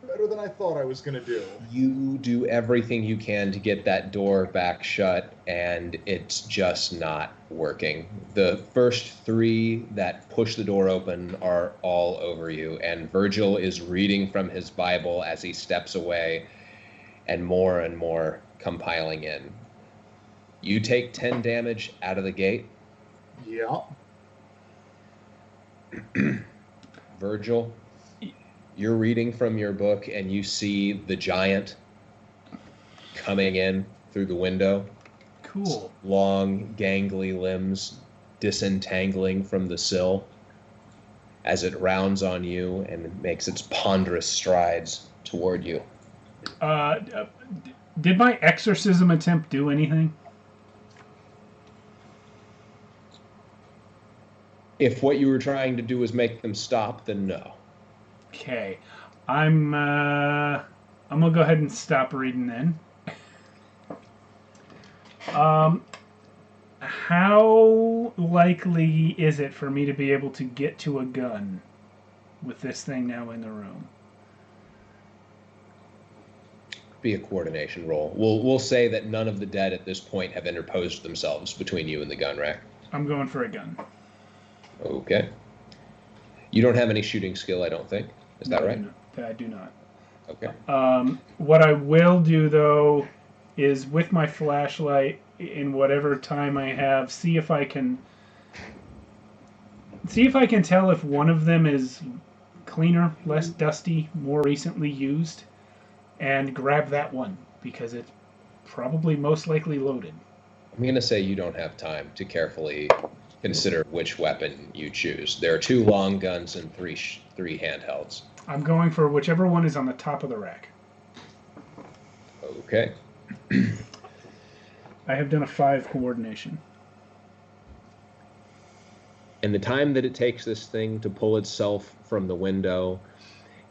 Better than I thought I was going to do. You do everything you can to get that door back shut, and it's just not working. The first 3 that push the door open are all over you, and Virgil is reading from his Bible as he steps away, and more come piling in. You take 10 damage out of the gate. Yeah. Virgil, you're reading from your book and you see the giant coming in through the window. Cool. Long, gangly limbs disentangling from the sill as it rounds on you and makes its ponderous strides toward you. Did my exorcism attempt do anything? If what you were trying to do was make them stop, then no. Okay. I'm gonna go ahead and stop reading then. How likely is it for me to be able to get to a gun with this thing now in the room? Be a coordination roll. We'll say that none of the dead at this point have interposed themselves between you and the gun rack. I'm going for a gun. Okay. You don't have any shooting skill, I don't think. Is that right? I do not. Okay. What I will do though is with my flashlight in whatever time I have, see if I can tell if one of them is cleaner, less dusty, more recently used, and grab that one because it's probably most likely loaded. I'm going to say you don't have time to carefully consider which weapon you choose. There are 2 long guns and three handhelds. I'm going for whichever one is on the top of the rack. Okay. I have done a 5 coordination. And the time that it takes this thing to pull itself from the window,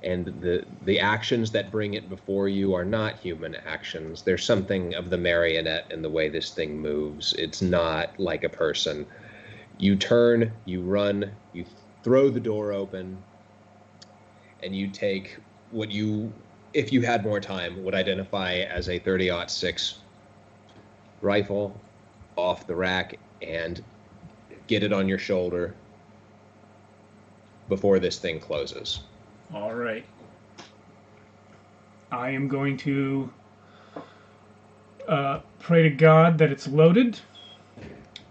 and the actions that bring it before you are not human actions. There's something of the marionette in the way this thing moves. It's not like a person. You turn, you run, you throw the door open, and you take what you, if you had more time, would identify as a 30-06 rifle off the rack and get it on your shoulder before this thing closes. All right. I am going to pray to God that it's loaded,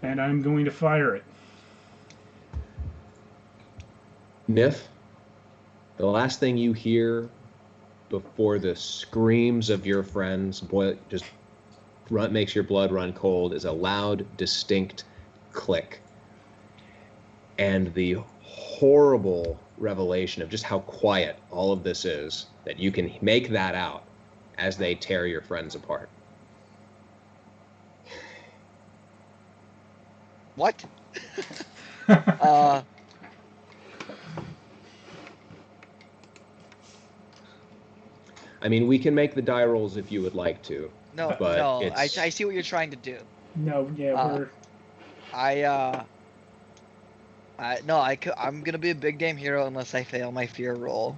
and I'm going to fire it. Nif, the last thing you hear before the screams of your friends makes your blood run cold is a loud, distinct click. And the horrible revelation of just how quiet all of this is, that you can make that out as they tear your friends apart. What? I mean, we can make the die rolls if you would like to. No, but no. I see what you're trying to do. No, yeah, I'm gonna be a big damn hero unless I fail my fear roll.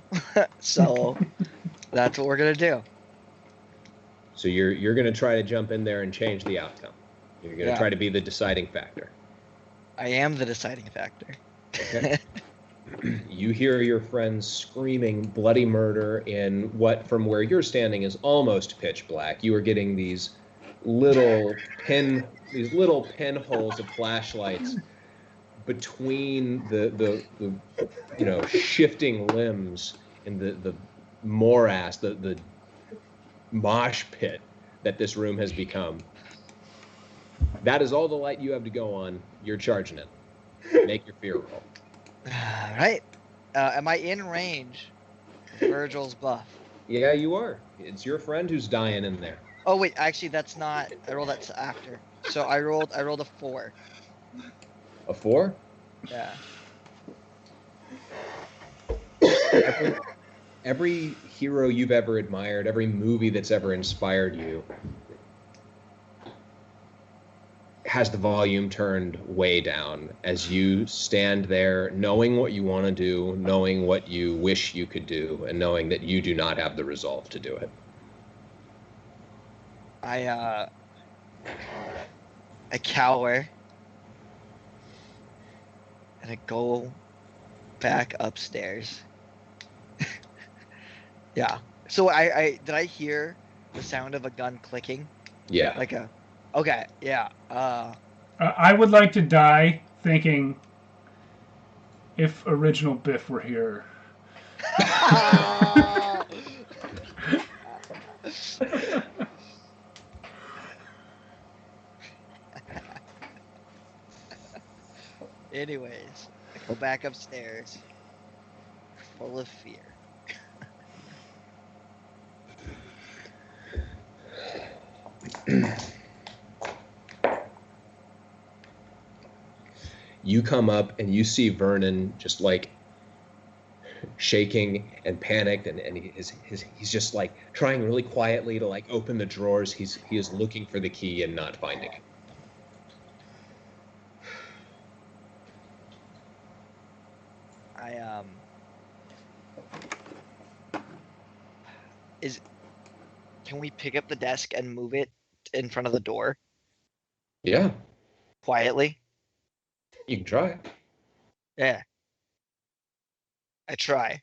So that's what we're gonna do. So you're gonna try to jump in there and change the outcome. You're gonna try to be the deciding factor. I am the deciding factor. Okay. You hear your friends screaming bloody murder in what, from where you're standing, is almost pitch black. You are getting these little pinholes of flashlights between the shifting limbs and the morass, the mosh pit that this room has become. That is all the light you have to go on. You're charging it. Make your fear roll. All right. Am I in range of Virgil's buff? Yeah, you are. It's your friend who's dying in there. Oh wait, actually that's not. I rolled that after. So I rolled a 4. A 4? Yeah. Every hero you've ever admired, every movie that's ever inspired you, has the volume turned way down as you stand there knowing what you want to do, knowing what you wish you could do, and knowing that you do not have the resolve to do it. I cower and I go back upstairs. Yeah. So I did I hear the sound of a gun clicking? Yeah. Like a. Okay. Yeah. I would like to die thinking if original Biff were here. Anyways, I go back upstairs, full of fear. You come up and you see Vernon just like shaking and panicked, and he's just like trying really quietly to like open the drawers. He is looking for the key and not finding it. Can we pick up the desk and move it in front of the door Yeah, quietly? you can try. Yeah. I try.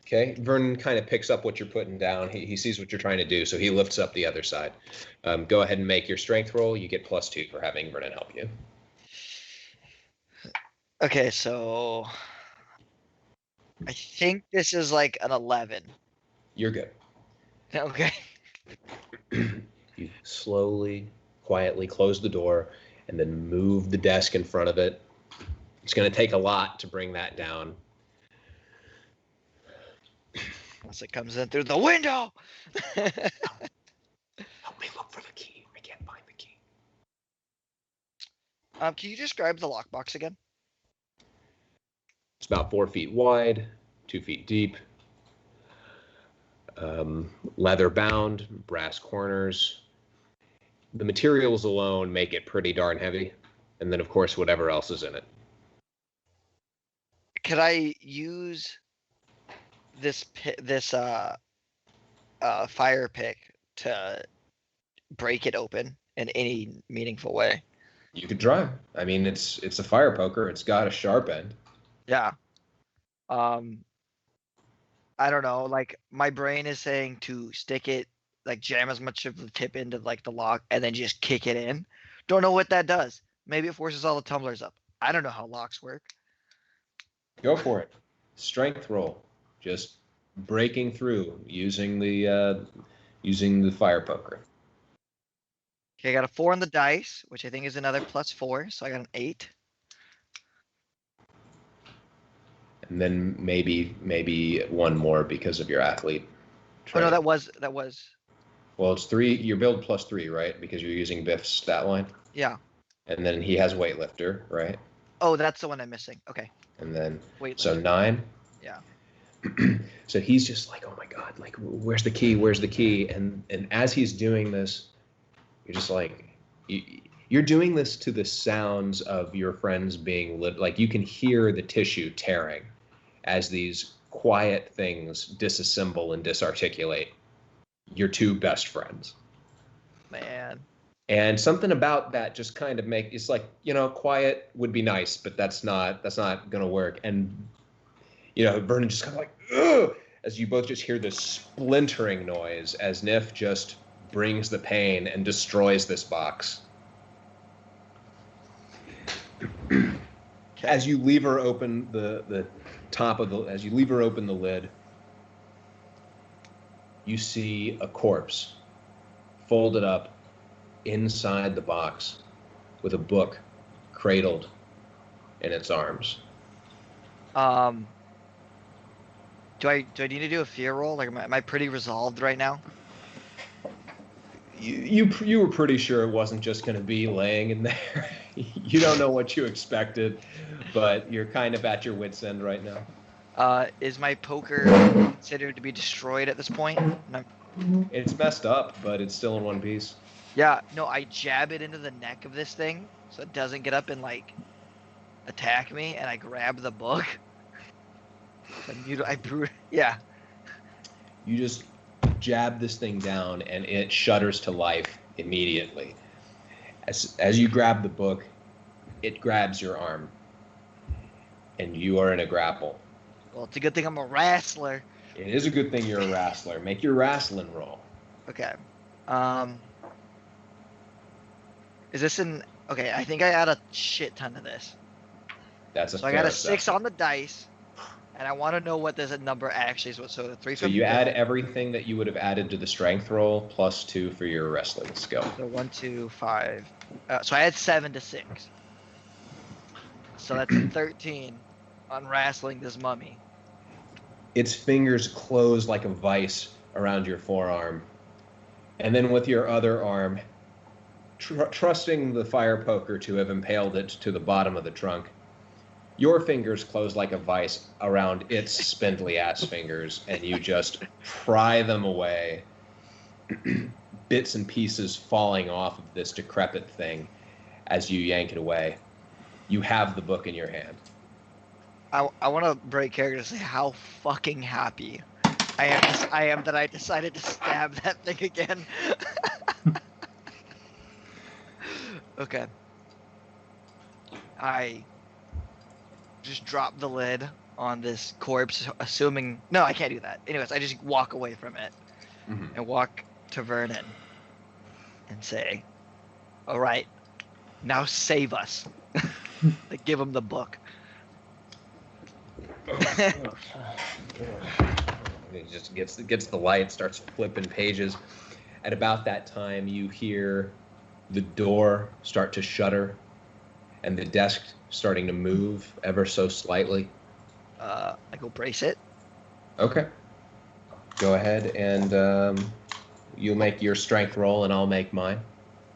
Okay, Vernon kind of picks up what you're putting down. He sees what you're trying to do, so he lifts up the other side. Go ahead and make your strength roll. You get +2 for having Vernon help you. Okay, so I think this is like an 11. You're good. Okay. You slowly, quietly close the door and then move the desk in front of it. It's going to take a lot to bring that down. Once it comes in through the window. Help me look for the key. I can't find the key. Can you describe the lockbox again? It's about 4 feet wide, 2 feet deep, leather bound, brass corners. The materials alone make it pretty darn heavy. And then, of course, whatever else is in it. Could I use this fire pick to break it open in any meaningful way? You could try. I mean, it's a fire poker. It's got a sharp end. Yeah. I don't know. Like my brain is saying to stick it, like jam as much of the tip into like the lock, and then just kick it in. Don't know what that does. Maybe it forces all the tumblers up. I don't know how locks work. Go for it. Strength roll. Just breaking through using the fire poker. Okay, I got a 4 on the dice, which I think is another +4, so I got an 8. And then maybe one more because of your athlete. Oh no, that was. Well, it's 3. Your build +3, right? Because you're using Biff's stat line. Yeah. And then he has weightlifter, right? Oh, that's the one I'm missing. Okay. And then Weightlifter. So 9. Yeah. So he's just like, oh my god, like where's the key? Where's the key? And as he's doing this, you're just like, you're doing this to the sounds of your friends being lit. Like you can hear the tissue tearing as these quiet things disassemble and disarticulate your two best friends. Man. And something about that just kind of it's like, quiet would be nice, but that's not gonna work. And Vernon just kind of like, ugh, as you both just hear this splintering noise as Nif just brings the pain and destroys this box. As you lever open the top of as you lever open the lid, you see a corpse folded up inside the box with a book cradled in its arms. Do I need to do a fear roll? Like, am I pretty resolved right now? You were pretty sure it wasn't just going to be laying in there. You don't know what you expected, but you're kind of at your wit's end right now. Is my poker considered to be destroyed at this point? No. It's messed up, but it's still in one piece. Yeah, no, I jab it into the neck of this thing so it doesn't get up and like attack me, and I grab the book. Yeah. You just jab this thing down, and it shudders to life immediately. As you grab the book, it grabs your arm, and you are in a grapple. Well, it's a good thing I'm a wrestler. It is a good thing you're a wrestler. Make your wrestling roll. Okay. Is this okay, I think I add a shit ton to this. That's so I got a 6 on the dice, and I want to know what this number actually is. So 3. So you add everything that you would have added to the strength roll +2 for your wrestling skill. So 1, 2, 5. So I had 7 to 6. So that's 13 on wrestling this mummy. Its fingers close like a vice around your forearm, and then with your other arm, trusting the fire poker to have impaled it to the bottom of the trunk, your fingers close like a vice around its spindly ass fingers, and you just pry them away, bits and pieces falling off of this decrepit thing as you yank it away. You have the book in your hand. I want to break character to say how fucking happy I am that I decided to stab that thing again. Okay. I just drop the lid on this corpse, assuming... No, I can't do that. Anyways, I just walk away from it and walk to Vernon and say, all right, now save us. Like, give him the book. He just gets the light, starts flipping pages. At about that time, you hear the door start to shudder and the desk starting to move ever so slightly. I go brace it. Okay. Go ahead and you'll make your strength roll and I'll make mine.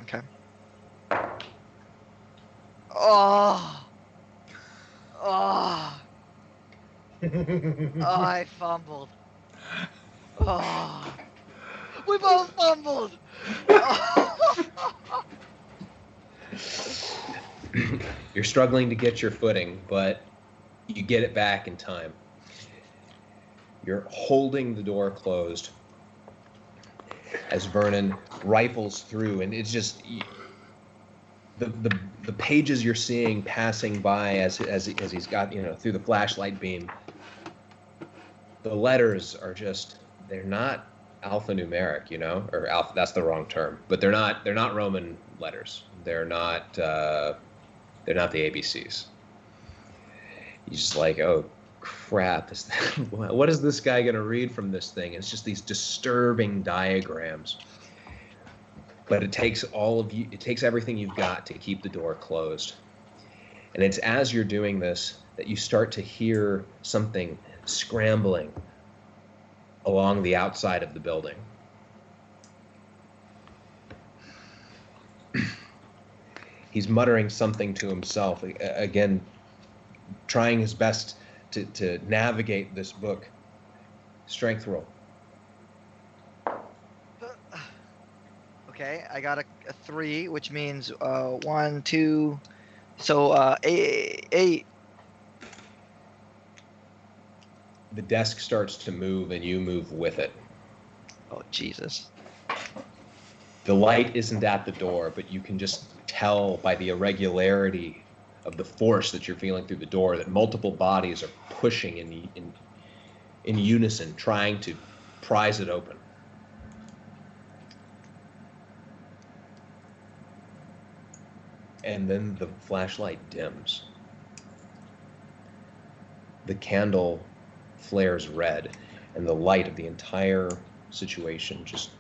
Okay. Oh, I fumbled. Oh, we both fumbled. Oh. You're struggling to get your footing, but you get it back in time. You're holding the door closed as Vernon rifles through, and it's just the pages you're seeing passing by as he's got, through the flashlight beam. The letters are just, they're not alphanumeric, or alpha, that's the wrong term, but they're not Roman letters. They're not the ABCs. He's just like, oh crap, what is this guy gonna read from this thing? It's just these disturbing diagrams. But it takes everything you've got to keep the door closed. And it's as you're doing this that you start to hear something scrambling along the outside of the building. He's muttering something to himself, again, trying his best to navigate this book. Strength roll. Okay, I got a 3, which means 1, 2, so 8. The desk starts to move and you move with it. Oh, Jesus. The light isn't at the door, but you can just tell by the irregularity of the force that you're feeling through the door that multiple bodies are pushing in unison, trying to prise it open. And then the flashlight dims. The candle flares red, and the light of the entire situation just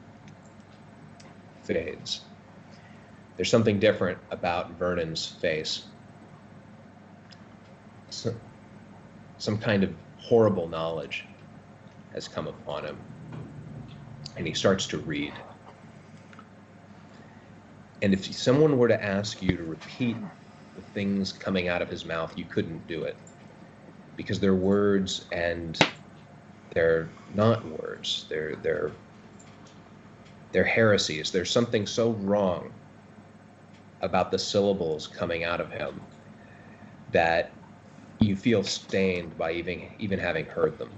fades. There's something different about Vernon's face. Some kind of horrible knowledge has come upon him, and he starts to read. And if someone were to ask you to repeat the things coming out of his mouth, you couldn't do it. Because they're words and they're not words. They're heresies. There's something so wrong about the syllables coming out of him that you feel stained by even having heard them.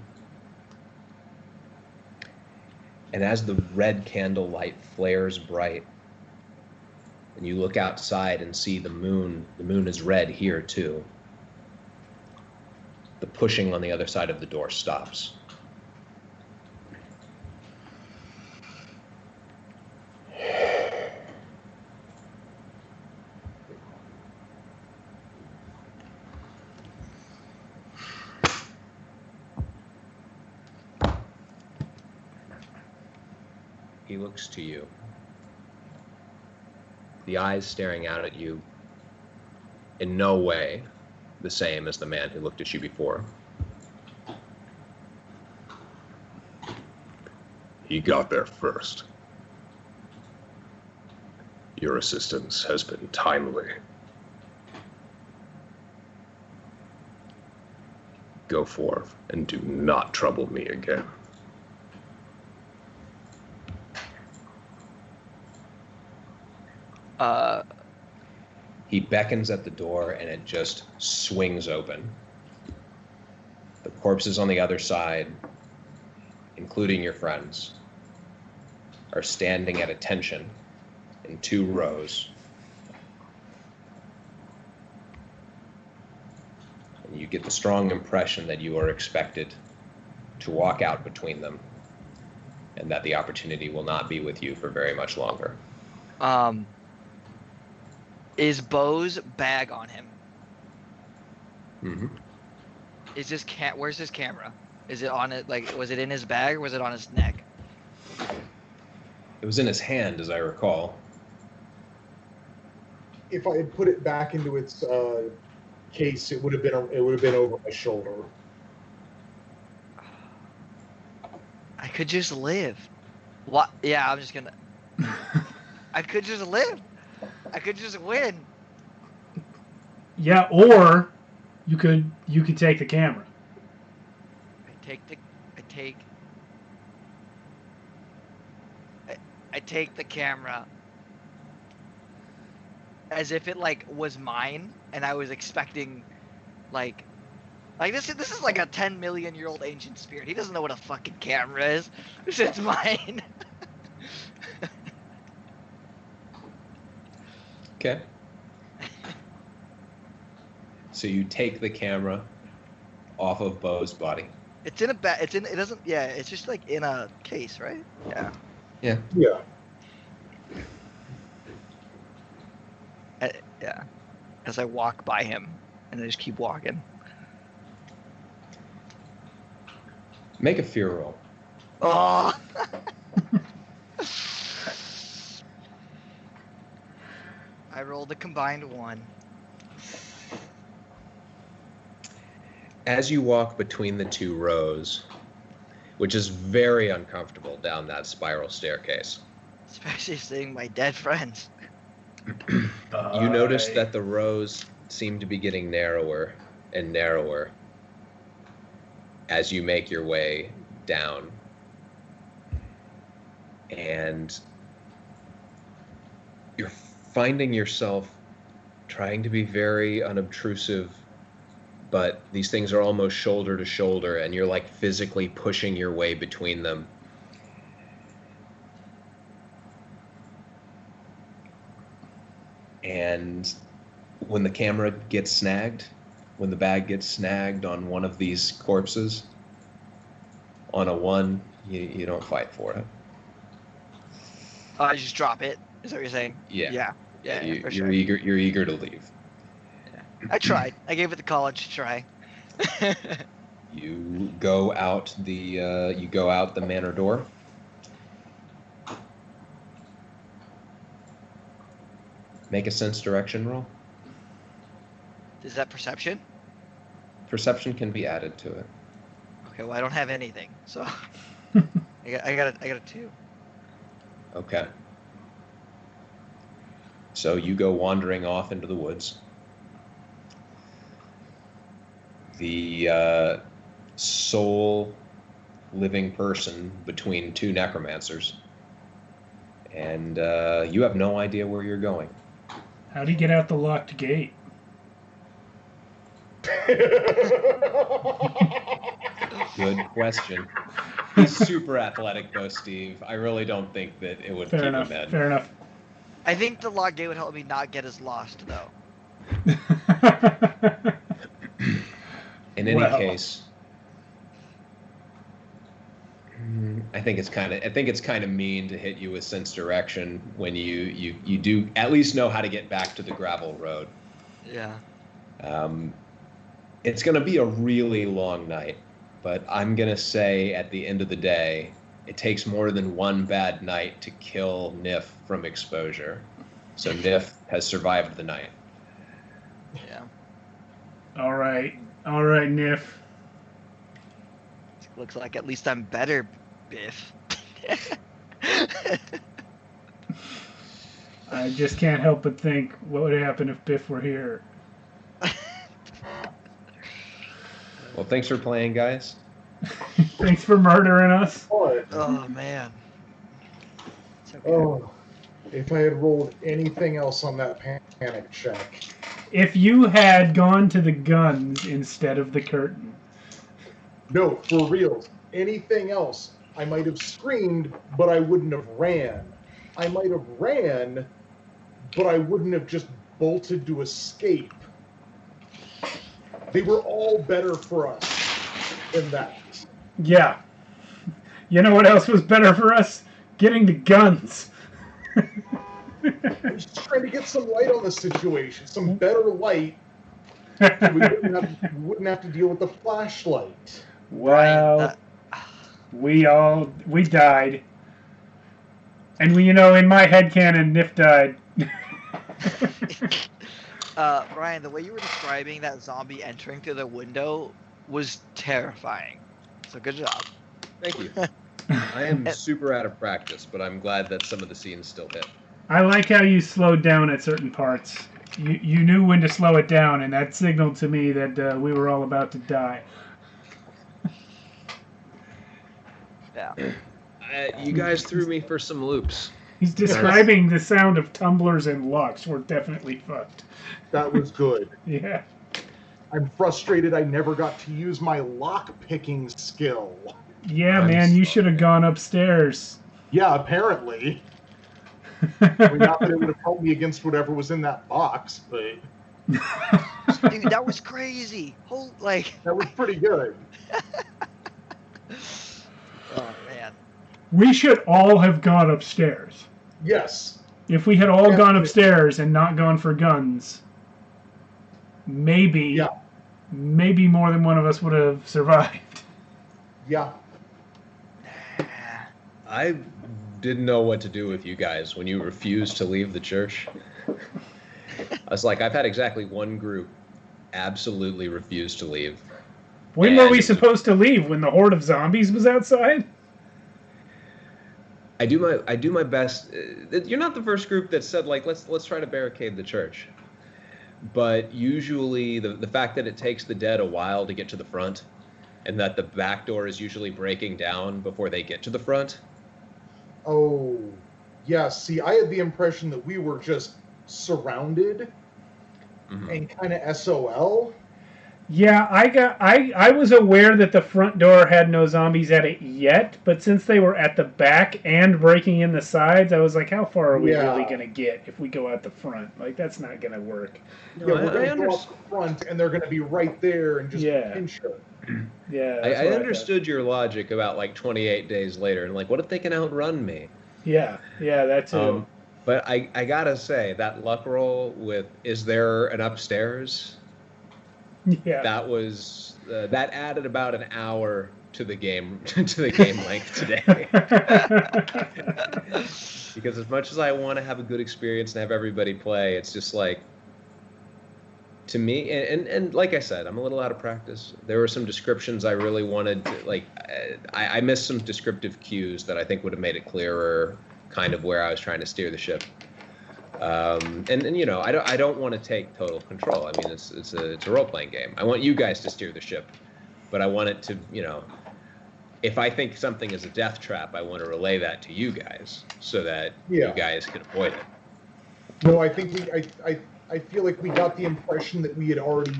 And as the red candle light flares bright, and you look outside and see the moon is red here too. The pushing on the other side of the door stops. He looks to you. The eyes staring out at you, in no way the same as the man who looked at you before. He got there first. Your assistance has been timely. Go forth and do not trouble me again. He beckons at the door, and it just swings open. The corpses on the other side, including your friends, are standing at attention in 2 rows. And you get the strong impression that you are expected to walk out between them, and that the opportunity will not be with you for very much longer. Is Bo's bag on him? Mm-hmm. Is his where's his camera? Is it on it? Like, was it in his bag or was it on his neck? It was in his hand, as I recall. If I had put it back into its case, it would have been over my shoulder. I could just live. What? Yeah, I'm just gonna. I could just live. I could just win. Yeah, or you could take the camera. I take the camera as if it like was mine, and I was expecting like this is like a 10 million year old ancient spirit. He doesn't know what a fucking camera is. It's mine. Okay. So you take the camera off of Bo's body. It's in a bag. It doesn't. Yeah. It's just like in a case, right? Yeah. Yeah. Yeah. Yeah. As I walk by him, and I just keep walking. Make a fear roll. Oh. I rolled a combined 1. As you walk between the 2 rows, which is very uncomfortable down that spiral staircase, Especially seeing my dead friends. you notice that the rows seem to be getting narrower and narrower as you make your way down. And you're finding yourself trying to be very unobtrusive, but these things are almost shoulder to shoulder, and you're like physically pushing your way between them. And when the camera gets snagged, when the bag gets snagged on one of these corpses, on a 1, you don't fight for it. I just drop it. Is that what you're saying? Yeah. Yeah, for You're sure. eager to leave. I tried. I gave it the college try. You go out the manor door. Make a sense direction roll. Is that perception? Perception can be added to it. Okay, well I don't have anything, so I got a 2. Okay. So you go wandering off into the woods. The sole living person between 2 necromancers, and you have no idea where you're going. How do you get out the locked gate? Good question. He's super athletic though, Steve. I really don't think that it would keep him in. Fair enough. I think the lock gate would help me not get as lost though. In any case, I think it's kind of mean to hit you with sense direction when you do at least know how to get back to the gravel road. Yeah. It's going to be a really long night, but I'm going to say at the end of the day, it takes more than one bad night to kill Nif from exposure. So Nif has survived the night. Yeah. All right, Nif. Looks like at least I'm better, Biff. I just can't help but think, what would happen if Biff were here? Well, thanks for playing, guys. Thanks for murdering us. Oh man. It's okay. Oh, if I had rolled anything else on that panic check. If you had gone to the guns instead of the curtain. No, for real. Anything else, I might have screamed, but I wouldn't have ran. I might have ran, but I wouldn't have just bolted to escape. They were all better for us than that. Yeah. You know what else was better for us? Getting the guns. I'm just trying to get some light on the situation, some better light. So we wouldn't have to deal with the flashlight. Well, we died. And in my headcanon, Nif died. Ryan, the way you were describing that zombie entering through the window was terrifying. So good job. Thank you. I am super out of practice, but I'm glad that some of the scenes still hit. I like how you slowed down at certain parts. You knew when to slow it down, and that signaled to me that we were all about to die. Yeah. You guys threw me for some loops. He's describing the sound of tumblers and locks. We're definitely fucked. That was good. Yeah. I'm frustrated I never got to use my lock-picking skill. Yeah, I'm man, you sorry. should have gone upstairs. Yeah, apparently. I mean, not that it would have helped me against whatever was in that box, but Dude, that was crazy. that was pretty good. Oh man. We should all have gone upstairs. Yes. If we had all Yeah. gone upstairs and not gone for guns, maybe Yeah. maybe more than one of us would have survived. Yeah. I didn't know what to do with you guys when you refused to leave the church. I was like, I've had exactly one group absolutely refuse to leave. When were we And- supposed to leave? When the horde of zombies was outside? I do my best. You're not the first group that said like let's try to barricade the church. But usually the fact that it takes the dead a while to get to the front, and that the back door is usually breaking down before they get to the front. Oh, yeah. See, I had the impression that we were just surrounded Mhm. and kind of SOL. Yeah, I was aware that the front door had no zombies at it yet, but since they were at the back and breaking in the sides, I was like, how far are we Yeah. really going to get if we go out the front? Like, that's not going to work. No, Yeah, I we're going to go understand. up the front, and they're going to be right there and just Yeah. pinch her. Yeah, I that's what understood your logic about like 28 days later, and like, what if they can outrun me? thought. Yeah, that too. But I gotta say that luck roll with "Is there an upstairs?" Yeah. That was that added about an hour to the game length today. Because as much as I want to have a good experience and have everybody play, it's just like, to me, and like I said, I'm a little out of practice. There were some descriptions I really wanted to, like, I missed some descriptive cues that I think would have made it clearer kind of where I was trying to steer the ship. And you know, I don't want to take total control. I mean, it's a role-playing game. I want you guys to steer the ship, but I want it to, you know, if I think something is a death trap, I want to relay that to you guys so that Yeah. you guys can avoid it. No, I think I feel like we got the impression that we had already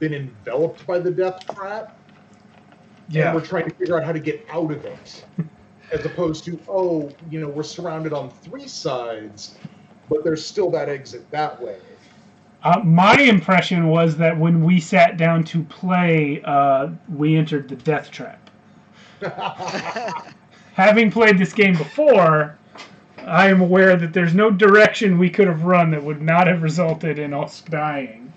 been enveloped by the death trap. And Yeah. we're trying to figure out how to get out of it. As opposed to, oh, you know, we're surrounded on three sides, but there's still that exit that way. My impression was that when we sat down to play, we entered the death trap. Having played this game before, I am aware that there's no direction we could have run that would not have resulted in us dying.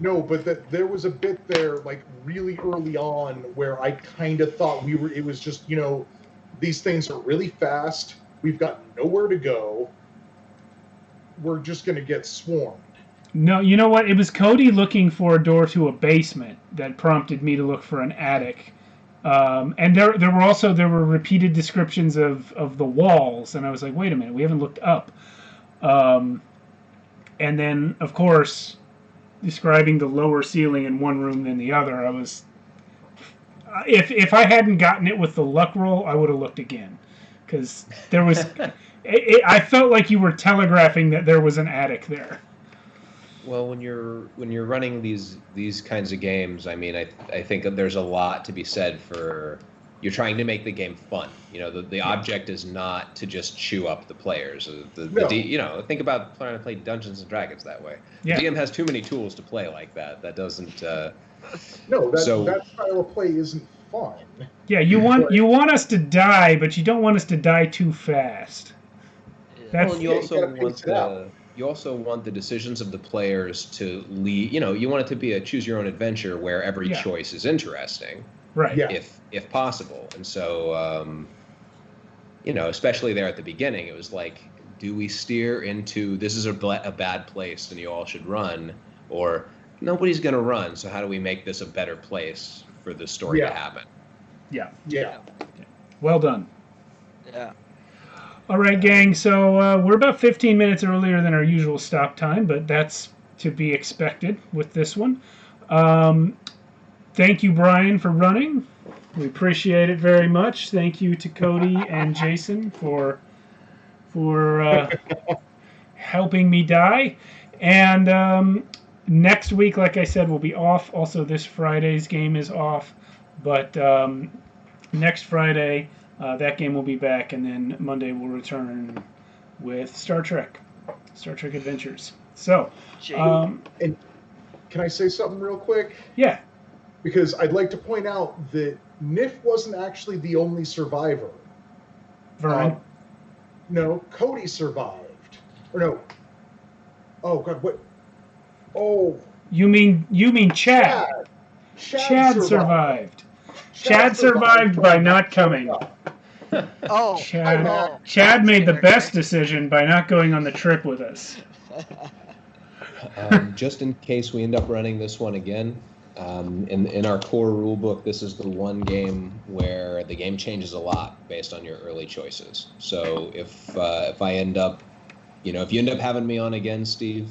No, but there was a bit there, like really early on, where I kind of thought it was just, you know, these things are really fast. We've got nowhere to go. We're just going to get swarmed. No, you know what? It was Cody looking for a door to a basement that prompted me to look for an attic. And there were repeated descriptions of the walls, and I was like, wait a minute, we haven't looked up. And then, of course, describing the lower ceiling in one room than the other, I was... If I hadn't gotten it with the luck roll, I would have looked again. Because there was... I felt like you were telegraphing that there was an attic there. Well, when you're running these kinds of games, I mean, I think that there's a lot to be said for you're trying to make the game fun. You know, the object is not to just chew up the players. You know, think about trying to play Dungeons and Dragons that way. Yeah. The DM has too many tools to play like that. That doesn't. No, that style of play isn't fun. Yeah, you want us to die, but you don't want us to die too fast. That's, well, you also want the decisions of the players to lead. You know, you want it to be a choose your own adventure where every choice is interesting, right? Yeah. If possible. And so, you know, especially there at the beginning, it was like, do we steer into this is a bad place and you all should run, or nobody's going to run, so how do we make this a better place for the story to happen? Yeah. Yeah. Well done. Yeah. All right, gang. So we're about 15 minutes earlier than our usual stop time, but that's to be expected with this one. Thank you, Brian, for running. We appreciate it very much. Thank you to Cody and Jason for helping me die. And next week, like I said, we'll be off. Also, this Friday's game is off. But next Friday, that game will be back. And then Monday, we'll return with Star Trek Adventures. So, and can I say something real quick? Yeah. Because I'd like to point out that Nif wasn't actually the only survivor. Vernon. No, Cody survived. Or no. Oh God, what? Oh. You mean Chad? Chad survived. Chad survived by not coming. Oh. Chad made the best decision by not going on the trip with us. Just in case we end up running this one again, in our core rule book, this is the one game where the game changes a lot based on your early choices. So if I end up, if you end up having me on again, Steve,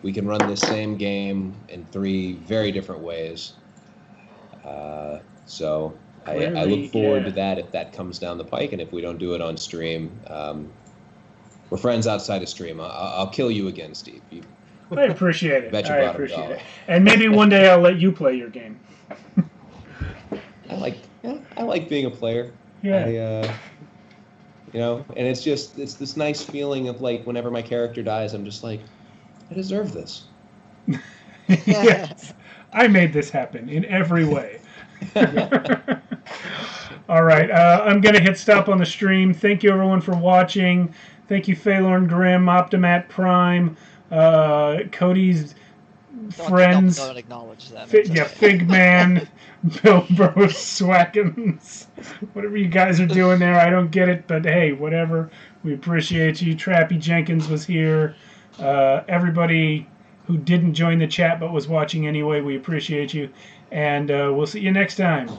we can run this same game in 3 very different ways. So I look forward to that if that comes down the pike, and if we don't do it on stream, we're friends outside of stream. I'll kill you again, Steve. I appreciate it. Bet you I brought appreciate it. And maybe one day I'll let you play your game. I like being a player. Yeah. And it's this nice feeling of like whenever my character dies, I'm just like, I deserve this. Yes. I made this happen in every way. All right. I'm going to hit stop on the stream. Thank you, everyone, for watching. Thank you, Phalorn Grimm, Optimat Prime, Cody's friends. Don't acknowledge them. Figman, Bilbo Swackens. Whatever you guys are doing there, I don't get it, but hey, whatever. We appreciate you. Trappy Jenkins was here. Everybody who didn't join the chat but was watching anyway, we appreciate you. And we'll see you next time.